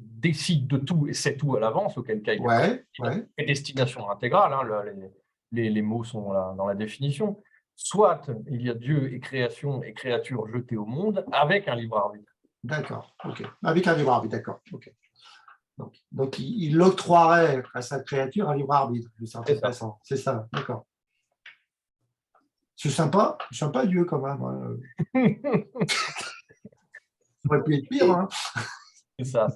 Speaker 2: décide de tout et sait tout à l'avance, auquel cas il y a une prédestination intégrale, hein, les mots sont là dans la définition. Soit il y a Dieu et création et créature jetée au monde avec un libre arbitre.
Speaker 6: D'accord, ok. Avec un libre arbitre, d'accord. Okay. Donc il octroierait à sa créature un libre arbitre, de certaine façon. C'est ça, d'accord. C'est sympa Dieu quand même. Hein. Ça aurait pu être pire. Hein.
Speaker 2: C'est ça.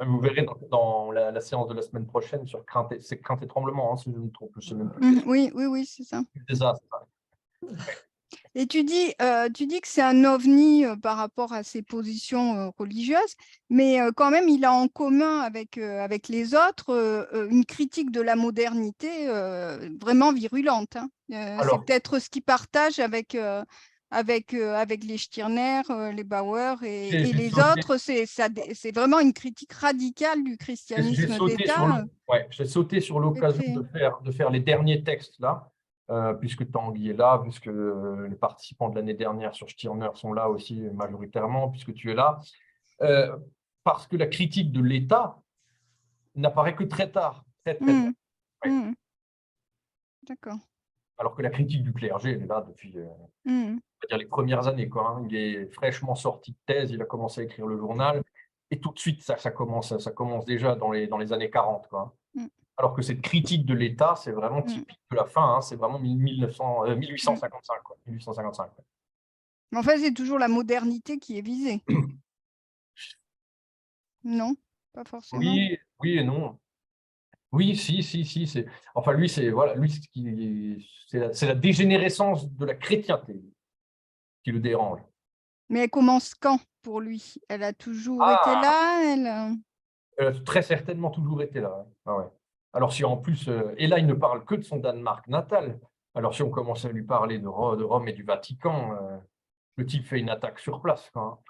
Speaker 2: Vous verrez dans la séance de la semaine prochaine sur crainte et tremblement, hein, si je ne me trompe. Je sais même plus.
Speaker 1: Oui, c'est ça.
Speaker 2: C'est ça.
Speaker 1: Et tu dis que c'est un ovni par rapport à ses positions religieuses, mais quand même, il a en commun avec les autres une critique de la modernité vraiment virulente. Hein. C'est peut-être ce qu'il partage avec les Stirner, les Bauer et les autres. C'est vraiment une critique radicale du christianisme d'État.
Speaker 2: J'ai sauté sur l'occasion de faire les derniers textes là. Puisque Tanguy est là, puisque les participants de l'année dernière sur Stirner sont là aussi majoritairement, puisque tu es là, parce que la critique de l'État n'apparaît que très tard, très tard.
Speaker 1: D'accord.
Speaker 2: Alors que la critique du clergé, elle est là depuis on va dire les premières années, quoi, hein. Il est fraîchement sorti de thèse, il a commencé à écrire le journal, et tout de suite, ça commence déjà dans les années 40, quoi. Alors que cette critique de l'État, c'est vraiment typique de la fin, hein, c'est vraiment 1855. Quoi, 1855.
Speaker 1: Mais en fait, c'est toujours la modernité qui est visée. Non, pas forcément.
Speaker 2: Oui et non. Oui, si. Enfin, lui, c'est la dégénérescence de la chrétienté qui le dérange.
Speaker 1: Mais elle commence quand pour lui? Elle a toujours été là
Speaker 2: Elle a très certainement toujours été là. Ah ouais. Alors, si en plus, et là, il ne parle que de son Danemark natal. Alors, si on commence à lui parler de Rome et du Vatican, le type fait une attaque sur place, quoi.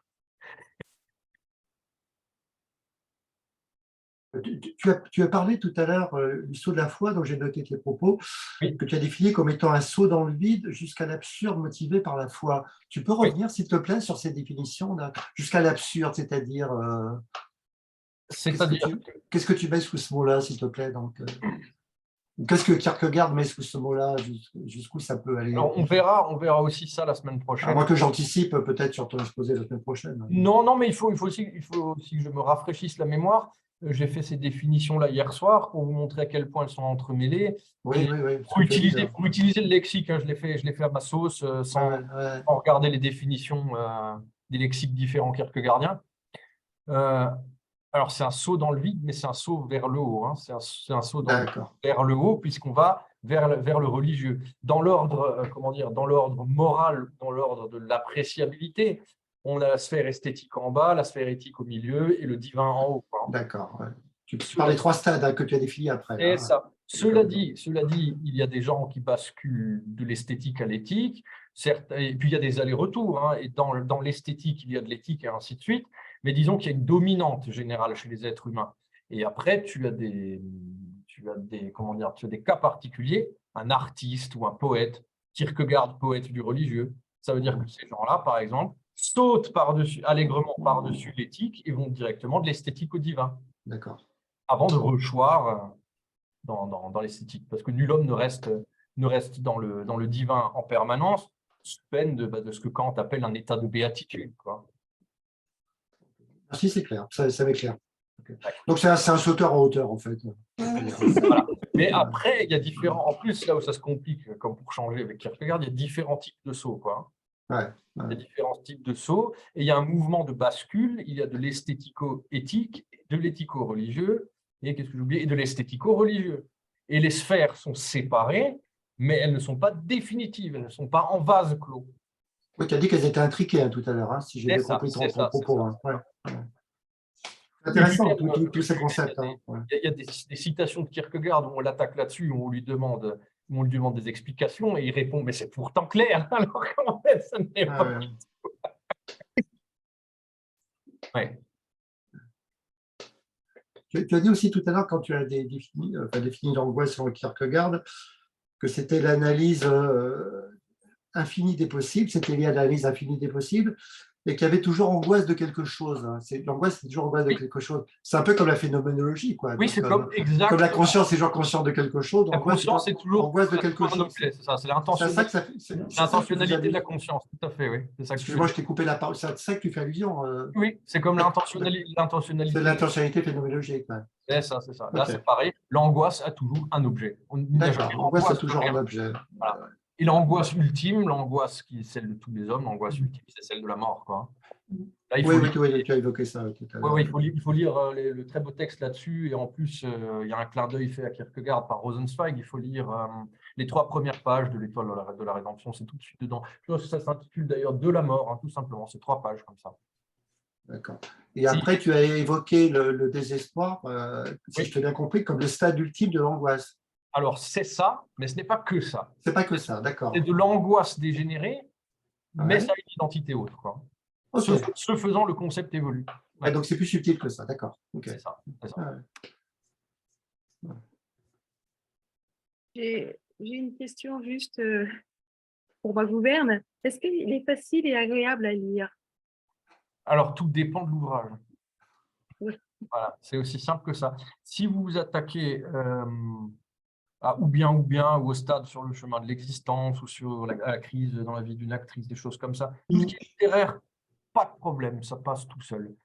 Speaker 6: Tu as parlé tout à l'heure du saut de la foi, dont j'ai noté tes propos, que tu as défini comme étant un saut dans le vide jusqu'à l'absurde motivé par la foi. Tu peux revenir, s'il te plaît, sur ces définitions jusqu'à l'absurde, c'est-à-dire… Qu'est-ce que tu mets sous ce mot-là, s'il te plaît donc, qu'est-ce que Kierkegaard met sous ce mot-là? Jusqu'où ça peut aller?
Speaker 2: Alors, on verra aussi ça la semaine prochaine.
Speaker 6: À moins que j'anticipe peut-être sur ton exposé la semaine prochaine.
Speaker 2: Non, mais il faut aussi que je me rafraîchisse la mémoire. J'ai fait ces définitions-là hier soir pour vous montrer à quel point elles sont entremêlées.
Speaker 6: Oui.
Speaker 2: Pour utiliser le lexique, hein, je l'ai fait à ma sauce sans regarder les définitions des lexiques différents kierkegaardiens. Alors, c'est un saut dans le vide, mais c'est un saut vers le haut. Hein. C'est un saut vers le haut, puisqu'on va vers le religieux. Dans l'ordre, dans l'ordre moral, dans l'ordre de l'appréciabilité, on a la sphère esthétique en bas, la sphère éthique au milieu et le divin en haut.
Speaker 6: D'accord. Ouais. Tu parles des 3 stades que tu as définis après.
Speaker 2: C'est ça. Cela dit, il y a des gens qui basculent de l'esthétique à l'éthique, et puis il y a des allers-retours, hein, et dans l'esthétique, il y a de l'éthique et ainsi de suite, mais disons qu'il y a une dominante générale chez les êtres humains. Et après, tu as des cas particuliers, un artiste ou un poète, Kierkegaard, poète du religieux. Ça veut dire que ces gens-là, par exemple, sautent allègrement par-dessus l'éthique et vont directement de l'esthétique au divin.
Speaker 6: D'accord.
Speaker 2: Avant de rechoir dans l'esthétique. Parce que nul homme ne reste dans le divin en permanence, sous peine de ce que Kant appelle un état de béatitude, quoi.
Speaker 6: Merci, c'est clair. Ça m'éclaire. Donc, c'est un sauteur en hauteur, en fait.
Speaker 2: Voilà. Mais après, il y a différents. En plus, là où ça se complique, comme pour changer avec Kierkegaard, il y a différents types de sauts, quoi.
Speaker 6: Ouais,
Speaker 2: Il y a différents types de sauts et il y a un mouvement de bascule. Il y a de l'esthético-éthique, de l'éthico-religieux et qu'est-ce que j'ai oublié, et de l'esthético-religieux. Et les sphères sont séparées, mais elles ne sont pas définitives. Elles ne sont pas en vase clos.
Speaker 6: Oui, tu as dit qu'elles étaient intriquées tout à l'heure, si j'ai bien compris ton propos.
Speaker 2: Ouais.
Speaker 6: C'est intéressant, tous ces concepts.
Speaker 2: Il y a des citations de Kierkegaard où on l'attaque là-dessus, où on lui demande des explications et il répond « mais c'est pourtant clair », alors qu'en fait, ça n'est pas du tout. Ouais.
Speaker 6: Tu as dit aussi tout à l'heure, quand tu as défini l'angoisse sur Kierkegaard, que c'était l'analyse infinie des possibles, c'était lié à l'analyse infinie des possibles, et qu'il y avait toujours angoisse de quelque chose. L'angoisse, c'est toujours angoisse de quelque chose. C'est un peu comme la phénoménologie, quoi.
Speaker 2: Oui, c'est comme
Speaker 6: la conscience, c'est genre conscient de quelque chose.
Speaker 2: La conscience, c'est toujours
Speaker 6: angoisse de quelque chose.
Speaker 2: C'est ça, c'est l'intentionnalité de la conscience, tout à fait, oui.
Speaker 6: Excuse-moi, je t'ai coupé la parole. C'est ça que tu fais allusion.
Speaker 2: Oui, c'est comme l'intentionnalité.
Speaker 6: C'est l'intentionnalité phénoménologique.
Speaker 2: C'est ça, c'est ça. Là, c'est pareil. L'angoisse a toujours un objet.
Speaker 6: D'accord, l'angoisse a toujours un objet.
Speaker 2: Voilà. Et l'angoisse ultime, l'angoisse qui est celle de tous les hommes, l'angoisse ultime, c'est celle de la mort, quoi. Là,
Speaker 6: oui, tu as évoqué ça tout à l'heure.
Speaker 2: Oui, il faut lire le très beau texte là-dessus. Et en plus, il y a un clin d'œil fait à Kierkegaard par Rosenzweig. Il faut lire les 3 premières pages de l'Étoile de la Rédemption. C'est tout de suite dedans. Je pense que ça s'intitule d'ailleurs « De la mort », tout simplement. C'est 3 pages comme ça.
Speaker 6: D'accord. Et après, tu as évoqué le désespoir, si je t'ai bien compris, comme le stade ultime de l'angoisse.
Speaker 2: Alors, c'est ça, mais ce n'est pas que ça.
Speaker 6: C'est pas que ça, d'accord.
Speaker 2: C'est de l'angoisse dégénérée, mais ça a une identité autre, quoi.
Speaker 6: Okay.
Speaker 2: Ce faisant, le concept évolue.
Speaker 6: Ouais, donc, c'est plus subtil que ça, d'accord. Okay.
Speaker 2: C'est ça.
Speaker 5: J'ai une question juste pour ma gouverne. Est-ce qu'il est facile et agréable à lire?
Speaker 2: Alors, tout dépend de l'ouvrage.
Speaker 5: Oui.
Speaker 2: Voilà, c'est aussi simple que ça. Si vous vous attaquez ou bien au stade sur le chemin de l'existence ou sur la crise dans la vie d'une actrice, des choses comme ça, tout ce qui est littéraire, pas de problème, ça passe tout seul.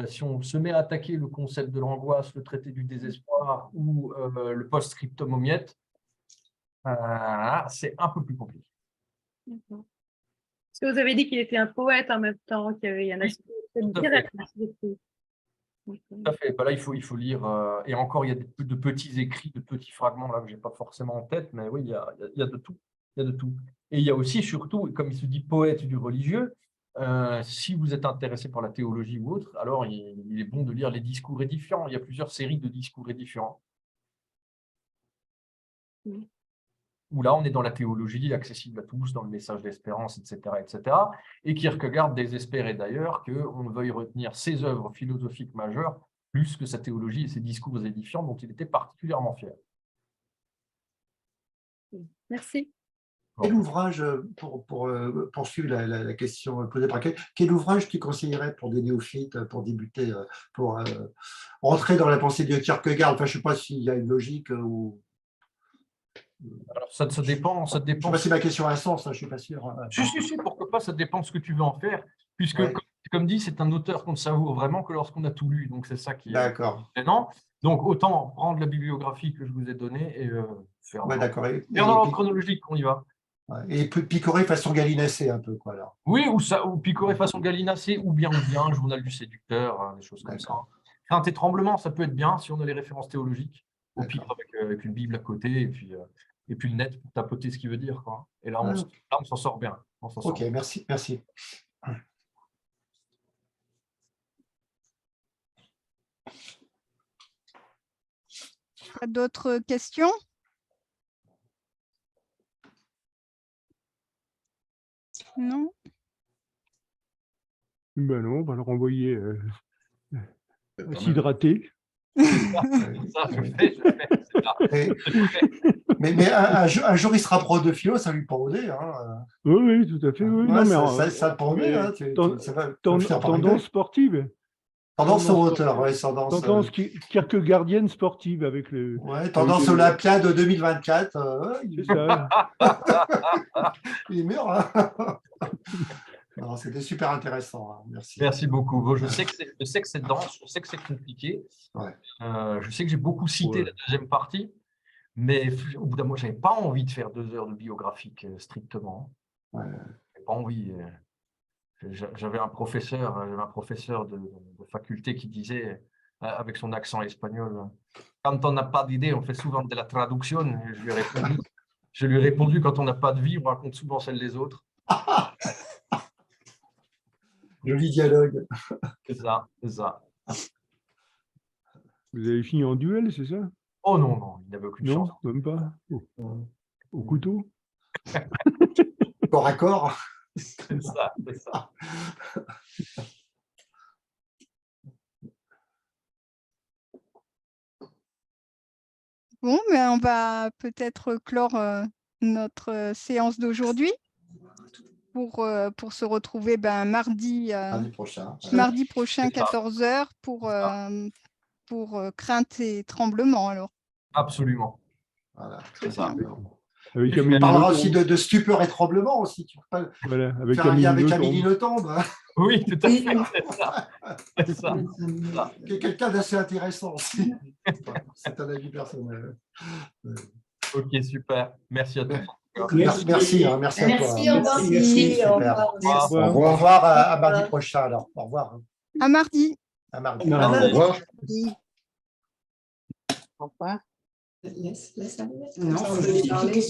Speaker 2: Si on se met à attaquer le concept de l'angoisse, le traité du désespoir ou le post-scriptum aux miettes, c'est un peu plus compliqué.
Speaker 5: Parce que vous avez dit qu'il était un poète en même temps, qu'il y avait un aspect littéraire.
Speaker 2: Tout à fait. Là, il faut lire. Et encore, il y a de petits écrits, de petits fragments là que je n'ai pas forcément en tête, mais oui, il y a de tout. Il y a de tout. Et il y a aussi, surtout, comme il se dit poète du religieux, si vous êtes intéressé par la théologie ou autre, alors il est bon de lire les discours édifiants. Il y a plusieurs séries de discours édifiants.
Speaker 5: Oui.
Speaker 2: Où là, on est dans la théologie accessible à tous, dans le message d'espérance, etc., etc. Et Kierkegaard désespérait d'ailleurs qu'on veuille retenir ses œuvres philosophiques majeures plus que sa théologie et ses discours édifiants dont il était particulièrement fier.
Speaker 5: Merci.
Speaker 6: Quel ouvrage, pour poursuivre la question posée par quel ouvrage tu conseillerais pour des néophytes, pour débuter, pour entrer dans la pensée de Kierkegaard? Enfin, je ne sais pas s'il y a une logique ou…
Speaker 2: Alors, ça dépend.
Speaker 6: Je ne sais pas si ma question a un sens, je ne suis pas sûr.
Speaker 2: Si, pourquoi pas, ça dépend de ce que tu veux en faire, puisque, comme dit, c'est un auteur qu'on ne savoure vraiment que lorsqu'on a tout lu, donc c'est ça qui est gênant. Donc, autant prendre la bibliographie que je vous ai donnée et faire dans l'ordre chronologique, on y va.
Speaker 6: Et picorer façon Gallinacé un peu, quoi, alors.
Speaker 2: Oui, ou picorer façon Gallinacé, ou bien, Journal du séducteur, des choses comme ça. Crainte et tremblement, ça peut être bien si on a les références théologiques, au pire avec une Bible à côté, et puis le net pour tapoter ce qu'il veut dire, quoi. Et là, on s'en sort bien.
Speaker 6: Ok, merci.
Speaker 1: D'autres questions? Non?
Speaker 7: Ben non, on va le renvoyer s'hydrater.
Speaker 6: Mais un jour, il sera pro de philo, ça lui pendait.
Speaker 7: Oui, tout à fait. Oui.
Speaker 6: Ouais, non, ça pendait.
Speaker 7: Tendance sportive.
Speaker 6: Tendance au hauteur, oui.
Speaker 7: Tendance kierkegaardienne sportive avec le…
Speaker 6: Ouais, tendance Olympia de 2024.
Speaker 7: C'est ça.
Speaker 6: Il est mûr, hein. Non, Bon, c'était super intéressant. Hein. Merci.
Speaker 2: Merci beaucoup. Bon, je sais que c'est dense, je sais que c'est compliqué.
Speaker 6: Ouais.
Speaker 2: Je sais que j'ai beaucoup cité la deuxième partie, mais au bout d'un moment, je n'avais pas envie de faire 2 heures de biographique strictement.
Speaker 6: Ouais.
Speaker 2: J'avais pas envie. J'avais un professeur de faculté qui disait, avec son accent espagnol, quand on n'a pas d'idée, on fait souvent de la traduction. Et je lui ai répondu, quand on n'a pas de vie, on raconte souvent celle des autres.
Speaker 6: Joli dialogue.
Speaker 2: C'est ça, c'est ça.
Speaker 7: Vous avez fini en duel, c'est ça?
Speaker 2: Oh non, non, il n'avait aucune chance.
Speaker 7: Non, même pas. Au couteau?
Speaker 6: Corps à corps.
Speaker 2: C'est ça, c'est ça.
Speaker 1: Bon, mais on va peut-être clore notre séance d'aujourd'hui pour se retrouver mardi
Speaker 6: prochain.
Speaker 1: Mardi prochain,
Speaker 2: C'est ça.
Speaker 1: 14 h pour crainte et tremblement. Alors.
Speaker 2: Absolument.
Speaker 6: Voilà,
Speaker 2: C'est ça.
Speaker 7: Avec
Speaker 2: On
Speaker 6: On
Speaker 7: Amélie
Speaker 6: parlera
Speaker 7: Le
Speaker 6: aussi
Speaker 7: Tombe.
Speaker 6: de stupeur et tremblement aussi. Tu peux pas
Speaker 7: Voilà, avec
Speaker 6: faire un lien avec
Speaker 7: Amélie
Speaker 6: Amélie
Speaker 7: Le
Speaker 6: Le Tombe, hein,
Speaker 2: Oui, tout à fait, c'est ça. C'est ça.
Speaker 6: qui est quelqu'un d'assez intéressant aussi. C'est un avis personnel.
Speaker 2: Ok, super. Merci à tous.
Speaker 6: Merci à toi.
Speaker 3: Merci, au revoir.
Speaker 1: Merci,
Speaker 6: Super.
Speaker 3: au revoir.
Speaker 7: Merci.
Speaker 6: Au revoir à mardi prochain alors. Au revoir.
Speaker 1: À mardi.
Speaker 6: À mardi.
Speaker 7: Non.
Speaker 4: Au revoir.
Speaker 8: Au revoir.
Speaker 9: Laisse aller.
Speaker 8: Non, je vais parler.